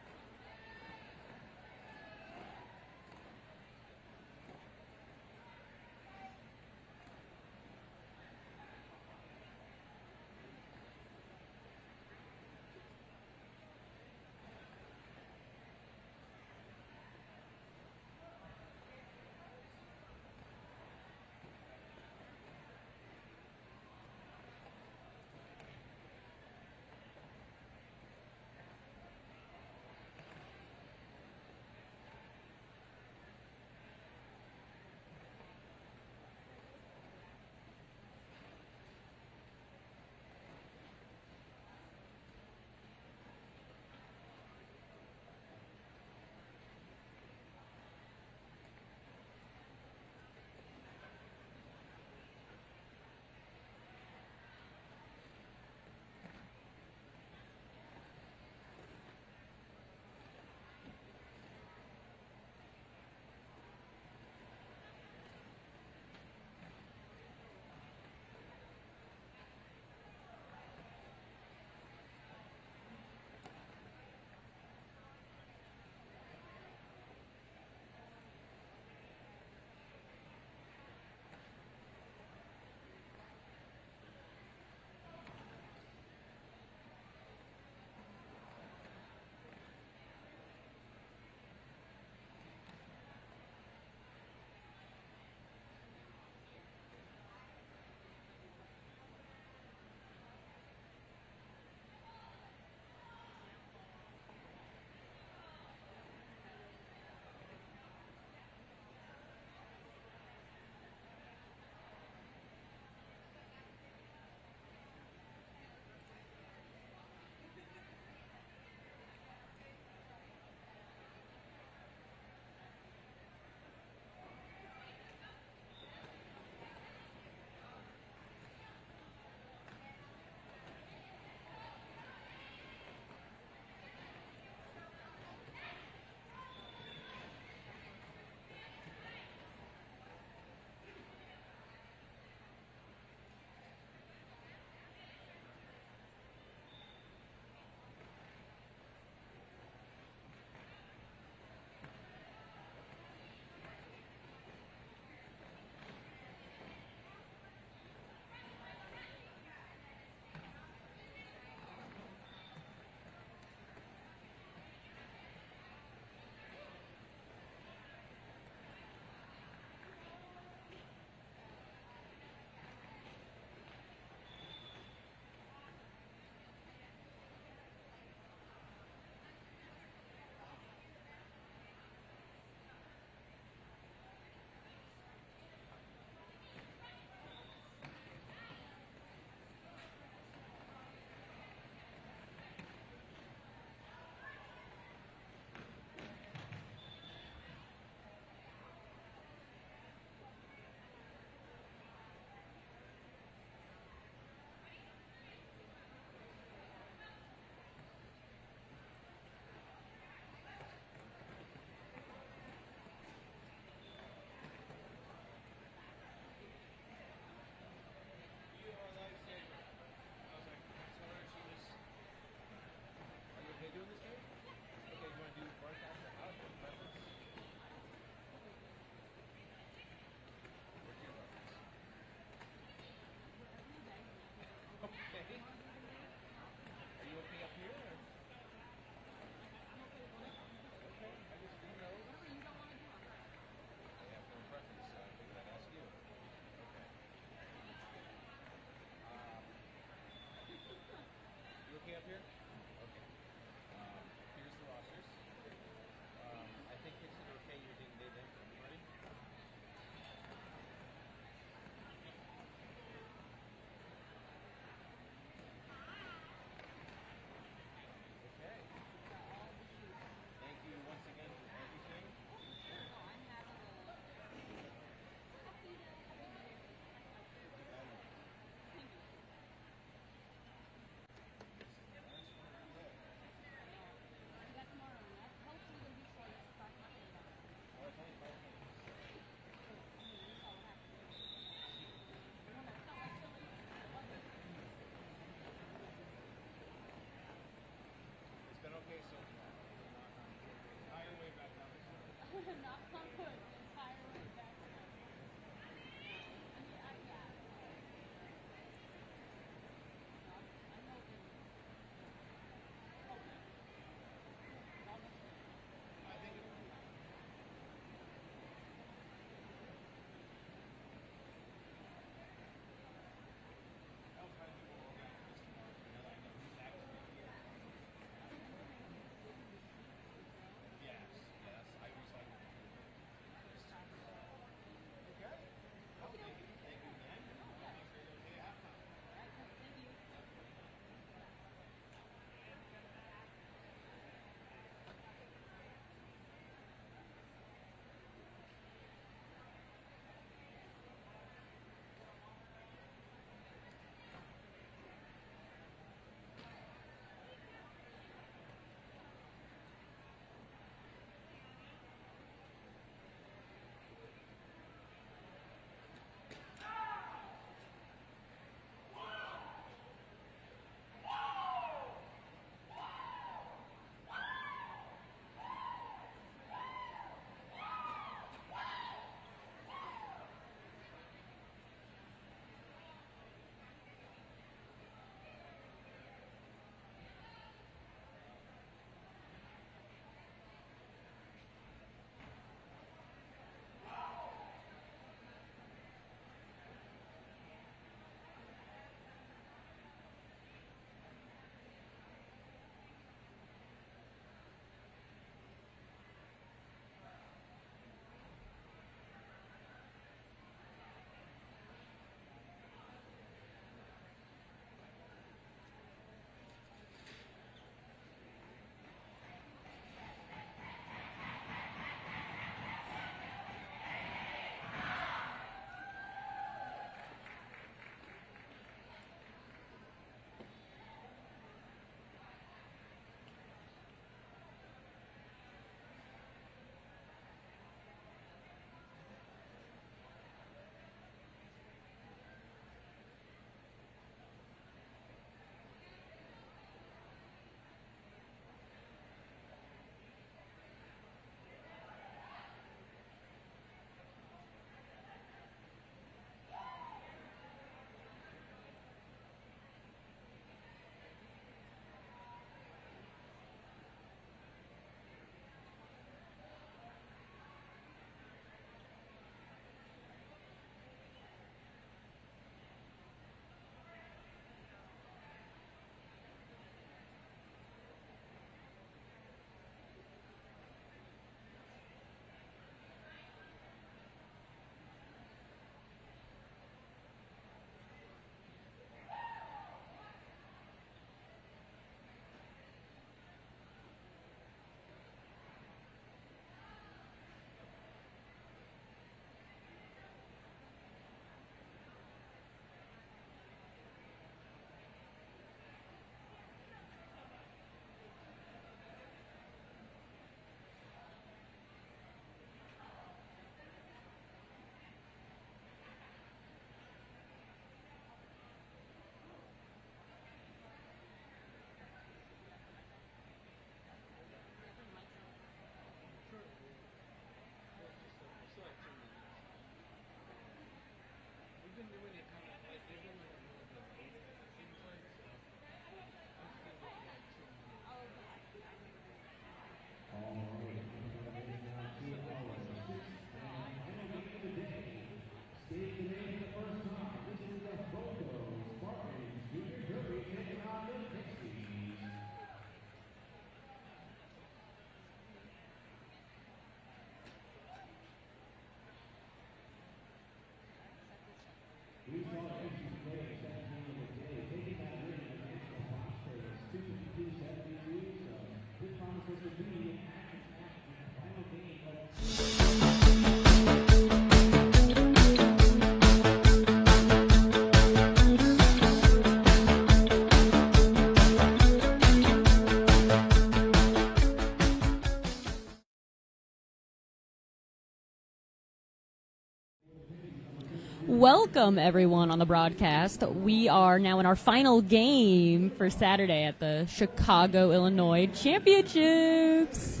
Welcome, everyone, on the broadcast. We are now in our final game for Saturday at the Chicago, Illinois Championships.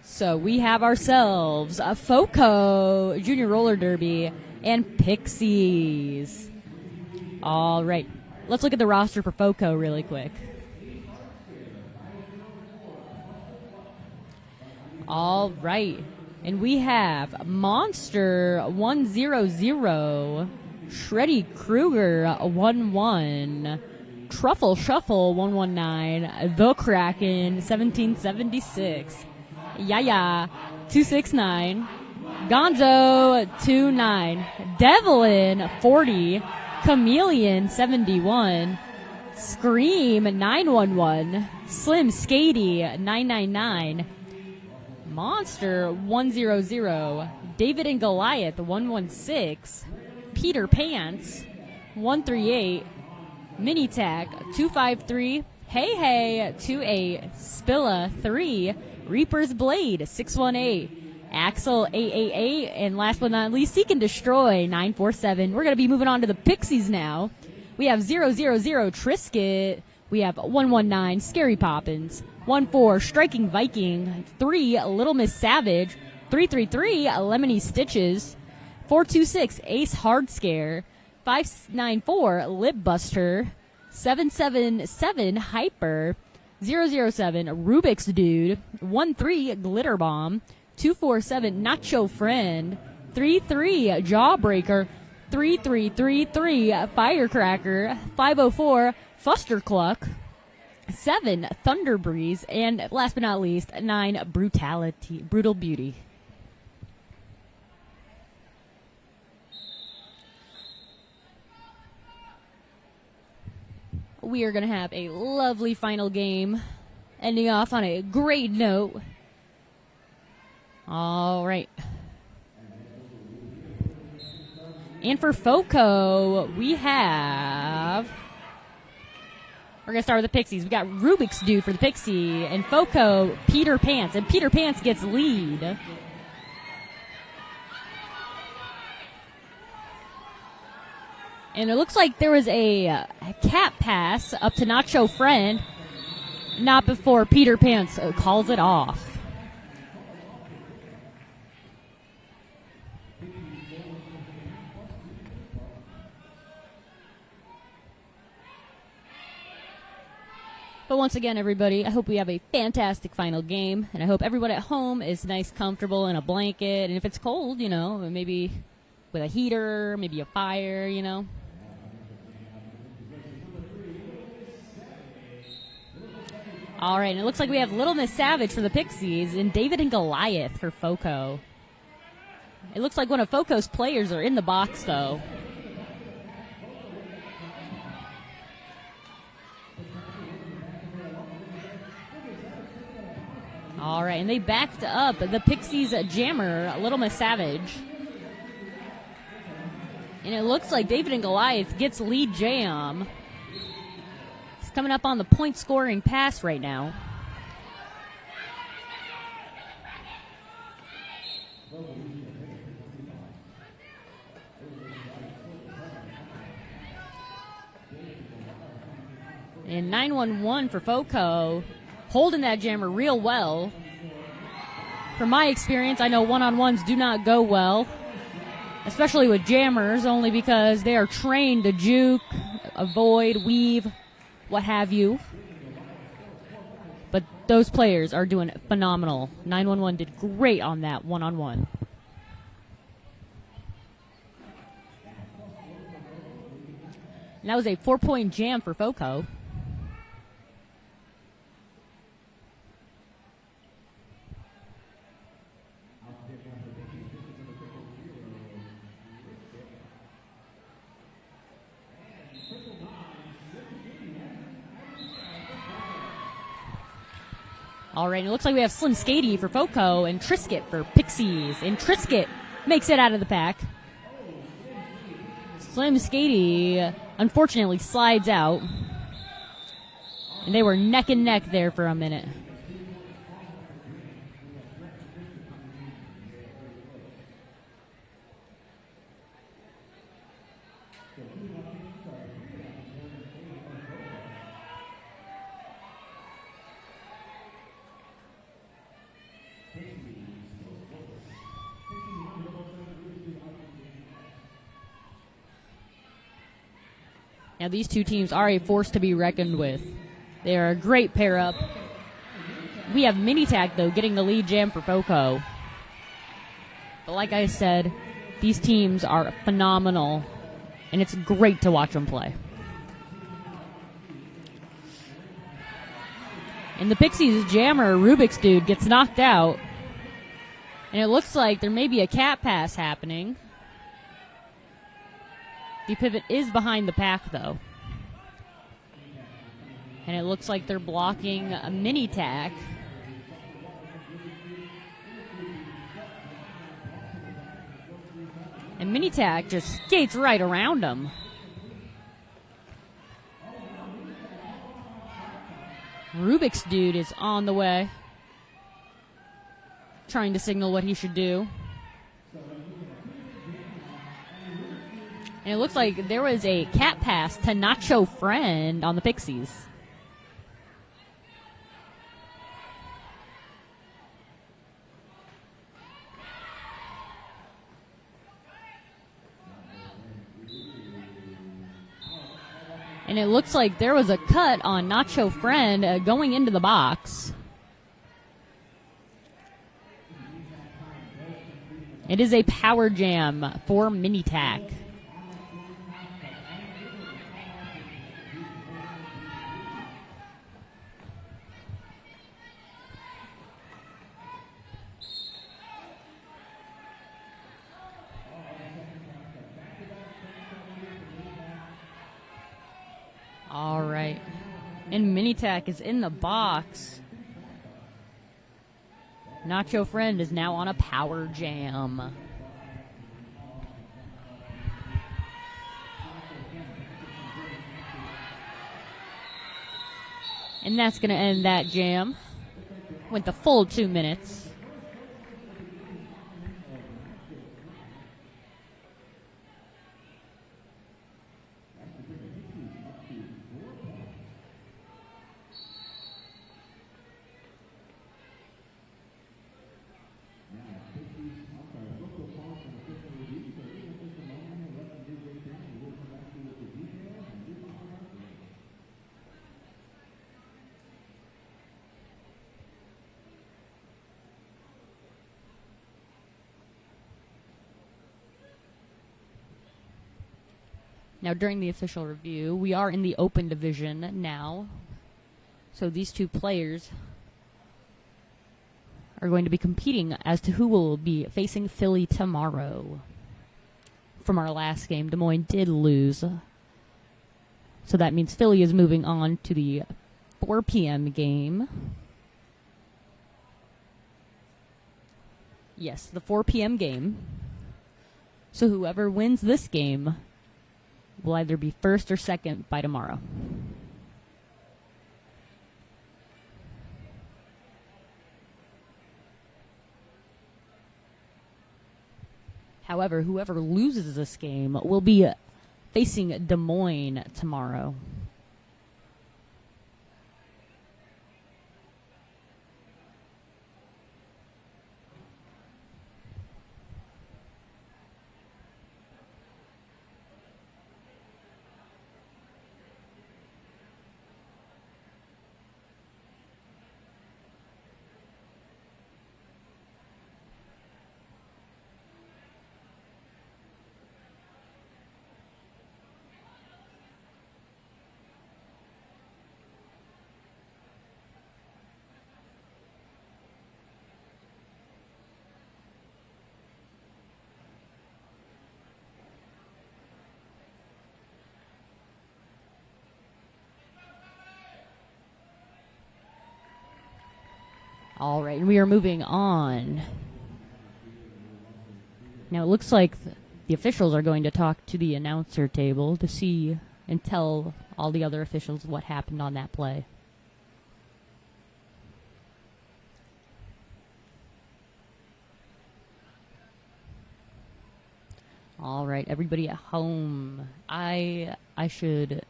So we have ourselves a FOCO Junior Roller Derby and Pixies. All right, let's look at the roster for FOCO really quick. All right. And we have Monster 100, Shreddy Krueger 11, Truffle Shuffle 119, The Kraken 1776, Yaya 269, Gonzo 29, Devlin 40, Chameleon 71, Scream 911, Slim Skady 999, Monster 100, David and Goliath 116, Peter Pants 138, Mini Tack 253, Hey Hey 28, Spilla 3, Reaper's Blade 618, Axel 888, and last but not least, Seek and Destroy 947. We're going to be moving on to the Pixies now. We have 000 Trisket, we have 119 Scary Poppins, 14 Striking Viking, 3 Little Miss Savage, 333 Lemony Stitches, 426 Ace Hard Scare, 594 Lip Buster, 777 Hyper, 007 Rubik's Dude, 13 Glitter Bomb, 247 Nacho Friend, 33 Jawbreaker, 3333 Firecracker, 504 Fuster Cluck, 7 Thunder Breeze, and last but not least, 9 Brutal Beauty. We are going to have a lovely final game, ending off on a great note. All right. And for FOCO, we have... We're going to start with the Pixies. We got Rubik's Dude for the Pixie, and FOCO, Peter Pants. And Peter Pants gets lead. And it looks like there was a cat pass up to Nacho Friend, not before Peter Pants calls it off. But once again, everybody, I hope we have a fantastic final game, and I hope everyone at home is nice, comfortable in a blanket, and if it's cold, you know, maybe with a heater, maybe a fire, you know. All right, and it looks like we have Little Miss Savage for the Pixies and David and Goliath for FOCO. It looks like one of FOCO's players are in the box, though. All right, and they backed up the Pixies jammer, Little Miss Savage. And it looks like David and Goliath gets lead jam. He's coming up on the point-scoring pass right now. And 911 for FOCO, holding that jammer real well. From my experience, I know one-on-ones do not go well, especially with jammers, only because they are trained to juke, avoid, weave, what have you. But those players are doing phenomenal. 911 did great on that one-on-one. And that was a 4-point jam for FOCO. All right, it looks like we have Slim Skady for FOCO and Trisket for Pixies. And Trisket makes it out of the pack. Slim Skady, unfortunately, slides out. And they were neck and neck there for a minute. Now, these two teams are a force to be reckoned with. They are a great pair-up. We have Minitac, though, getting the lead jam for FOCO. But like I said, these teams are phenomenal, and it's great to watch them play. And the Pixies jammer, Rubik's Dude, gets knocked out. And it looks like there may be a cat pass happening. The pivot is behind the pack, though. And it looks like they're blocking a Minitac. And Minitac just skates right around him. Rubik's Dude is on the way, trying to signal what he should do. And it looks like there was a cat pass to Nacho Friend on the Pixies. And it looks like there was a cut on Nacho Friend going into the box. It is a power jam for Minitac. All right. And Minitac is in the box. Nacho Friend is now on a power jam. And that's going to end that jam. Went the full 2 minutes. Now, during the official review, we are in the open division now. So these two players are going to be competing as to who will be facing Philly tomorrow. From our last game, Des Moines did lose. So that means Philly is moving on to the 4 p.m. game. Yes, the 4 p.m. game. So whoever wins this game will either be first or second by tomorrow. However, whoever loses this game will be facing Des Moines tomorrow. All right, and we are moving on. Now, it looks like the officials are going to talk to the announcer table to see and tell all the other officials what happened on that play. All right, everybody at home, I should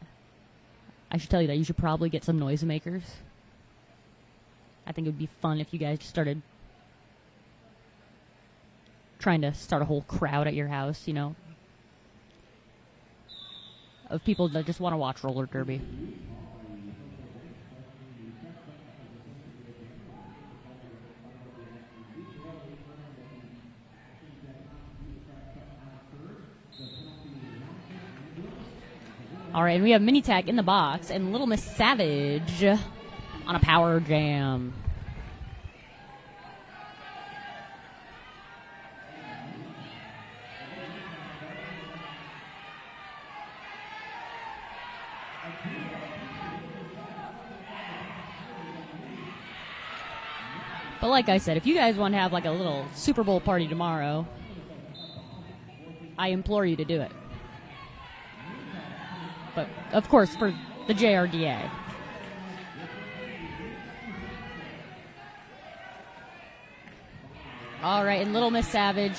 tell you that you should probably get some noisemakers. I think it would be fun if you guys just started trying to start a whole crowd at your house, you know. of people that just want to watch roller derby. All right, and we have Mini Tack in the box and Little Miss Savage on a power jam. But like I said, if you guys want to have like a little Super Bowl party tomorrow, I implore you to do it. But, of course, for the JRDA. All right, and Little Miss Savage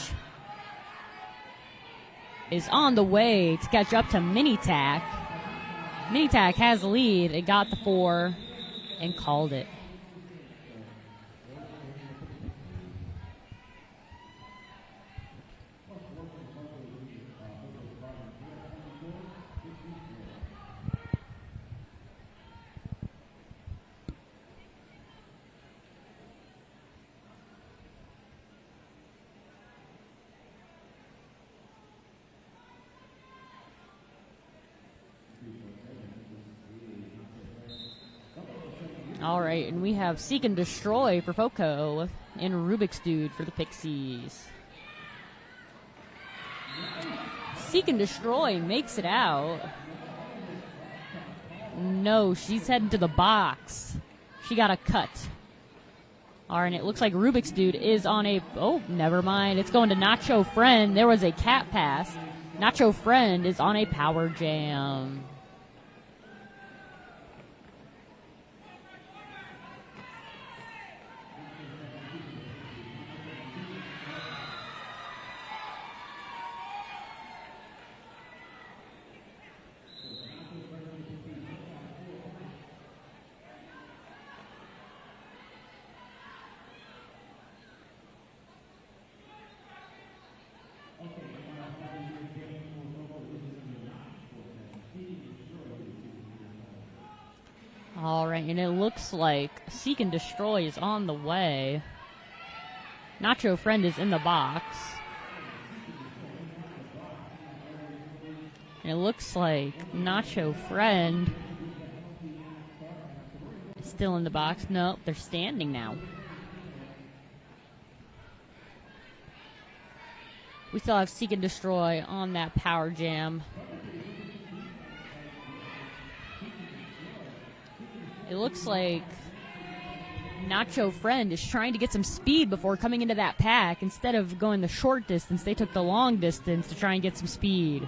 is on the way to catch up to Mini Tack. Mini Tack has the lead. It got the 4 and called it. All right, and we have Seek and Destroy for Foco and Rubik's Dude for the Pixies. Seek and Destroy makes it out. No, she's heading to the box. She got a cut. All right, and it looks like Rubik's Dude is on a... Oh, never mind. It's going to Nacho Friend. There was a cat pass. Nacho Friend is on a power jam. All right, and it looks like Seek and Destroy is on the way. Nacho Friend is in the box. And it looks like Nacho Friend is still in the box. Nope, they're standing now. We still have Seek and Destroy on that power jam. It looks like Nacho Friend is trying to get some speed before coming into that pack. Instead of going the short distance, they took the long distance to try and get some speed.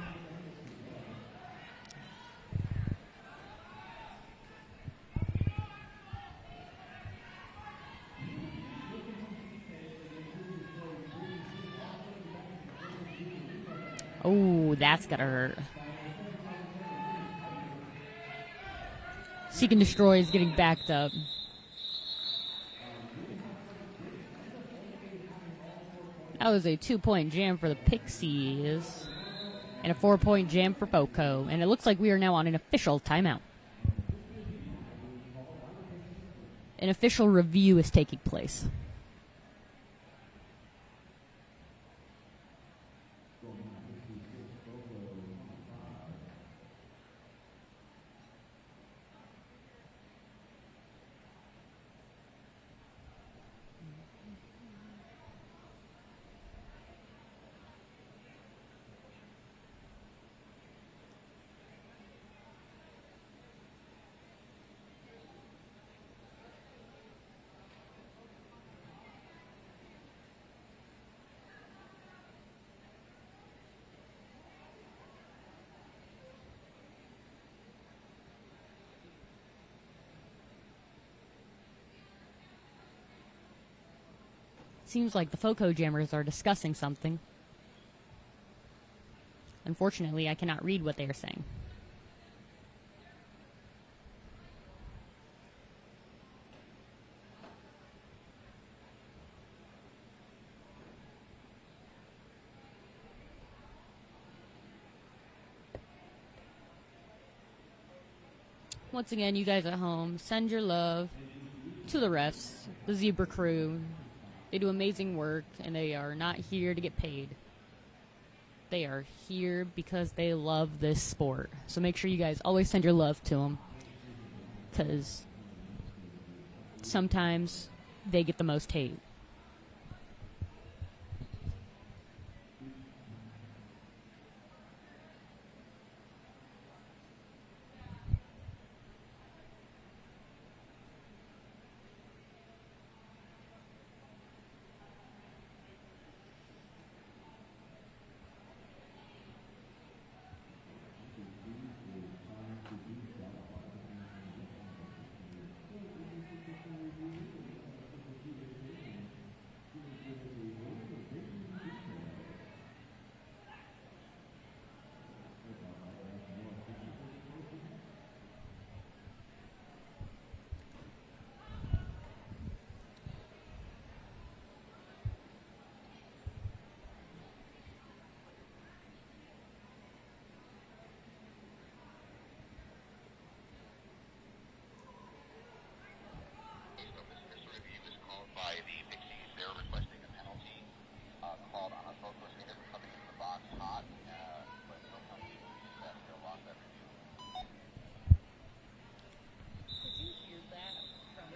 Oh, that's gotta hurt. Seek and Destroy is getting backed up. That was a 2-point jam for the Pixies. And a 4-point jam for Foco. And it looks like we are now on an official timeout. An official review is taking place. Seems like the Foco jammers are discussing something. Unfortunately, I cannot read what they are saying. once again, you guys at home, send your love to the refs, the Zebra crew. They do amazing work, and they are not here to get paid. They are here because they love this sport. So make sure you guys always send your love to them, because sometimes they get the most hate. By the Pixies, they're requesting a penalty called on a both those hitters coming into the box hot, but no penalty. That's still lost that review. Did you hear that from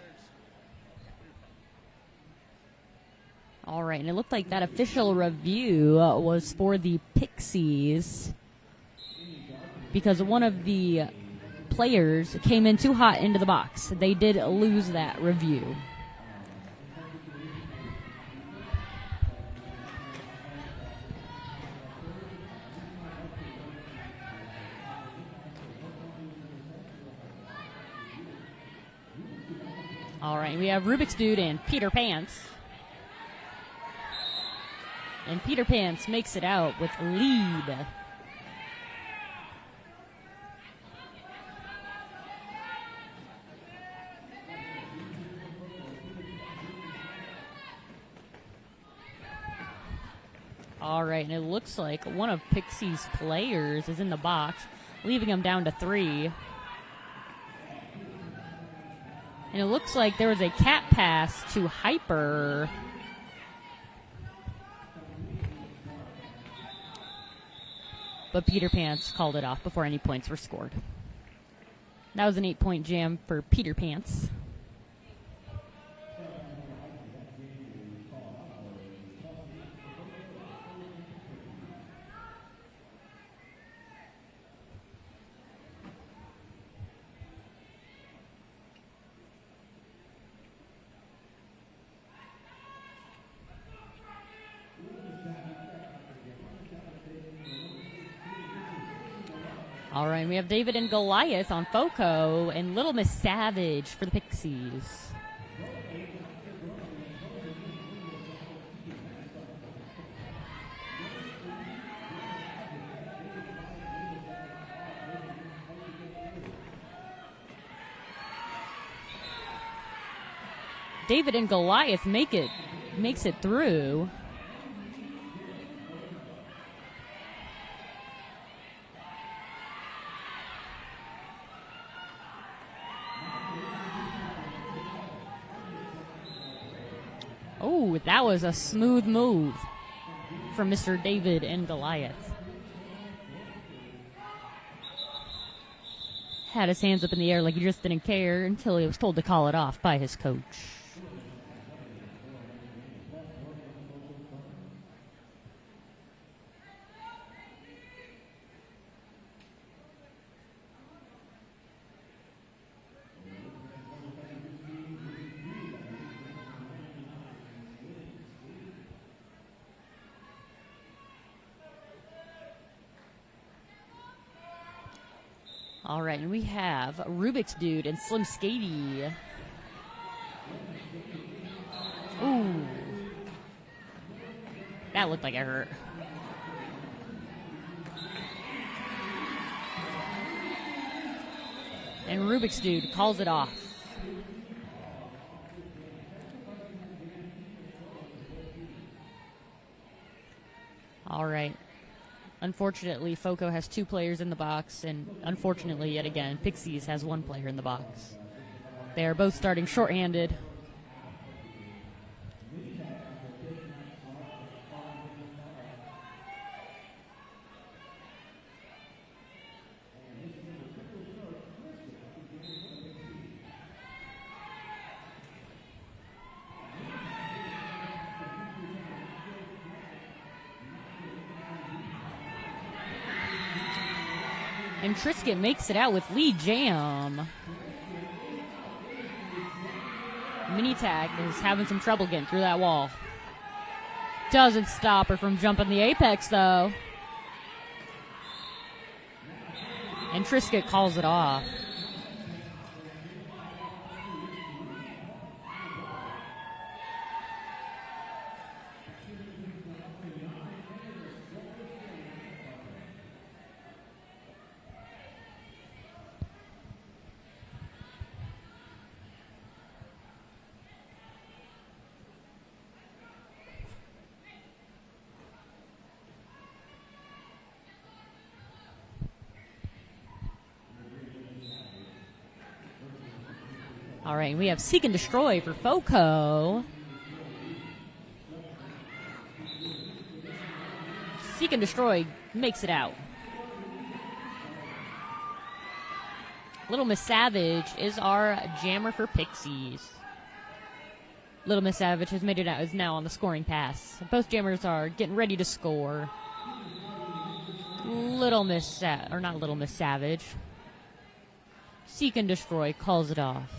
All right, and it looked like that official review was for the Pixies because one of the players came in too hot into the box. They did lose that review. All right, we have Rubik's Dude and Peter Pants. And Peter Pants makes it out with lead. All right, and it looks like one of Pixies' players is in the box, leaving him down to 3. And it looks like there was a cat pass to Hyper. But Peter Pants called it off before any points were scored. That was an 8-point jam for Peter Pants. All right, we have David and Goliath on Foco and Little Miss Savage for the Pixies. David and Goliath makes it through. Oh, that was a smooth move from Mr. David and Goliath. Had his hands up in the air like he just didn't care until he was told to call it off by his coach. All right, and we have Rubik's Dude and Slim Skady. Ooh. That looked like it hurt. And Rubik's Dude calls it off. All right. Unfortunately, Foco has 2 players in the box, and unfortunately, yet again, Pixies has 1 player in the box. They are both starting shorthanded. And Trisket makes it out with lead jam. Mini Tack is having some trouble getting through that wall. Doesn't stop her from jumping the apex, though. And Trisket calls it off. All right, we have Seek and Destroy for Foco. Seek and Destroy makes it out. Little Miss Savage is our jammer for Pixies. Little Miss Savage has made it out, is now on the scoring pass. Both jammers are getting ready to score. Little Miss Savage. Seek and Destroy calls it off.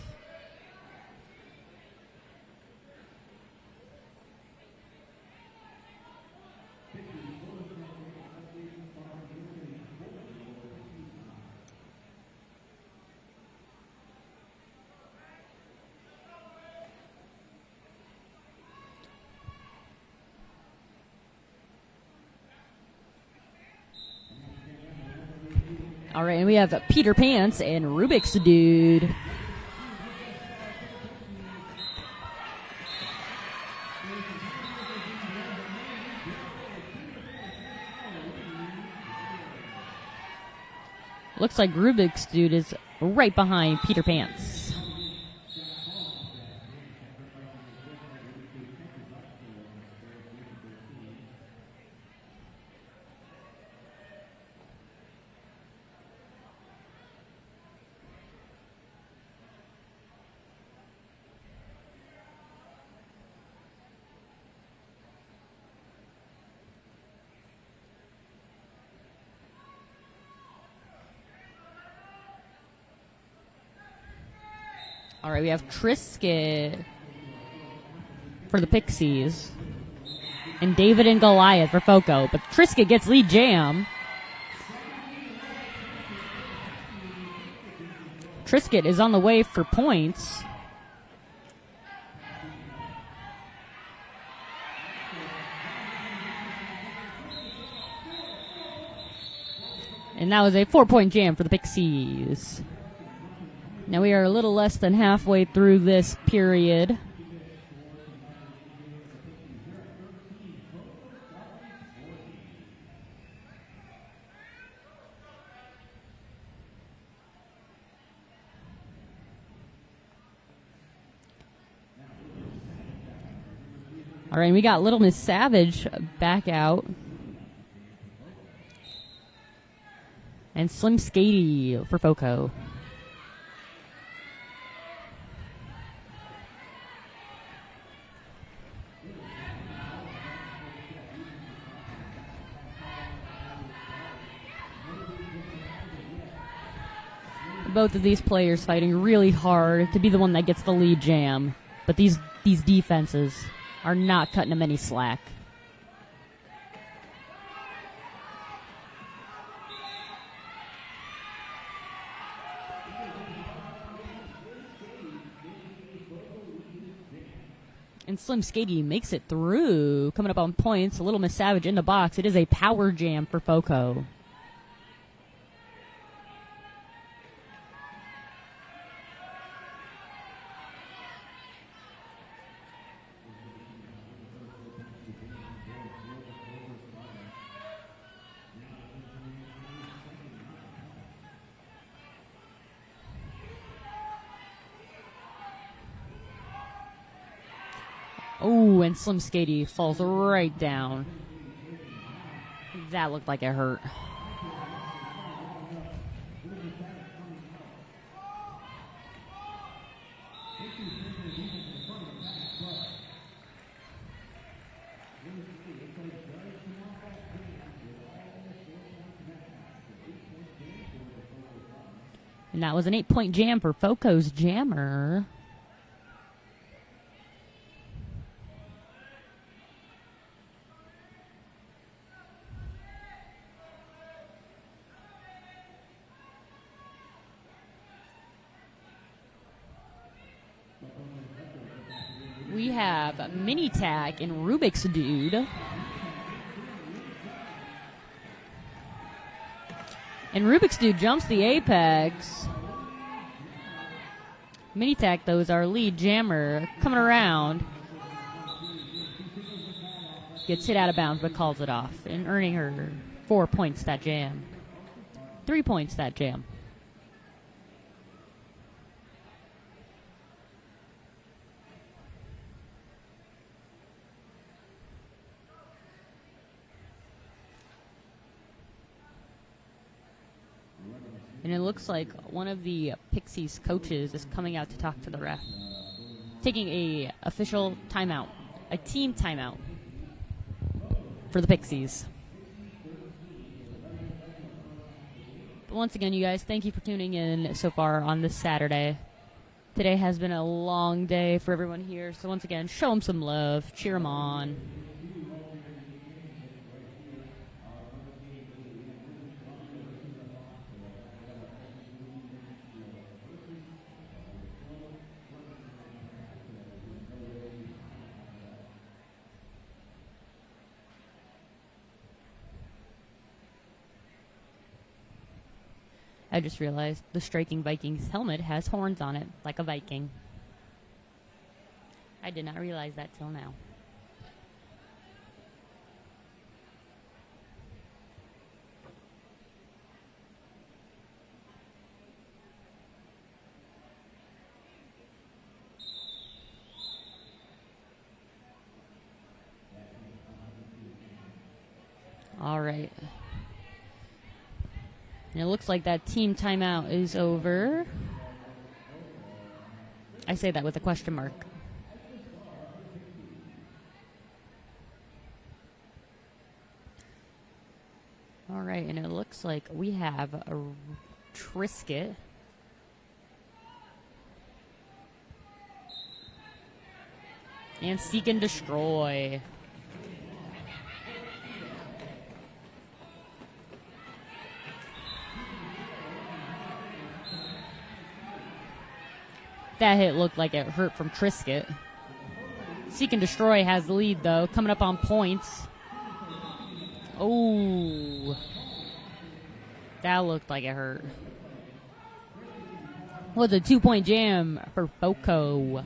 All right, and we have Peter Pants and Rubik's Dude. Looks like Rubik's Dude is right behind Peter Pants. All right, we have Trisket for the Pixies and David and Goliath for Foco. But Trisket gets lead jam. Trisket is on the way for points. And that was a 4-point jam for the Pixies. Now we are a little less than halfway through this period. All right, we got Little Miss Savage back out. And Slim Skady for Foco. Both of these players fighting really hard to be the one that gets the lead jam. But these defenses are not cutting them any slack. And Slim Skady makes it through. Coming up on points, a Little Miss Savage in the box. It is a power jam for Foco. Oh, and Slim Skady falls right down. That looked like it hurt. And that was an 8-point jam for Foco's jammer. We have Mini Tack and Rubik's Dude. And Rubik's Dude jumps the apex. Mini Tack, though, is our lead jammer. Coming around. Gets hit out of bounds, but calls it off. And earning her 4 points that jam. 3 points that jam. And it looks like one of the Pixies coaches is coming out to talk to the ref. Taking a official timeout. A team timeout. For the Pixies. But once again, you guys, thank you for tuning in so far on this Saturday. Today has been a long day for everyone here. So once again, show them some love. Cheer them on. I just realized the Striking Vikings helmet has horns on it, like a Viking. I did not realize that till now. All right. And it looks like that team timeout is over. I say that with a question mark. All right, and it looks like we have a Trisket. And Seek and Destroy. That hit looked like it hurt from Trisket. Seek and Destroy has the lead, though, coming up on points. Oh. That looked like it hurt. Was a 2-point jam for Foco.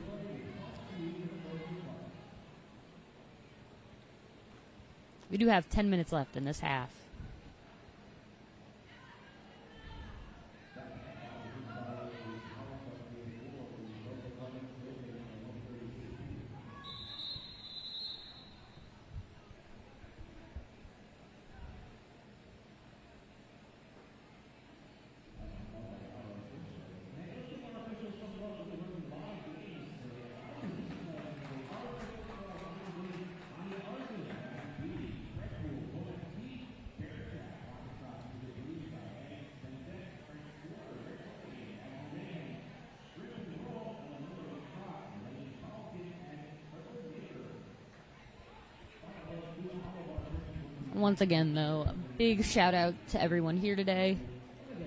We do have 10 minutes left in this half. Once again, though, a big shout out to everyone here today.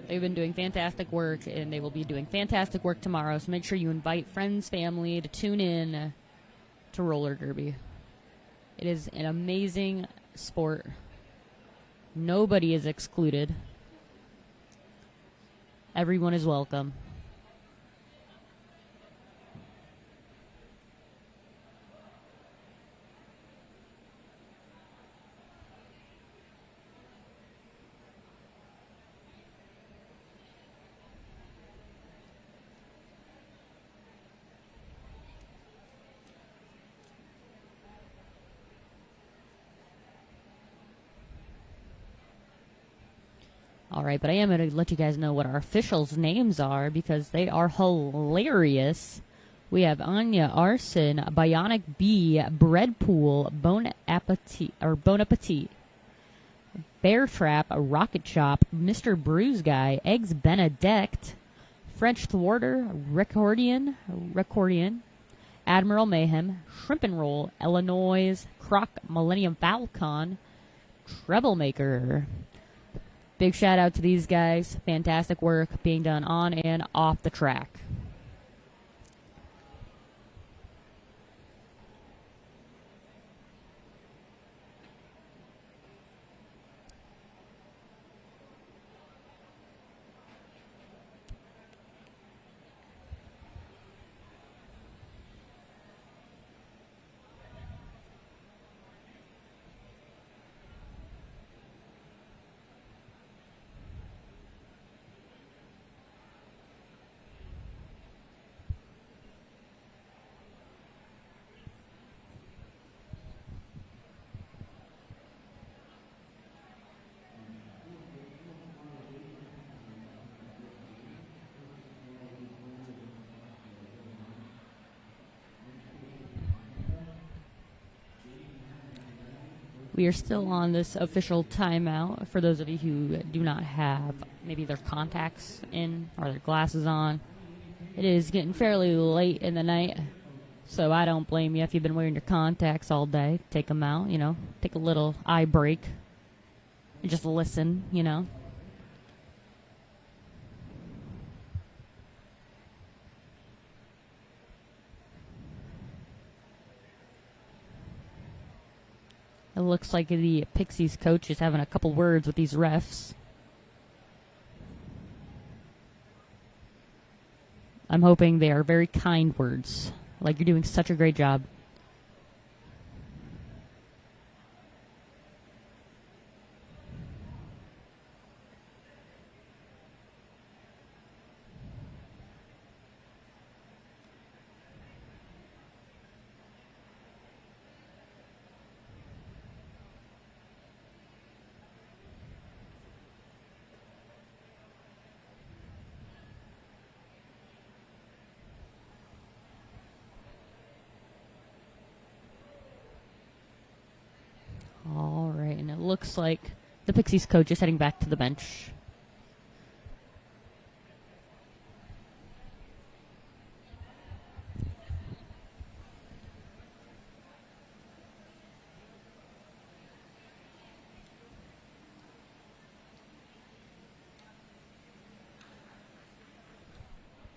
They've been doing fantastic work, and they will be doing fantastic work tomorrow. So make sure you invite friends, family to tune in to roller derby. It is an amazing sport. Nobody is excluded. Everyone is welcome. All right, but I am going to let you guys know what our officials' names are because they are hilarious. We have Anya Arson, Bionic Bee, Breadpool, Bon Appetit, Bear Trap, Rocket Shop, Mr. Bruise Guy, Eggs Benedict, French Thwarter, Recordian, Admiral Mayhem, Shrimp and Roll, Illinois, Croc, Millennium Falcon, Troublemaker. Big shout out to these guys. Fantastic work being done on and off the track. We are still on this official timeout for those of you who do not have maybe their contacts in or their glasses on. It is getting fairly late in the night, so I don't blame you if you've been wearing your contacts all day. Take them out, take a little eye break and just listen, It looks like the Pixies coach is having a couple words with these refs. I'm hoping they are very kind words. Like, you're doing such a great job. All right, and it looks like the Pixies coach is heading back to the bench.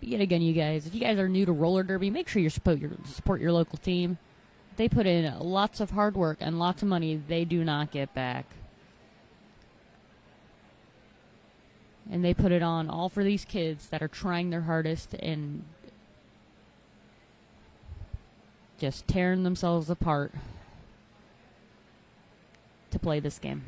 But yet again, you guys, if you guys are new to roller derby, make sure you support your local team. They put in lots of hard work and lots of money they do not get back. And they put it on all for these kids that are trying their hardest and just tearing themselves apart to play this game.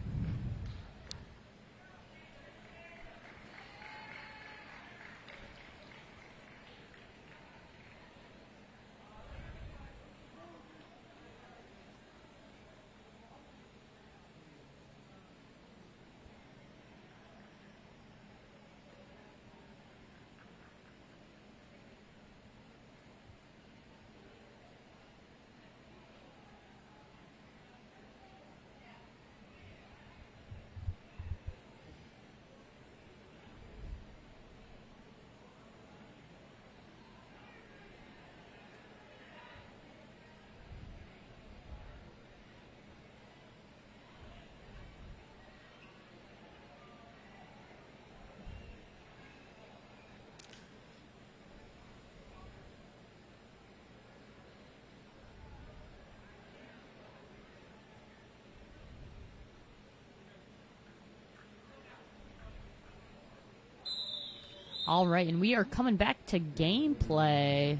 All right, and we are coming back to gameplay.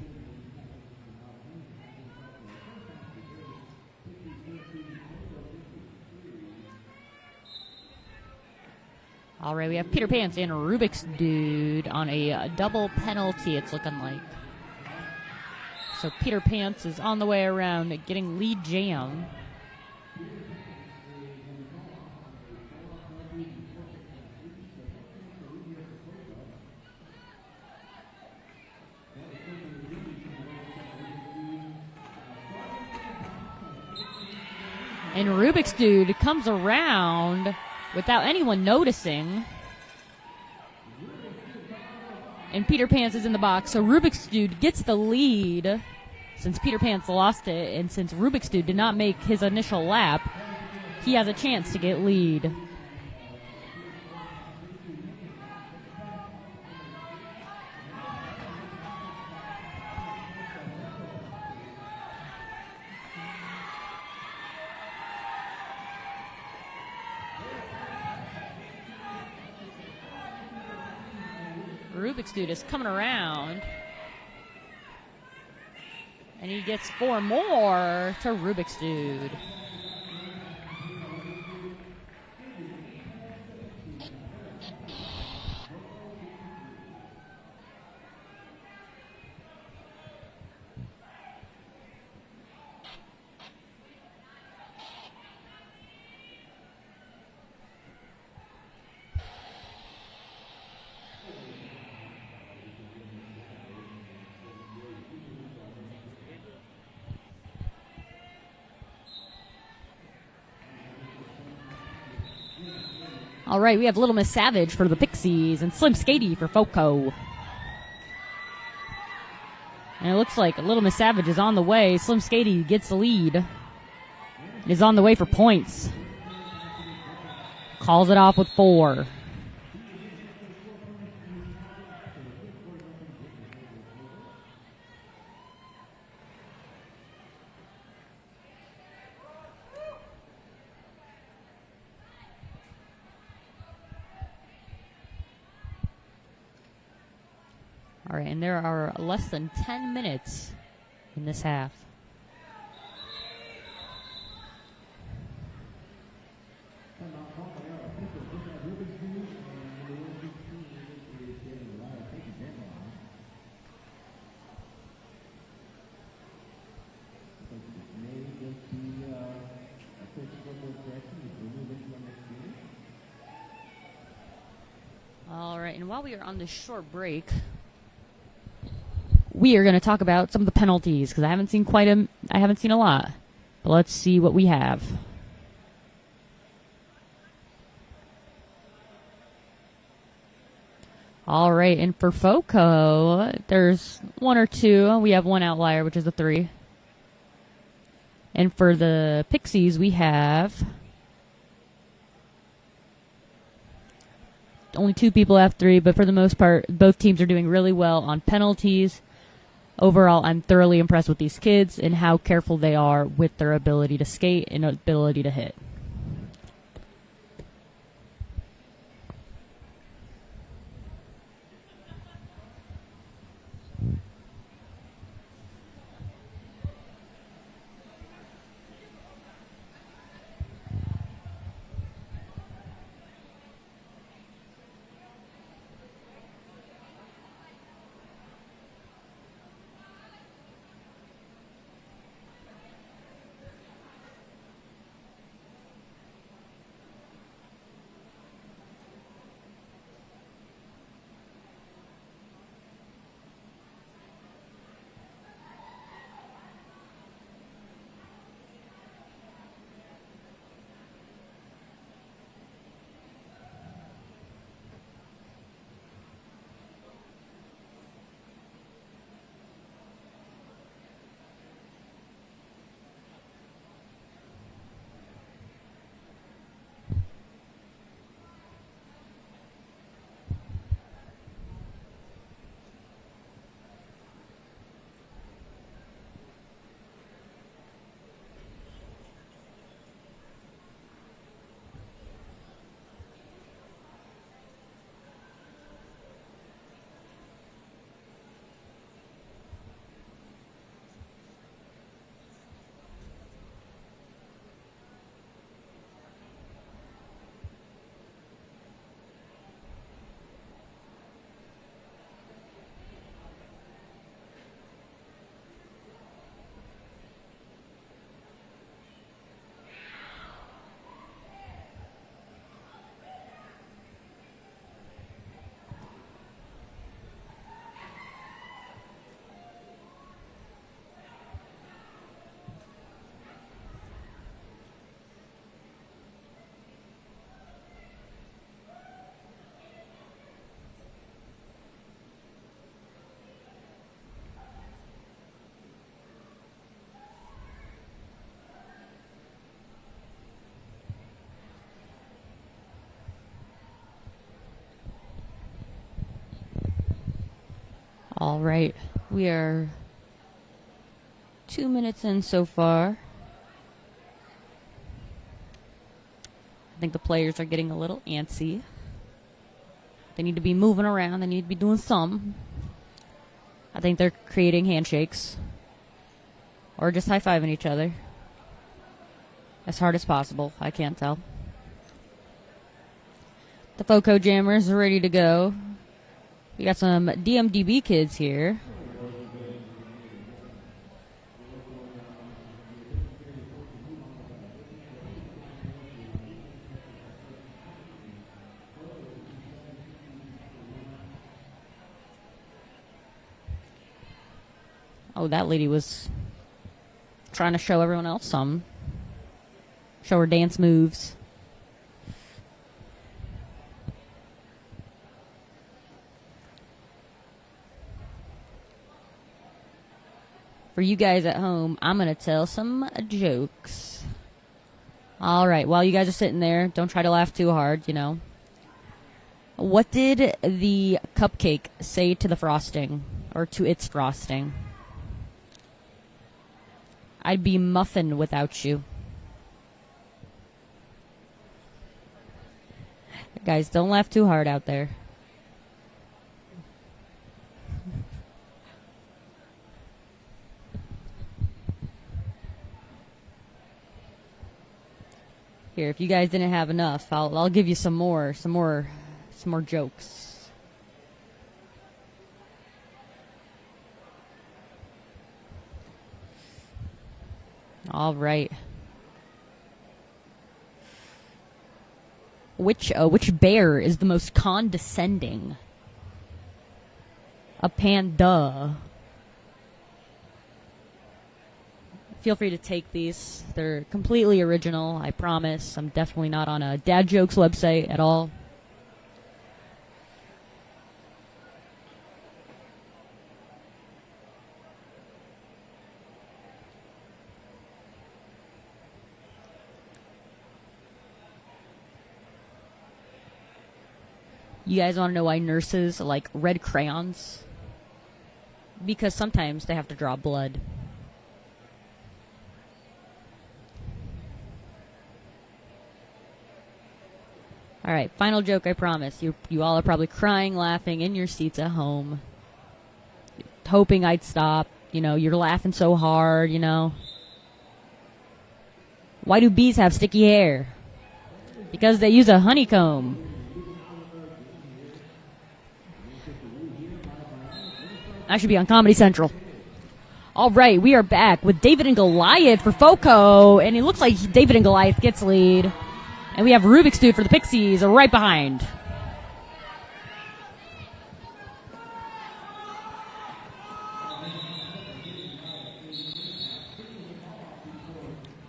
All right, we have Peter Pants and Rubik's Dude on a double penalty, it's looking like. So Peter Pants is on the way around getting lead jam. And Rubik's Dude comes around without anyone noticing. And Peter Pan's is in the box, so Rubik's Dude gets the lead since Peter Pan's lost it, and since Rubik's Dude did not make his initial lap, he has a chance to get lead. Rubik's Dude is coming around. And he gets 4 more to Rubik's Dude. All right, we have Little Miss Savage for the Pixies and Slim Skady for Foco. And it looks like Little Miss Savage is on the way. Slim Skady gets the lead. Is on the way for points. Calls it off with 4. All right, and there are less than 10 minutes in this half. All right, and while we are on this short break, we are going to talk about some of the penalties because I haven't seen a lot. But let's see what we have. All right, and for Foco, there's 1 or 2. We have 1 outlier, which is a 3. And for the Pixies, we have only 2 people have 3, but for the most part, both teams are doing really well on penalties. Overall, I'm thoroughly impressed with these kids and how careful they are with their ability to skate and ability to hit. All right. We are 2 minutes in so far. I think the players are getting a little antsy. They need to be moving around. They need to be doing some. I think they're creating handshakes. Or just high-fiving each other. As hard as possible. I can't tell. The FOCO jammers are ready to go. We got some DMDB kids here. Oh, that lady was trying to show everyone else some. Show her dance moves. For you guys at home, I'm going to tell some jokes. All right, while you guys are sitting there, don't try to laugh too hard, you know. What did the cupcake say to the frosting, or to its frosting? I'd be muffin without you. Guys, don't laugh too hard out there. Here, if you guys didn't have enough, I'll give you some more jokes. All right. Which bear is the most condescending? A panda. Feel free to take these. They're completely original, I promise. I'm definitely not on a Dad Jokes website at all. You guys want to know why nurses like red crayons? Because sometimes they have to draw blood. All right, final joke, I promise. You all are probably crying, laughing in your seats at home, hoping I'd stop. You know, you're laughing so hard, you know. Why do bees have sticky hair? Because they use a honeycomb. That should be on Comedy Central. All right, we are back with David and Goliath for FOCO, and it looks like David and Goliath gets lead. And we have Rubik's Dude for the Pixies right behind.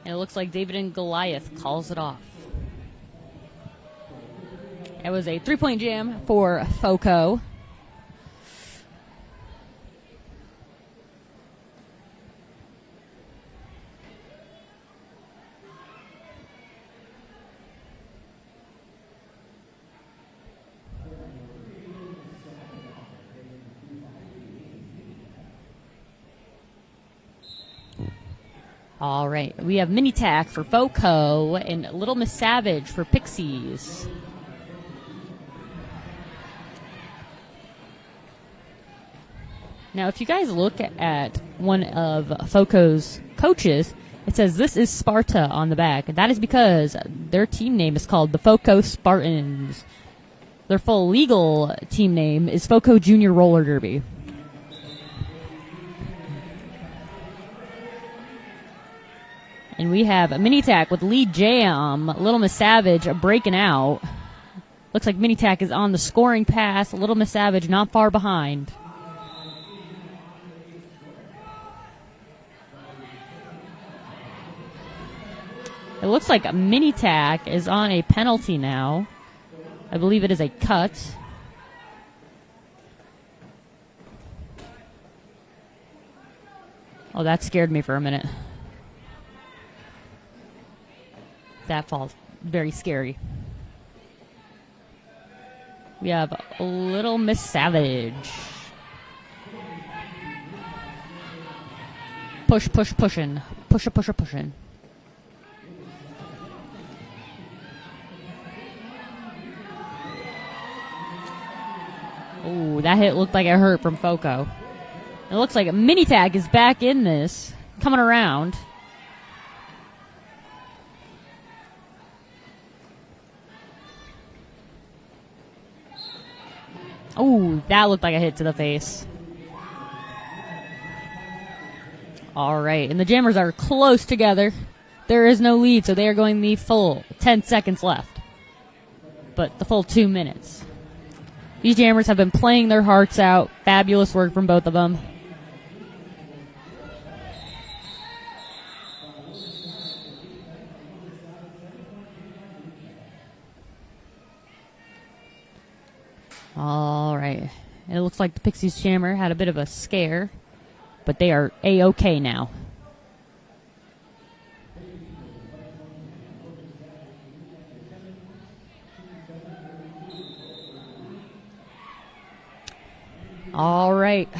And it looks like David and Goliath calls it off. It was a 3-point jam for FOCO. All right, we have Mini Tack for FOCO and Little Miss Savage for Pixies. Now, if you guys look at one of FOCO's coaches, it says this is Sparta on the back. That is because their team name is called the FOCO Spartans. Their full legal team name is FOCO Junior Roller Derby. And we have a Mini Tack with lead jam. Little Miss Savage breaking out. Looks like Mini Tack is on the scoring pass. Little Miss Savage not far behind. It looks like Mini Tack is on a penalty now. I believe it is a cut. Oh, that scared me for a minute. That falls very scary. We have Little Miss Savage. Pushing. Pushing. Oh, that hit looked like it hurt from Foco. It looks like a mini tag is back in this, coming around. Oh, that looked like a hit to the face. All right, and the Jammers are close together. There is no lead, so they are going the full 10 seconds left. But the full 2 minutes. These Jammers have been playing their hearts out. Fabulous work from both of them. All right. And it looks like the Pixies Jammer had a bit of a scare, but they are A-OK now. All right.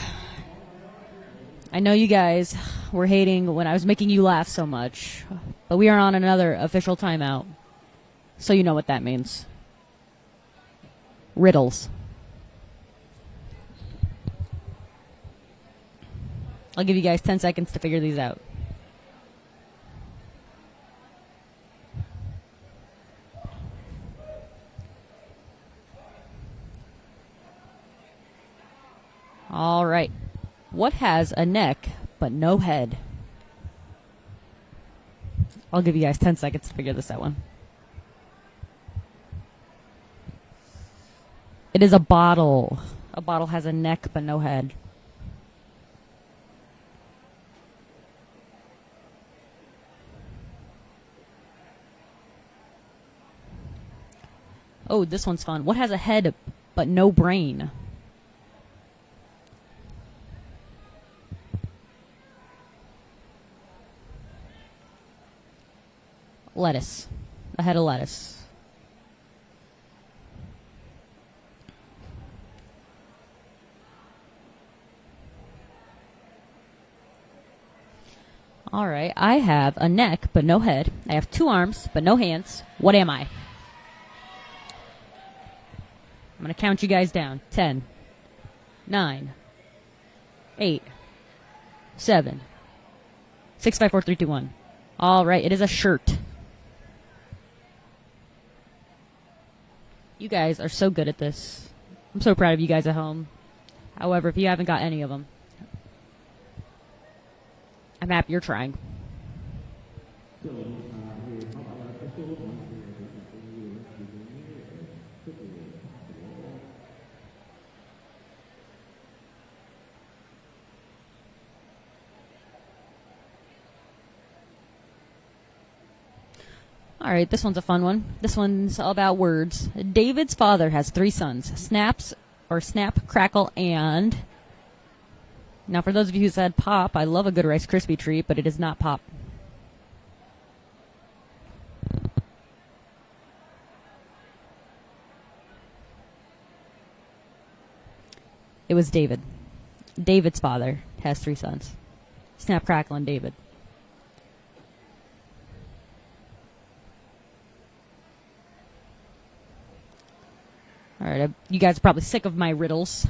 I know you guys were hating when I was making you laugh so much, but we are on another official timeout, so you know what that means. Riddles. I'll give you guys 10 seconds to figure these out. All right. What has a neck but no head? I'll give you guys 10 seconds to figure this out one. It is a bottle. A bottle has a neck but no head. Oh, this one's fun. What has a head but no brain? Lettuce. A head of lettuce. All right. I have a neck but no head. I have 2 arms but no hands. What am I? I'm going to count you guys down. 10, 9, 8, 7, 6, 5, 4, 3, 2, 1. All right. It is a shirt. You guys are so good at this. I'm so proud of you guys at home. However, if you haven't got any of them, I'm happy you're trying. All right, this one's a fun one. This one's all about words. David's father has 3 sons. Snap, Crackle, and... Now, for those of you who said Pop, I love a good Rice Krispie treat, but it is not Pop. It was David. David's father has 3 sons. Snap, Crackle, and David. All right, you guys are probably sick of my riddles.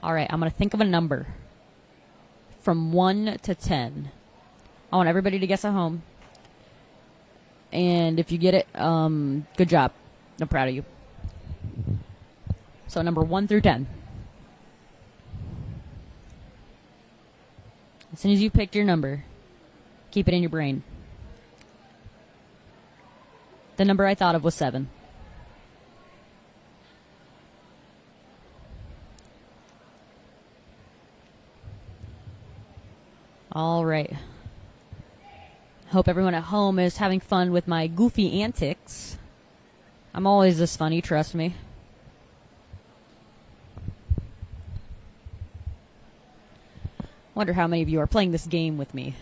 All right, I'm going to think of a number from 1 to 10. I want everybody to guess at home. And if you get it, good job. I'm proud of you. So number 1 through 10. As soon as you picked your number, keep it in your brain. The number I thought of was 7. All right. Hope everyone at home is having fun with my goofy antics. I'm always this funny, trust me. Wonder how many of you are playing this game with me.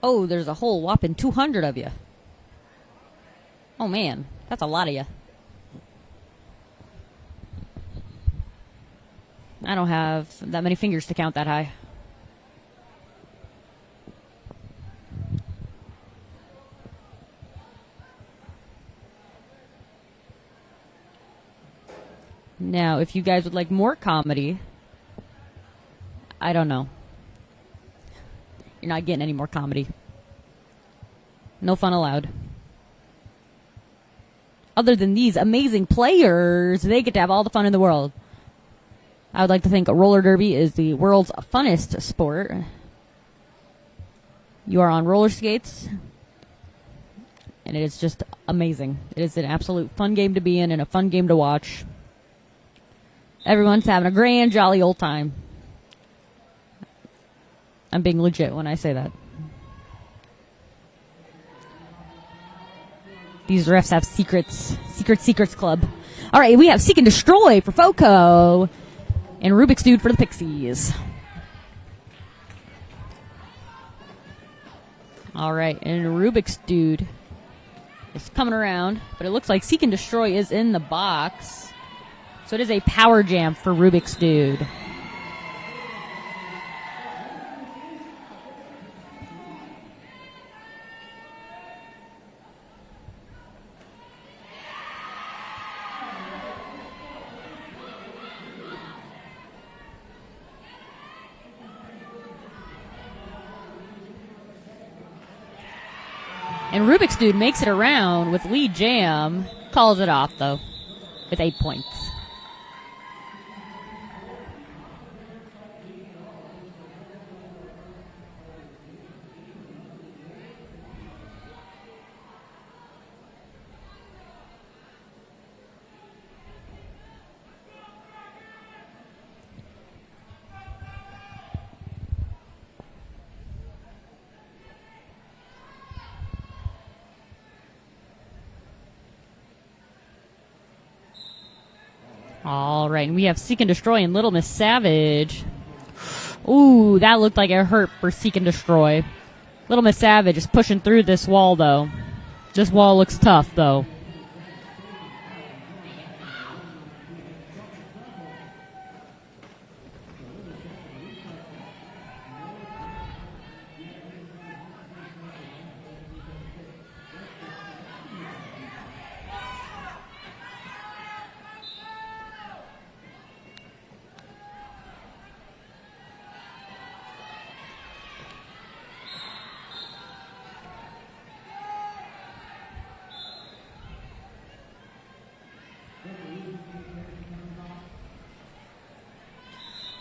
Oh, there's a whole whopping 200 of you. Oh man, that's a lot of you. I don't have that many fingers to count that high. Now, if you guys would like more comedy, I don't know. You're not getting any more comedy. No fun allowed. Other than these amazing players, they get to have all the fun in the world. I would like to think roller derby is the world's funnest sport. You are on roller skates, and it is just amazing. It is an absolute fun game to be in and a fun game to watch. Everyone's having a grand, jolly old time. I'm being legit when I say that. These refs have secrets. Secrets club. All right, we have Seek and Destroy for FOCO and Rubik's Dude for the Pixies. All right, and Rubik's Dude is coming around, but it looks like Seek and Destroy is in the box. So it is a power jam for Rubik's Dude. And Rubik's Dude makes it around with lead jam. Calls it off, though, with 8 points. All right, and we have Seek and Destroy and Little Miss Savage. Ooh, that looked like it hurt for Seek and Destroy. Little Miss Savage is pushing through this wall, though. This wall looks tough, though.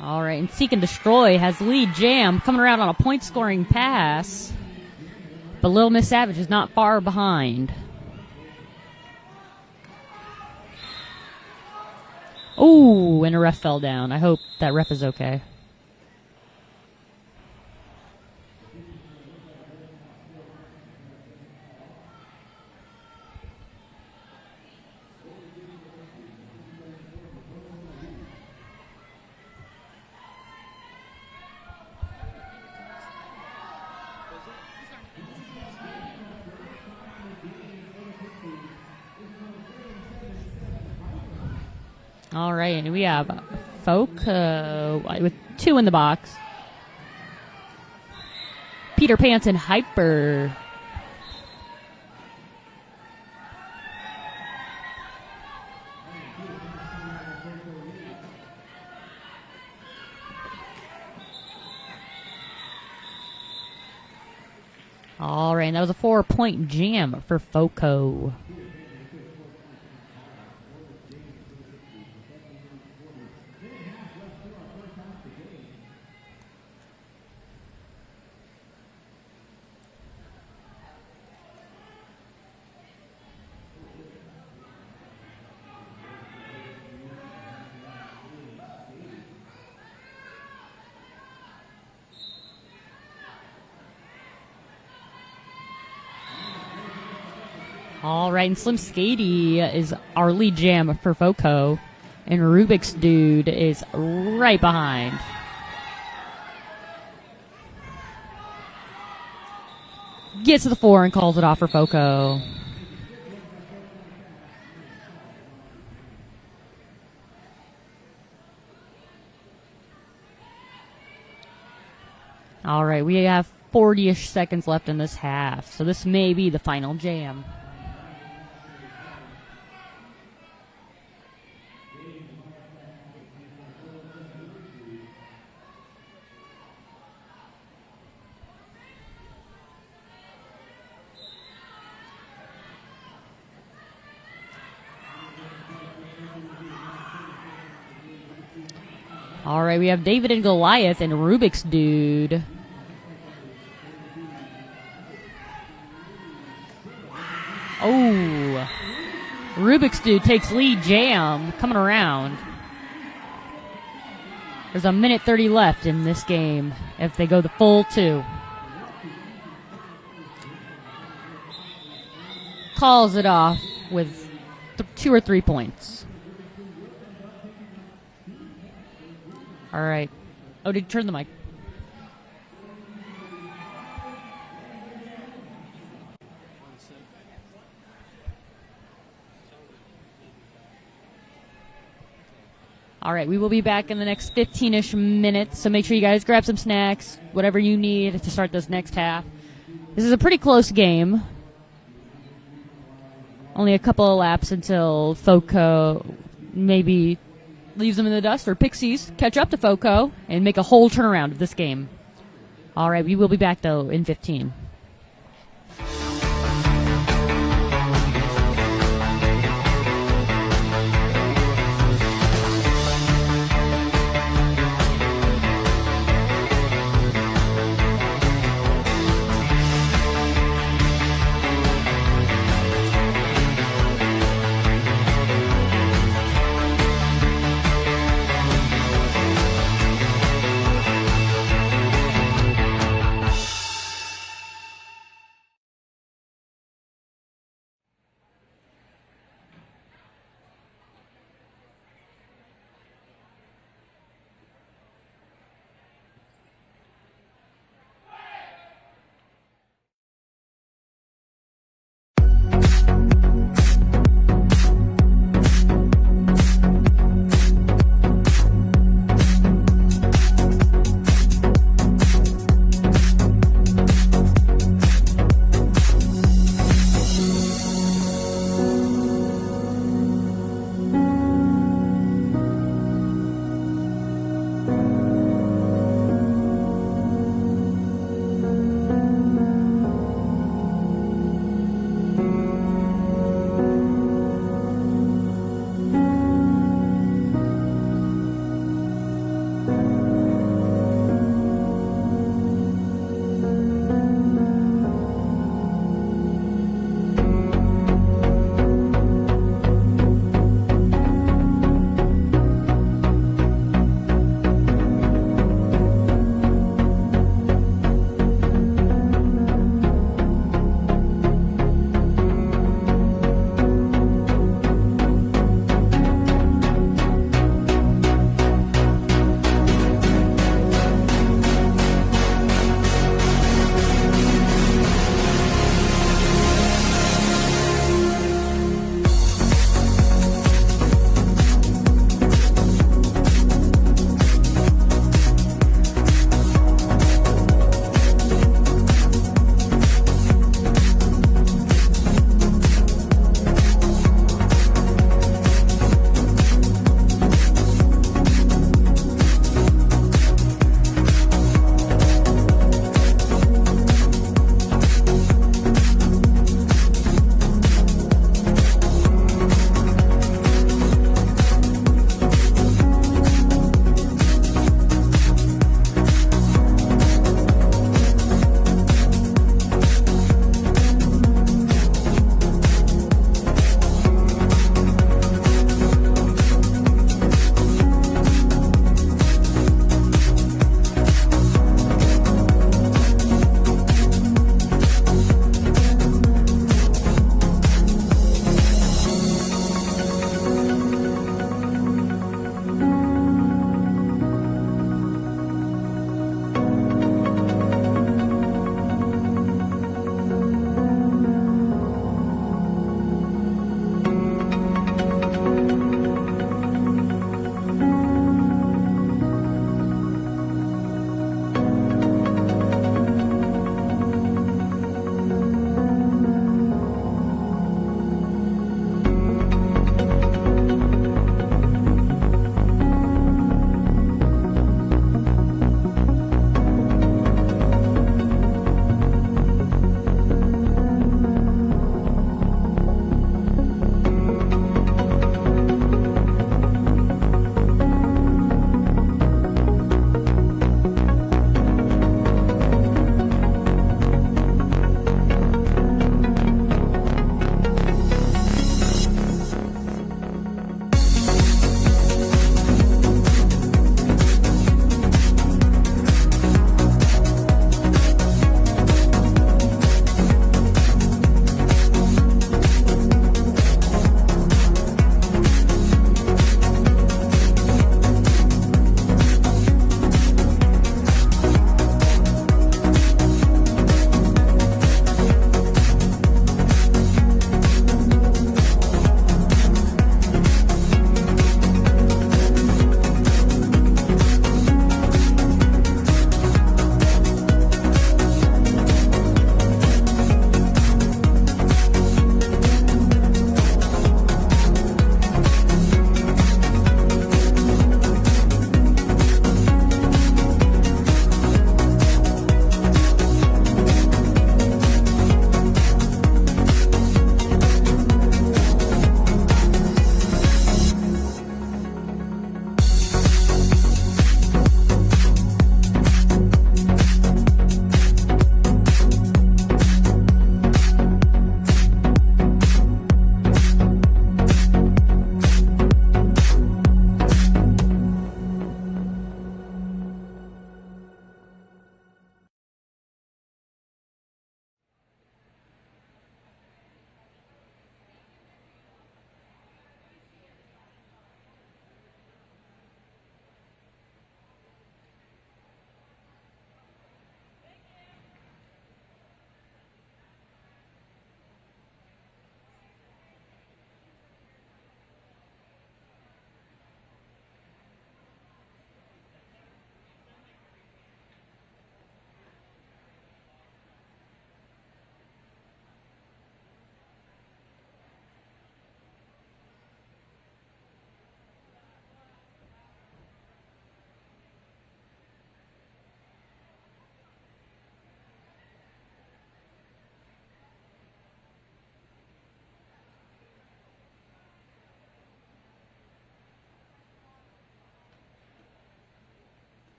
All right, and Seek and Destroy has lead jam coming around on a point-scoring pass. But Little Miss Savage is not far behind. Ooh, and a ref fell down. I hope that ref is okay. All right, and we have FOCO with 2 in the box. Peter Pants and Hyper. All right, and that was a 4-point jam for FOCO. All right, and Slim Skady is our lead jam for FOCO, and Rubik's Dude is right behind. Gets to the 4 and calls it off for FOCO. All right, we have 40-ish seconds left in this half, so this may be the final jam. All right, we have David and Goliath and Rubik's Dude. Oh, Rubik's Dude takes lead jam coming around. There's a minute 30 left in this game if they go the full 2. Calls it off with 2 or 3 points. All right. Oh, did you turn the mic? All right, we will be back in the next 15-ish minutes, so make sure you guys grab some snacks, whatever you need to start this next half. This is a pretty close game. Only a couple of laps until FOCO maybe leaves them in the dust, or Pixies catch up to FOCO and make a whole turnaround of this game. All right, we will be back, though, in 15.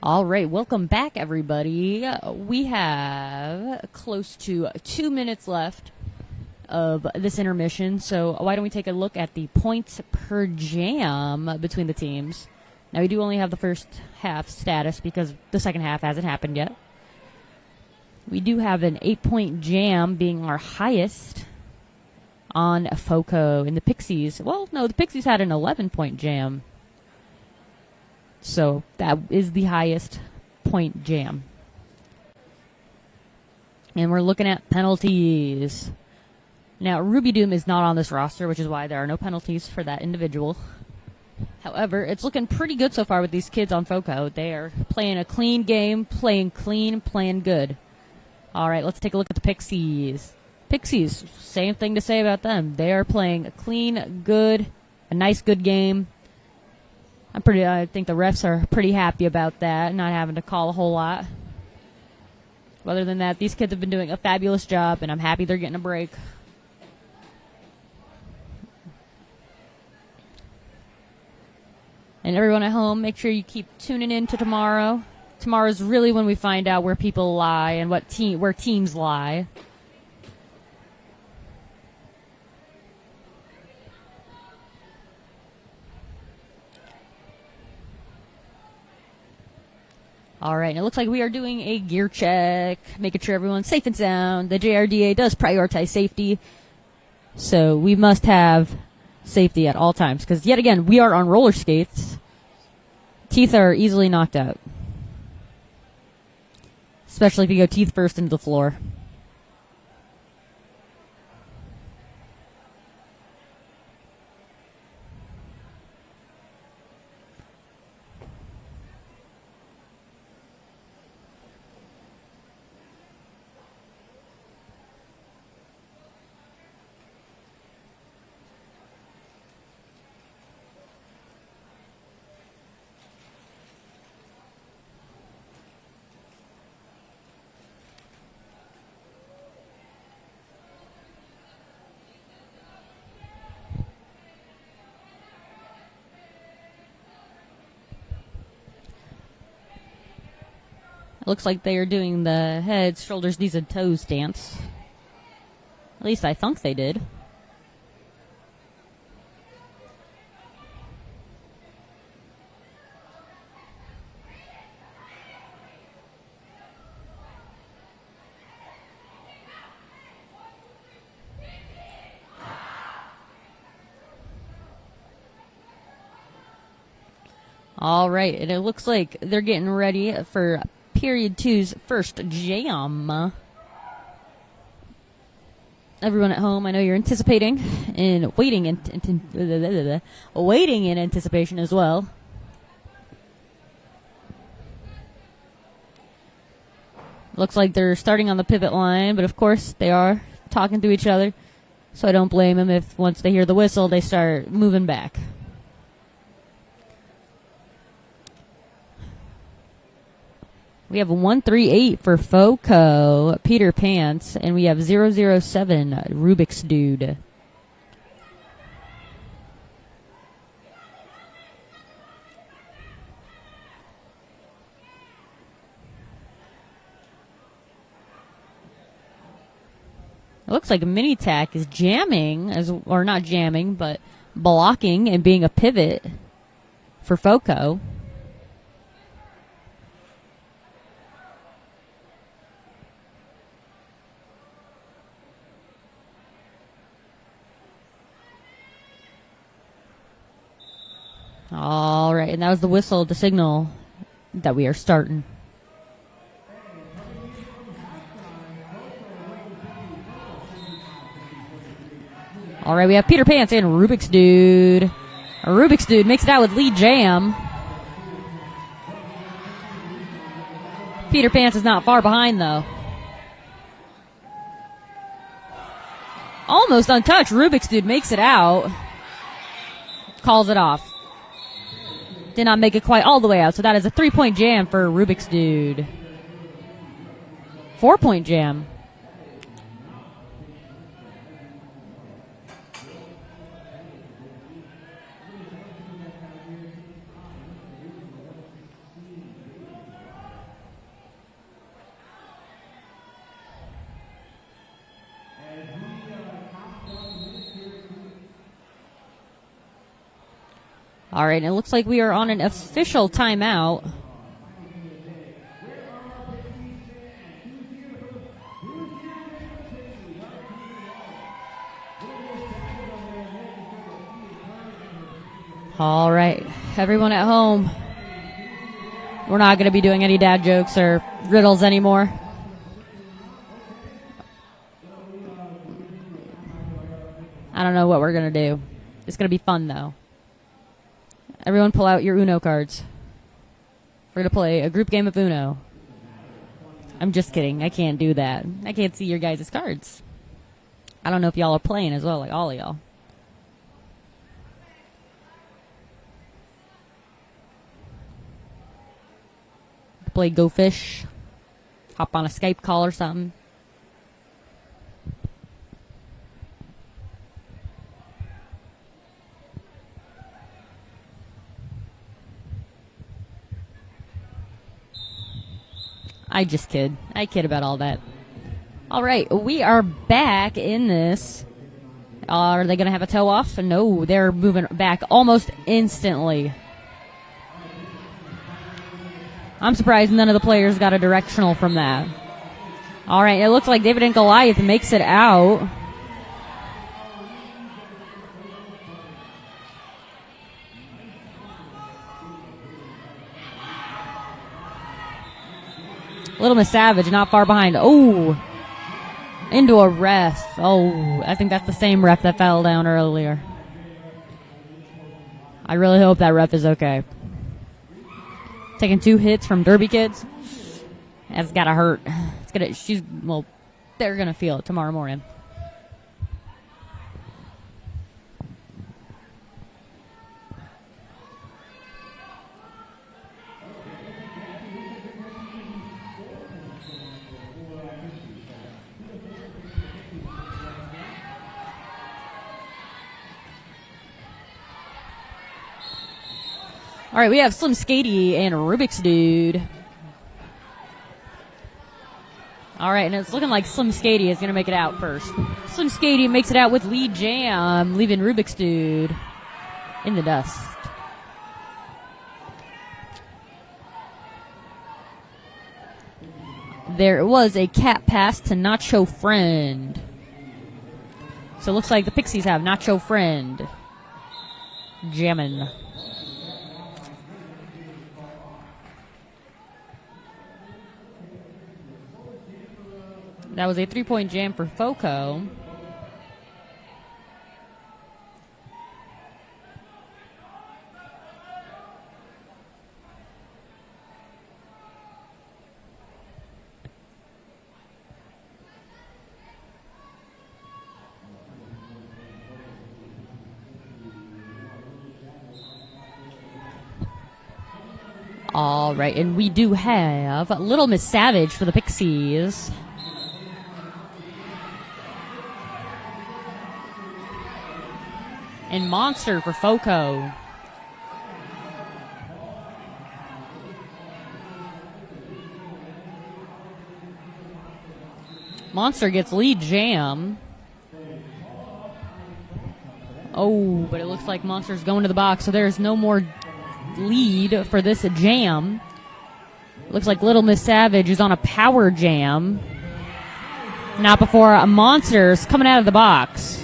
All right, welcome back, everybody. We have close to 2 minutes left of this intermission, so why don't we take a look at the points per jam between the teams. Now, we do only have the first half status because the second half hasn't happened yet. We do have an 8-point jam being our highest on FOCO in the Pixies. Well, no, the Pixies had an 11-point jam. So that is the highest point jam. And we're looking at penalties. Now, Ruby Doom is not on this roster, which is why there are no penalties for that individual. However, it's looking pretty good so far with these kids on FOCO. They are playing a clean game, playing clean, playing good. All right, let's take a look at the Pixies. Pixies, same thing to say about them. They are playing a clean, good, a nice, good game. I think the refs are pretty happy about that, not having to call a whole lot. Other than that, these kids have been doing a fabulous job, and I'm happy they're getting a break. And everyone at home, make sure you keep tuning in to tomorrow. Tomorrow's really when we find out where people lie and where teams lie. All right, and it looks like we are doing a gear check, making sure everyone's safe and sound. The JRDA does prioritize safety, so we must have safety at all times, because yet again, we are on roller skates. Teeth are easily knocked out, especially if you go teeth first into the floor. Looks like they are doing the heads, shoulders, knees, and toes dance. At least I think they did. All right, and it looks like they're getting ready for Period 2's first jam. Everyone at home, I know you're anticipating and waiting in anticipation as well. Looks like they're starting on the pivot line, but of course they are talking to each other, so I don't blame them if once they hear the whistle, they start moving back. We have 138 for Foco, Peter Pants, and we have 007, Rubik's Dude. It looks like Mini Tack is jamming, or not jamming, but blocking and being a pivot for Foco. All right, and that was the whistle to signal that we are starting. All right, we have Peter Pants and Rubik's Dude. Rubik's Dude makes it out with lead jam. Peter Pants is not far behind, though. Almost untouched. Rubik's Dude makes it out. Calls it off. Did not make it quite all the way out, so that is a 3-point jam for Rubik's Dude. 4-point jam. All right, and it looks like we are on an official timeout. All right, everyone at home, we're not going to be doing any dad jokes or riddles anymore. I don't know what we're going to do. It's going to be fun, though. Everyone pull out your Uno cards. We're going to play a group game of Uno. I'm just kidding. I can't do that. I can't see your guys' cards. I don't know if y'all are playing as well, like all of y'all. Play Go Fish. Hop on a Skype call or something. I just kid. I kid about all that. All right, we are back in this. Are they going to have a toe off? No, they're moving back almost instantly. I'm surprised none of the players got a directional from that. All right, it looks like David and Goliath makes it out. Little Miss Savage, not far behind. Oh, into a ref. Oh, I think that's the same ref that fell down earlier. I really hope that ref is okay. Taking 2 hits from Derby Kids. That's gotta hurt. They're gonna feel it tomorrow morning. All right, we have Slim Skady and Rubik's Dude. All right, and it's looking like Slim Skady is going to make it out first. Slim Skady makes it out with lead jam, leaving Rubik's Dude in the dust. There was a cat pass to Nacho Friend. So it looks like the Pixies have Nacho Friend jamming. That was a 3-point jam for Foco. All right, and we do have Little Miss Savage for the Pixies. And Monster for Foco. Monster gets lead jam. Oh, but it looks like Monster's going to the box, so there's no more lead for this jam. Looks like Little Miss Savage is on a power jam. Not before a Monster's coming out of the box.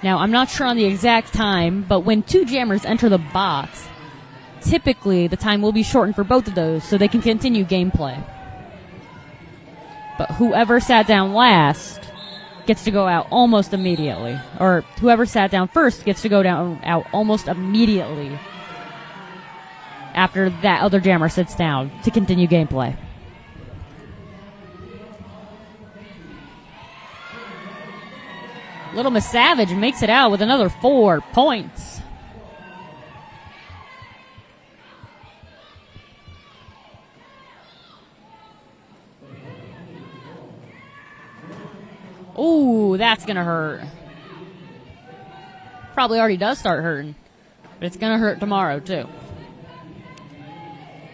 Now, I'm not sure on the exact time, but when two jammers enter the box, typically the time will be shortened for both of those so they can continue gameplay. But whoever sat down last gets to go out almost immediately. Or whoever sat down first gets to go out almost immediately after that other jammer sits down to continue gameplay. Little Miss Savage makes it out with another 4 points. Ooh, that's going to hurt. Probably already does start hurting, but it's going to hurt tomorrow, too.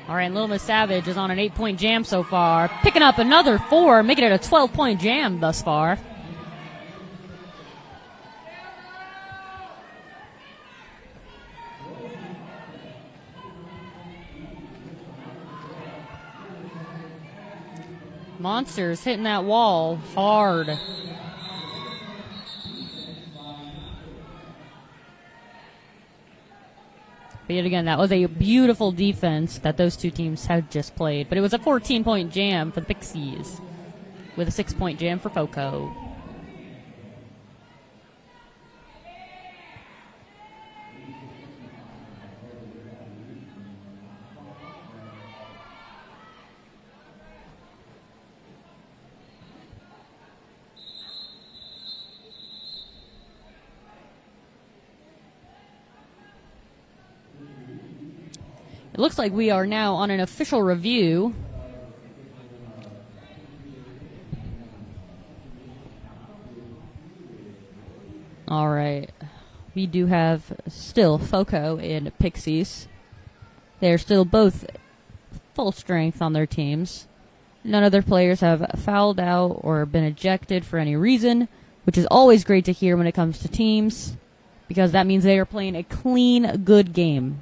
All right, Little Miss Savage is on an 8-point jam so far, picking up another 4, making it a 12-point jam thus far. Monsters hitting that wall hard. But yet again, that was a beautiful defense that those two teams had just played. But it was a 14-point jam for the Pixies with a 6-point jam for Foco. It looks like we are now on an official review. All right. We do have still Foco and Pixies. They're still both full strength on their teams. None of their players have fouled out or been ejected for any reason, which is always great to hear when it comes to teams, because that means they are playing a clean, good game.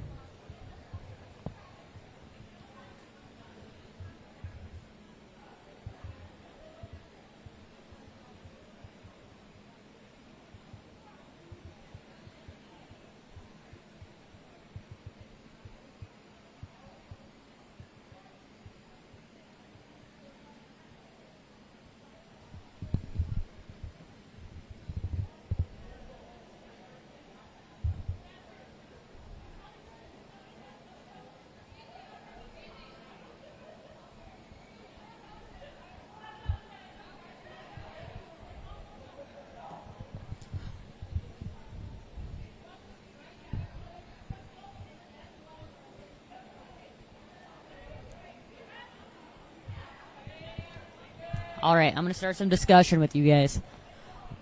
All right, I'm going to start some discussion with you guys.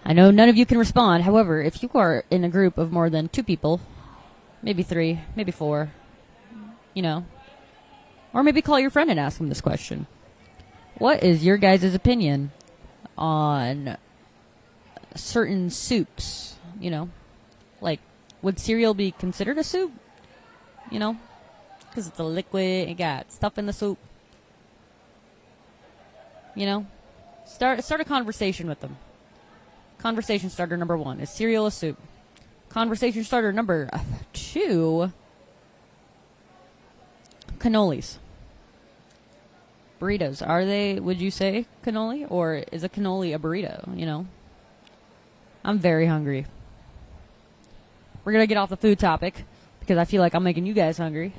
I know none of you can respond. However, if you are in a group of more than 2 people, maybe 3, maybe 4. You know. Or maybe call your friend and ask him this question. What is your guys' opinion on certain soups? You know, like, would cereal be considered a soup? You know, because it's a liquid, you got stuff in the soup. You know, start a conversation with them. Conversation starter number 1, is cereal a soup? Conversation starter number 2, cannolis. Burritos, are they, would you say, cannoli? Or is a cannoli a burrito, you know? I'm very hungry. We're going to get off the food topic because I feel like I'm making you guys hungry.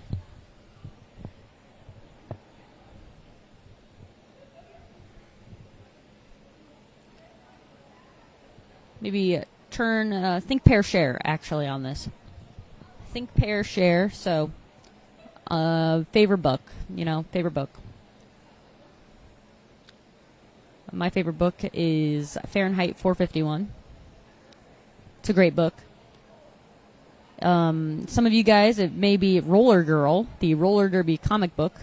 Maybe think, pair, share, actually, on this. Think, pair, share. So, favorite book, you know, favorite book. My favorite book is Fahrenheit 451. It's a great book. Some of you guys, it may be Roller Girl, the roller derby comic book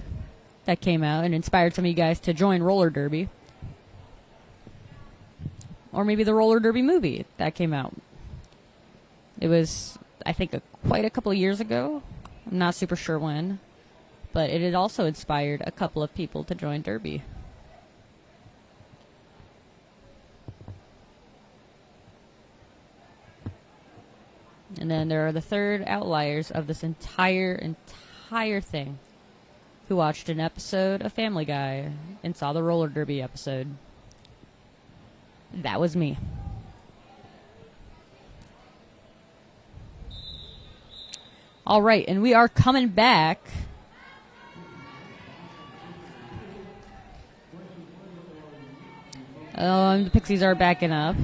that came out and inspired some of you guys to join roller derby. Or maybe the roller derby movie that came out. It was, I think, quite a couple of years ago. I'm not super sure when. But it had also inspired a couple of people to join derby. And then there are the third outliers of this entire thing who watched an episode of Family Guy and saw the roller derby episode. That was me. All right, and we are coming back. The Pixies are backing up.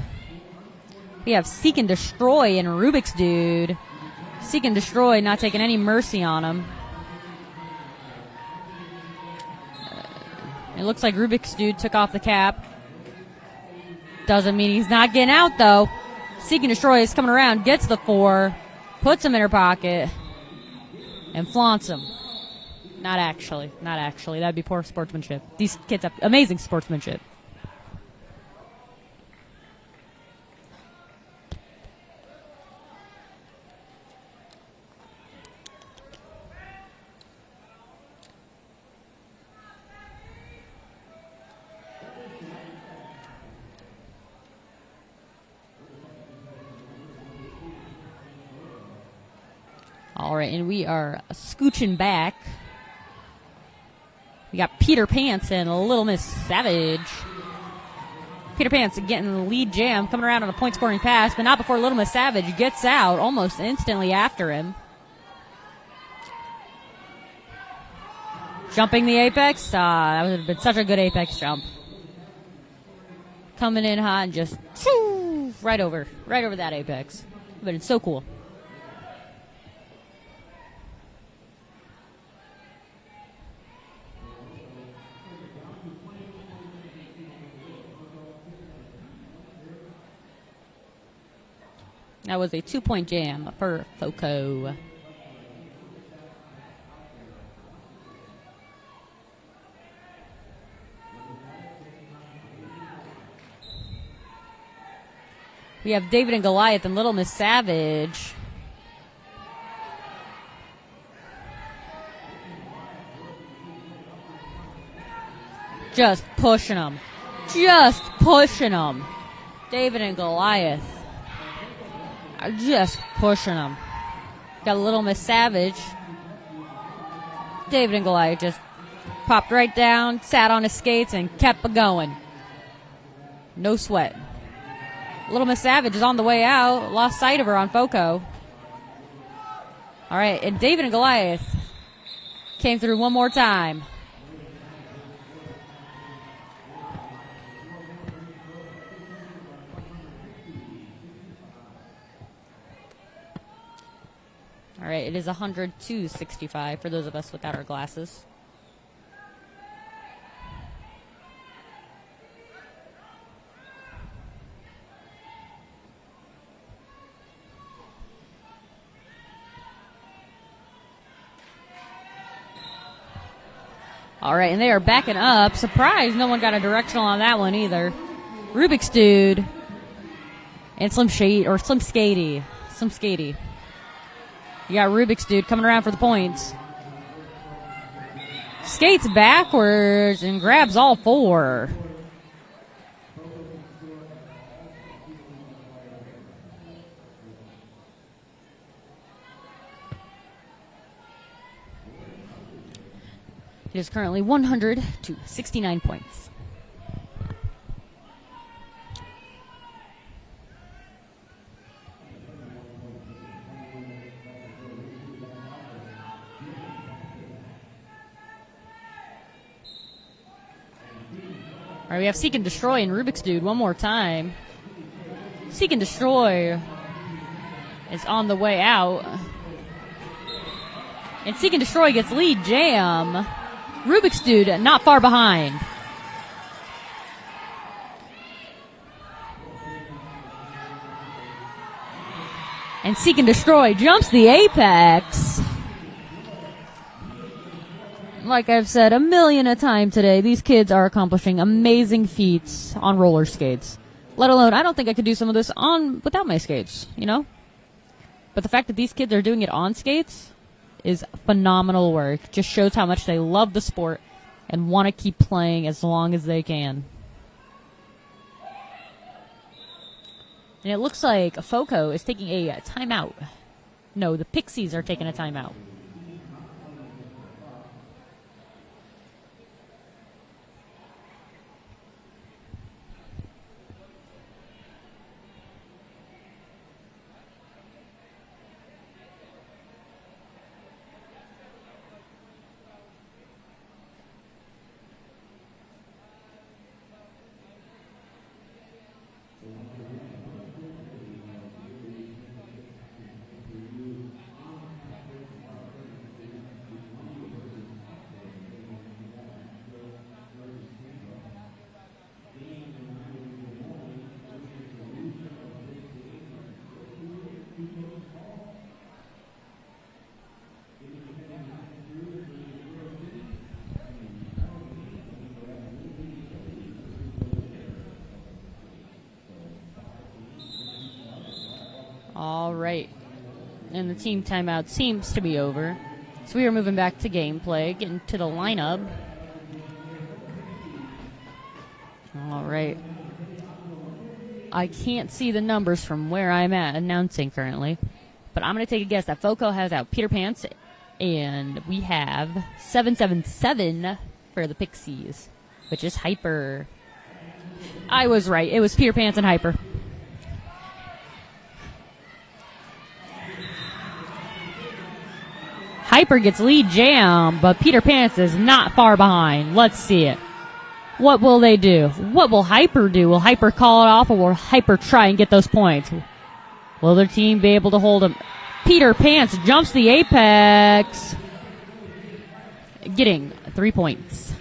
We have Seek and Destroy and Rubik's Dude. Seek and Destroy not taking any mercy on him. It looks like Rubik's Dude took off the cap. Doesn't mean he's not getting out, though. Seek and Destroy is coming around, gets the 4, puts him in her pocket, and flaunts him. Not actually. That'd be poor sportsmanship. These kids have amazing sportsmanship. All right, and we are scooching back. We got Peter Pants and Little Miss Savage. Peter Pants getting the lead jam, coming around on a point-scoring pass, but not before Little Miss Savage gets out almost instantly after him. Jumping the apex. That would have been such a good apex jump. Coming in hot and just right over that apex. But it's so cool. That was a 2-point jam for Foco. We have David and Goliath and Little Miss Savage. Just pushing them. David and Goliath are just pushing them. Got Little Miss Savage. David and Goliath just popped right down, sat on his skates, and kept going. No sweat. Little Miss Savage is on the way out. Lost sight of her on Foco. All right, and David and Goliath came through one more time. All right, it is 102.65 for those of us without our glasses. All right, and they are backing up. Surprise, no one got a directional on that one either. Rubik's Dude and Slim Skatey. You got Rubik's Dude coming around for the points. Skates backwards and grabs all four. It is currently 100 to 69 points. All right, we have Seek and Destroy and Rubik's Dude one more time. Seek and Destroy is on the way out. And Seek and Destroy gets lead jam. Rubik's Dude not far behind. And Seek and Destroy jumps the apex. Like I've said a million a time today, these kids are accomplishing amazing feats on roller skates. Let alone, I don't think I could do some of this without my skates, you know? But the fact that these kids are doing it on skates is phenomenal work. Just shows how much they love the sport and want to keep playing as long as they can. And it looks like FOCO is taking a timeout. No, the Pixies are taking a timeout. All right. And the team timeout seems to be over. So we are moving back to gameplay, getting to the lineup. All right. I can't see the numbers from where I'm at announcing currently, but I'm going to take a guess that FOCO has out Peter Pants, and we have 777 for the Pixies, which is Hyper. I was right. It was Peter Pants and Hyper. Hyper gets lead jam, but Peter Pants is not far behind. Let's see it. What will they do? What will Hyper do? Will Hyper call it off, or will Hyper try and get those points? Will their team be able to hold him? Peter Pants jumps the apex, getting 3 points.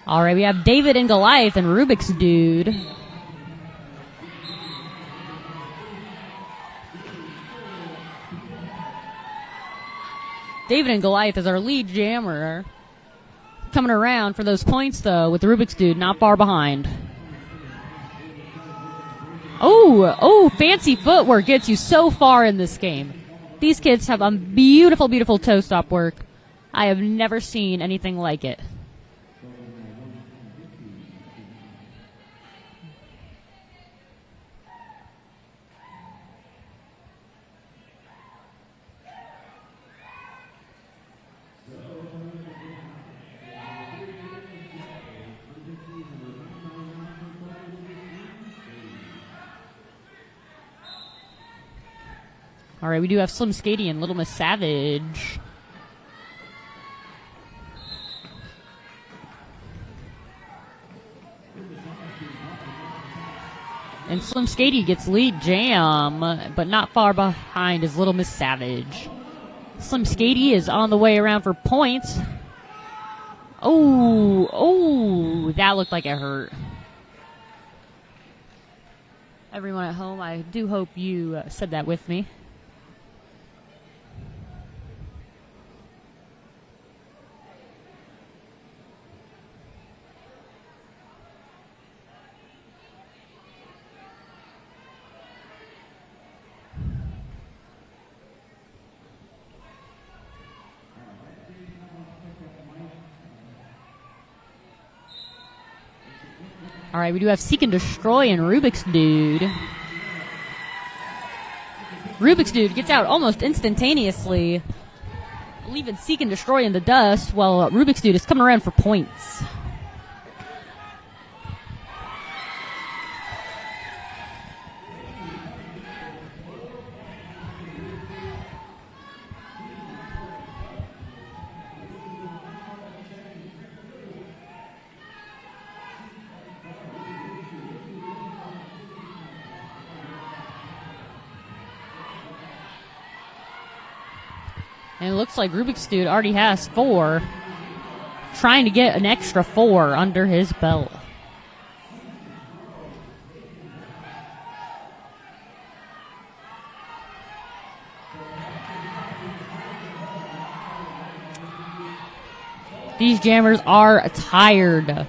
All right, we have David and Goliath and Rubik's Dude. David and Goliath is our lead jammer. Coming around for those points, though, with the Rubik's Dude not far behind. Oh, fancy footwork gets you so far in this game. These kids have a beautiful, beautiful toe stop work. I have never seen anything like it. All right, we do have Slim Skatey and Little Miss Savage. And Slim Skady gets lead jam, but not far behind is Little Miss Savage. Slim Skady is on the way around for points. Oh, that looked like it hurt. Everyone at home, I do hope you said that with me. All right, we do have Seek and Destroy and Rubik's Dude. Rubik's Dude gets out almost instantaneously, leaving Seek and Destroy in the dust, while Rubik's Dude is coming around for points. And it looks like Rubik's Dude already has 4, trying to get an extra 4 under his belt. These jammers are tired.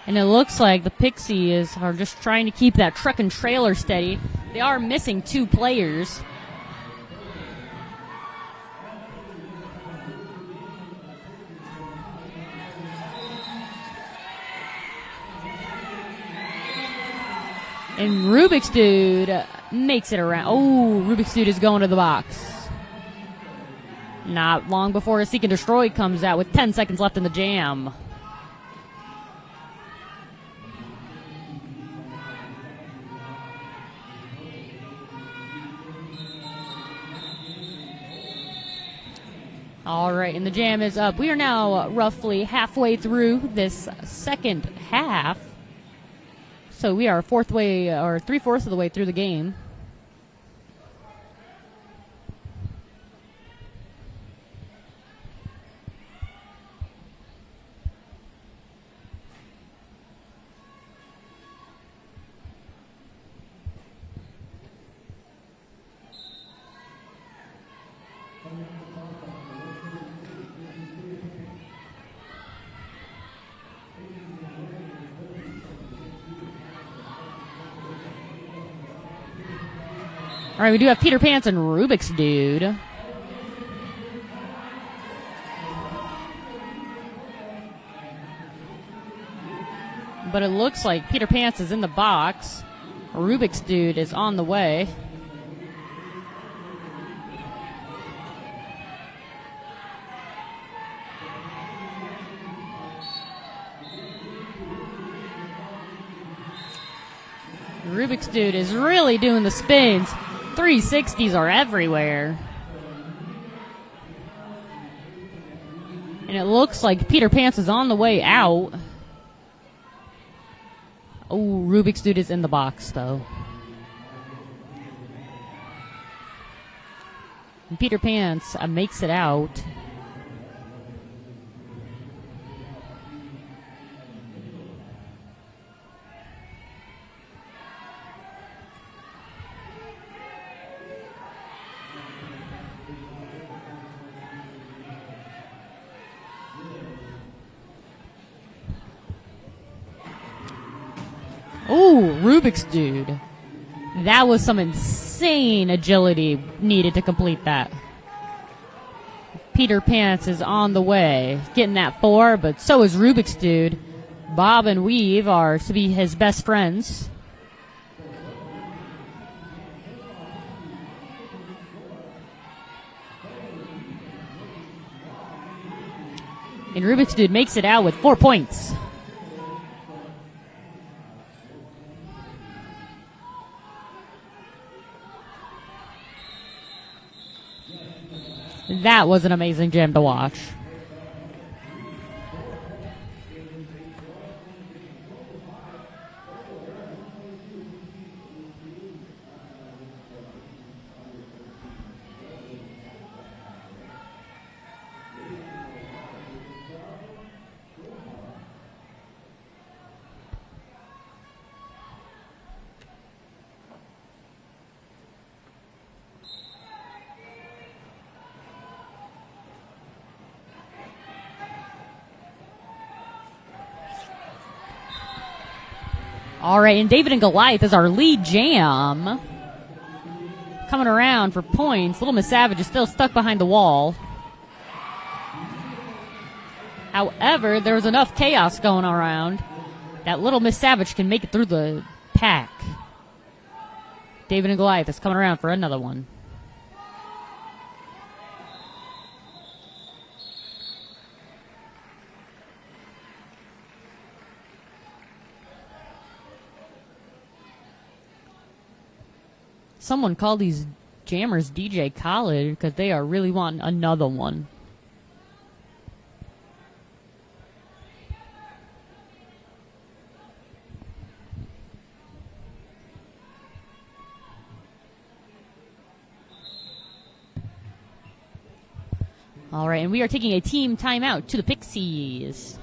And it looks like the Pixies are just trying to keep that truck and trailer steady. They are missing 2 players. And Rubik's Dude makes it around. Oh, Rubik's Dude is going to the box. Not long before a Seek and Destroy comes out with 10 seconds left in the jam. All right, and the jam is up. We are now roughly halfway through this second half. So we are 3/4 of the way through the game. All right, we do have Peter Pants and Rubik's Dude. But it looks like Peter Pants is in the box. Rubik's Dude is on the way. Rubik's Dude is really doing the spins. 360s are everywhere. And it looks like Peter Pants is on the way out. Oh, Rubik's Dude is in the box, though. And Peter Pants makes it out. Oh, Rubik's Dude. That was some insane agility needed to complete that. Peter Pants is on the way, getting that 4, but so is Rubik's Dude. Bob and Weave are to be his best friends. And Rubik's Dude makes it out with 4 points. That was an amazing jam to watch. All right, and David and Goliath is our lead jam. Coming around for points. Little Miss Savage is still stuck behind the wall. However, there's enough chaos going around that Little Miss Savage can make it through the pack. David and Goliath is coming around for another one. Someone called these jammers DJ Khaled because they are really wanting another one. All right, and we are taking a team timeout to the Pixies.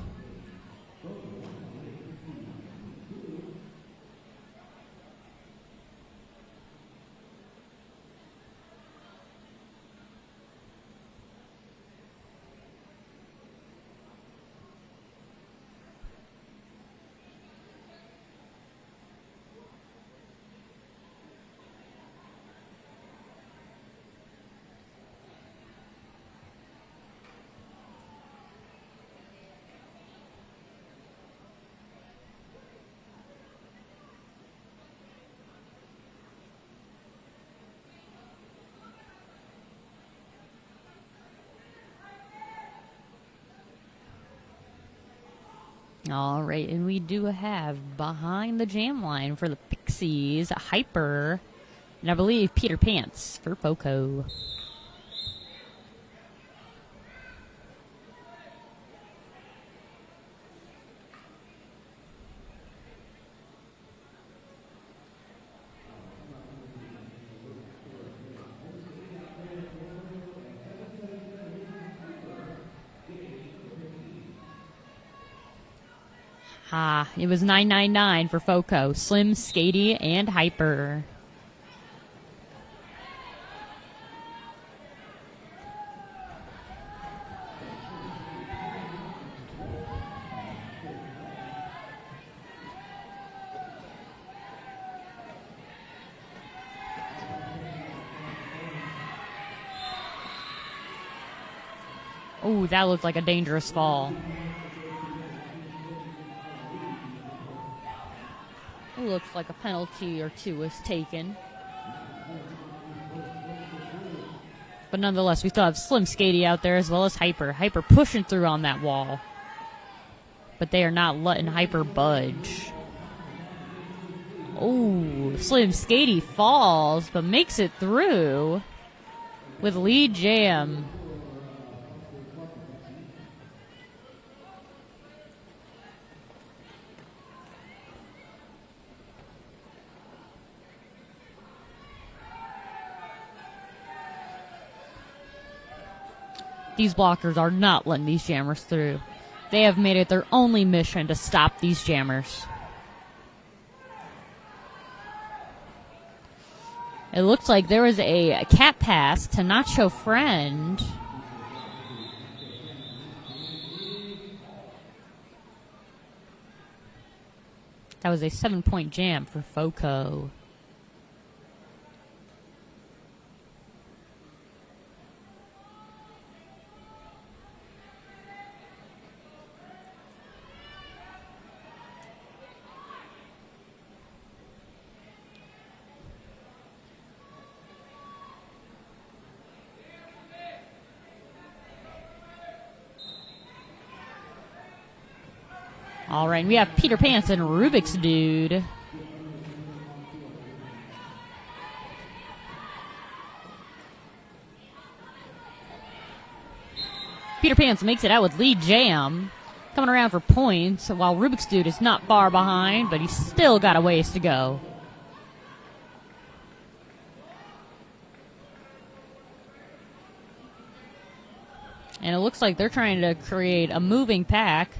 All right, and we do have behind the jam line for the Pixies, Hyper, and I believe Peter Pants for Foco. It was 999 for Foco, Slim, Skatey, and Hyper. Oh, that looked like a dangerous fall. Looks like a penalty or two was taken. But nonetheless, we still have Slim Skatey out there as well as Hyper. Hyper pushing through on that wall. But they are not letting Hyper budge. Oh, Slim Skatey falls but makes it through with lead jam. These blockers are not letting these jammers through. They have made it their only mission to stop these jammers. It looks like there was a cat pass to Nacho Friend. That was a 7-point jam for Foco. All right, we have Peter Pants and Rubik's Dude. Peter Pants makes it out with lead jam, coming around for points, while Rubik's Dude is not far behind, but he's still got a ways to go. And it looks like they're trying to create a moving pack.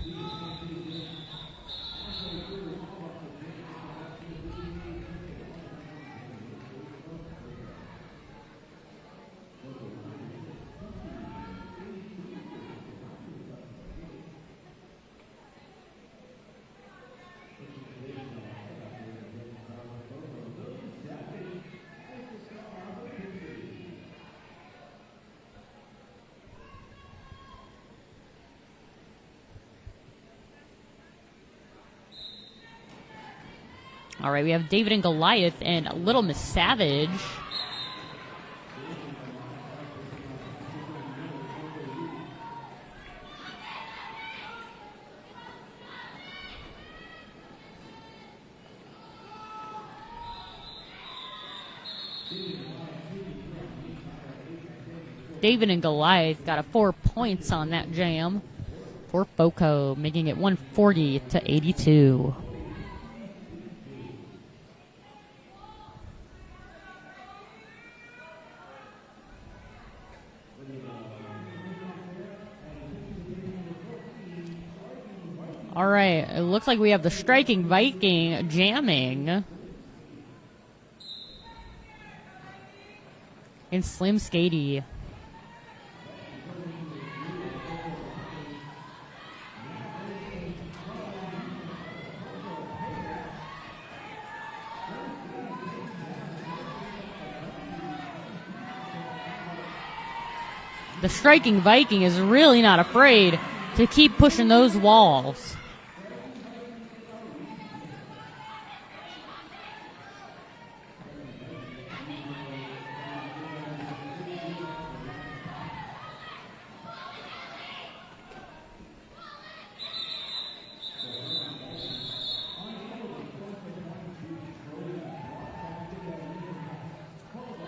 All right, we have David and Goliath and Little Miss Savage. David and Goliath got a 4 points on that jam for Foco, making it 140 to 82. All right, it looks like we have the Striking Viking jamming. And Slim Skady. The Striking Viking is really not afraid to keep pushing those walls.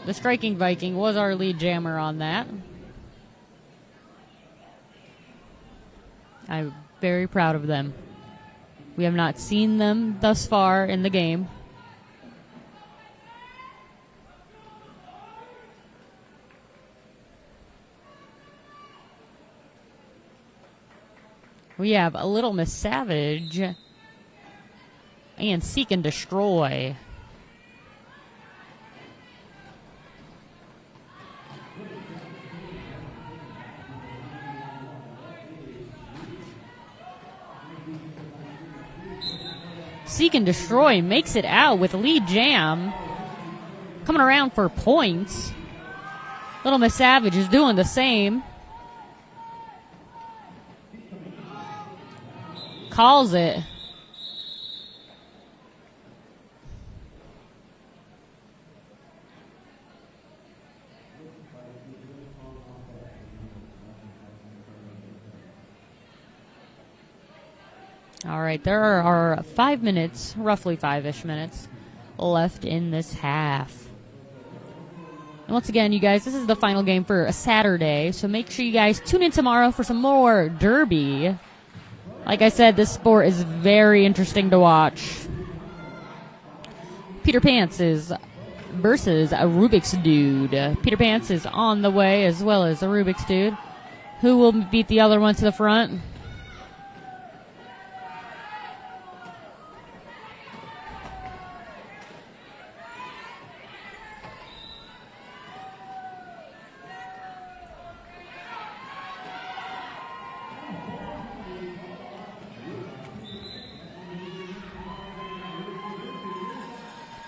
The Striking Viking was our lead jammer on that. I'm very proud of them. We have not seen them thus far in the game. We have a Little Miss Savage and Seek and Destroy. Seek and Destroy makes it out with lead jam. Coming around for points. Little Miss Savage is doing the same. Calls it. All right, there are 5 minutes, roughly 5-ish minutes, left in this half. And once again, you guys, this is the final game for a Saturday, so make sure you guys tune in tomorrow for some more Derby. Like I said, this sport is very interesting to watch. Peter Pants is versus a Rubik's Dude. Peter Pants is on the way as well as a Rubik's Dude. Who will beat the other one to the front?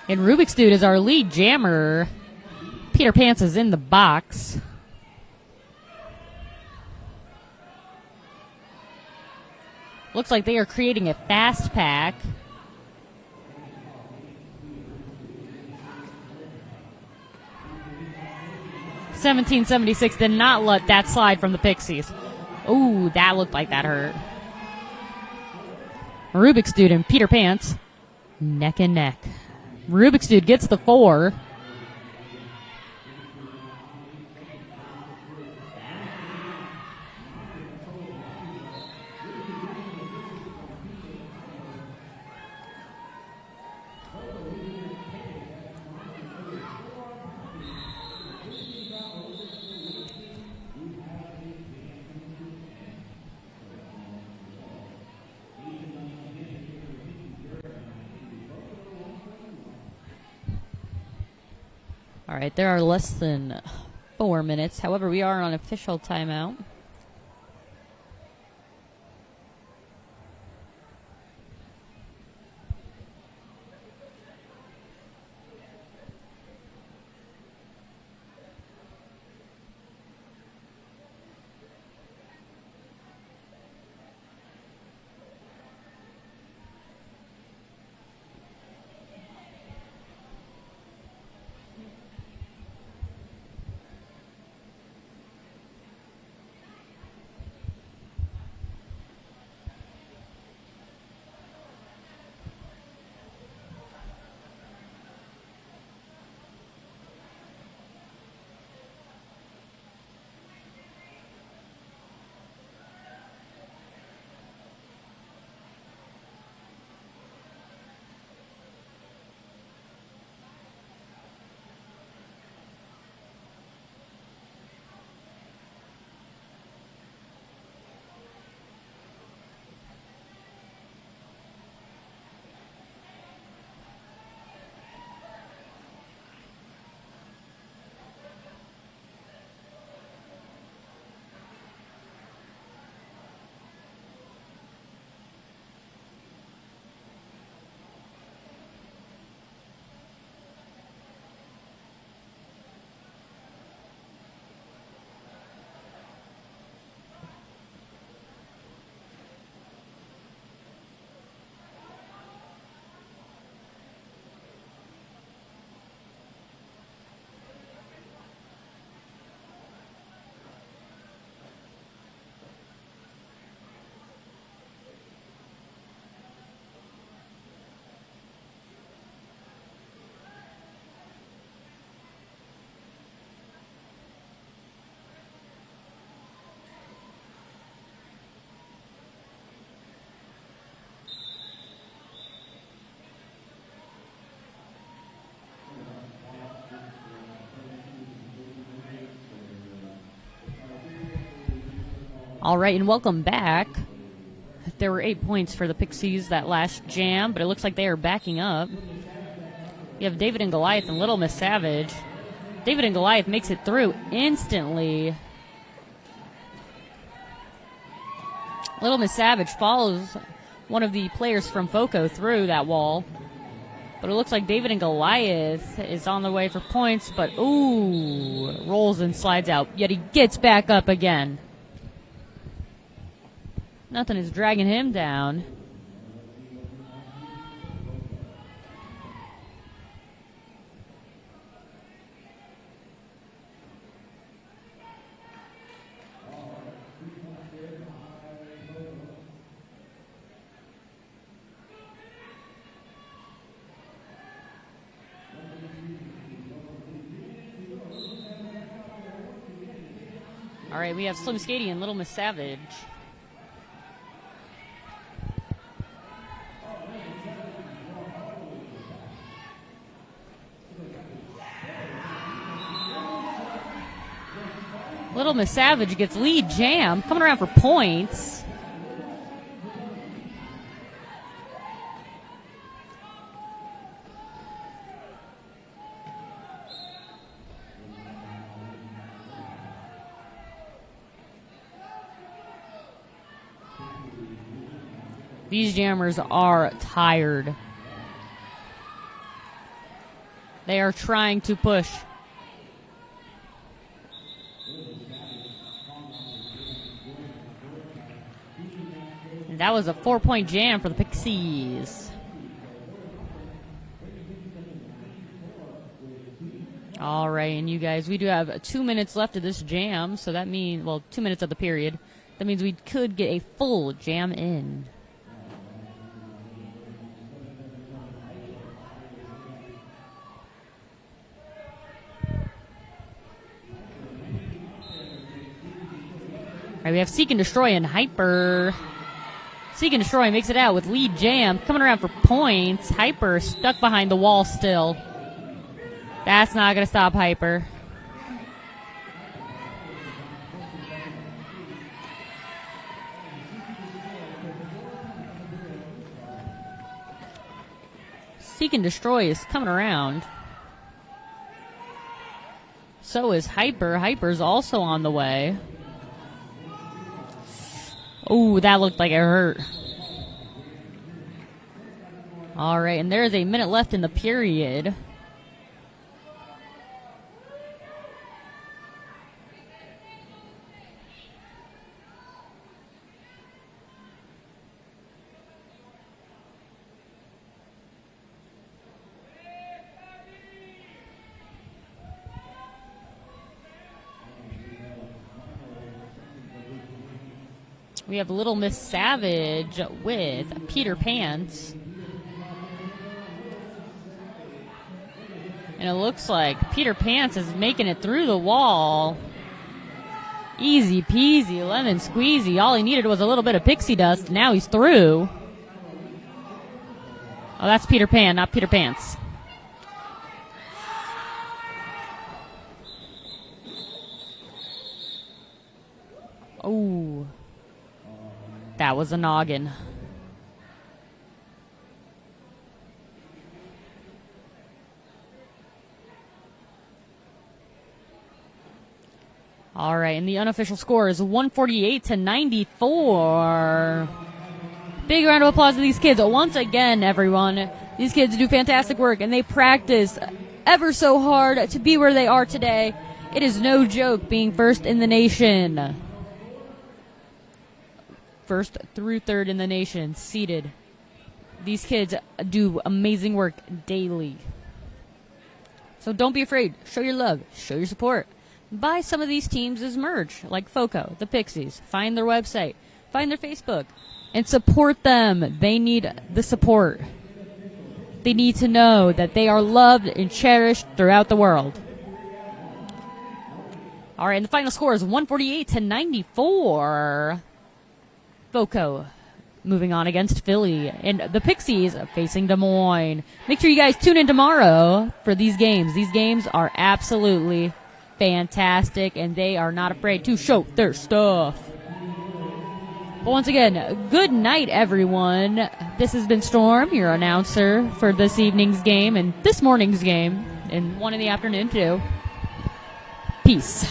And Rubik's Dude is our lead jammer. Peter Pants is in the box. Looks like they are creating a fast pack. $17.76 did not let that slide from the Pixies. Ooh, that looked like that hurt. Rubik's Dude and Peter Pants, neck and neck. Rubik's Dude gets the 4. All right, there are less than 4 minutes. However, we are on official timeout. All right, and welcome back. There were 8 points for the Pixies that last jam, but it looks like they are backing up. You have David and Goliath and Little Miss Savage. David and Goliath makes it through instantly. Little Miss Savage follows one of the players from FOCO through that wall. But it looks like David and Goliath is on the way for points, but ooh, rolls and slides out. Yet he gets back up again. Nothing is dragging him down. All right, we have Slim Skady and Little Miss Savage. Little Miss Savage gets lead jam, coming around for points. These jammers are tired. They are trying to push. And that was a 4-point jam for the Pixies. All right, and you guys, we do have 2 minutes left of this jam, so that means, well, 2 minutes of the period. That means we could get a full jam in. All right, we have Seek and Destroy and Hyper. Seek and Destroy makes it out with lead jam. Coming around for points. Hyper stuck behind the wall still. That's not going to stop Hyper. Seek and Destroy is coming around. So is Hyper. Hyper's also on the way. Oh, that looked like it hurt. All right, and there's a minute left in the period. We have Little Miss Savage with Peter Pants. And it looks like Peter Pants is making it through the wall. Easy peasy, lemon squeezy. All he needed was a little bit of pixie dust. Now he's through. Oh, that's Peter Pan, not Peter Pants. Oh. That was a noggin. All right, and the unofficial score is 148-94. Big round of applause to these kids. Once again, everyone, these kids do fantastic work, and they practice ever so hard to be where they are today. It is no joke being first in the nation. First through third in the nation, seated. These kids do amazing work daily. So don't be afraid. Show your love. Show your support. Buy some of these teams as merch, like FOCO, the Pixies. Find their website. Find their Facebook. And support them. They need the support. They need to know that they are loved and cherished throughout the world. All right, and the final score is 148-94. FOCO moving on against Philly, and the Pixies facing Des Moines. Make sure you guys tune in tomorrow for these games. These games are absolutely fantastic, and they are not afraid to show their stuff. But once again, good night, everyone. This has been Storm, your announcer for this evening's game and this morning's game, and one in the afternoon, too. Peace.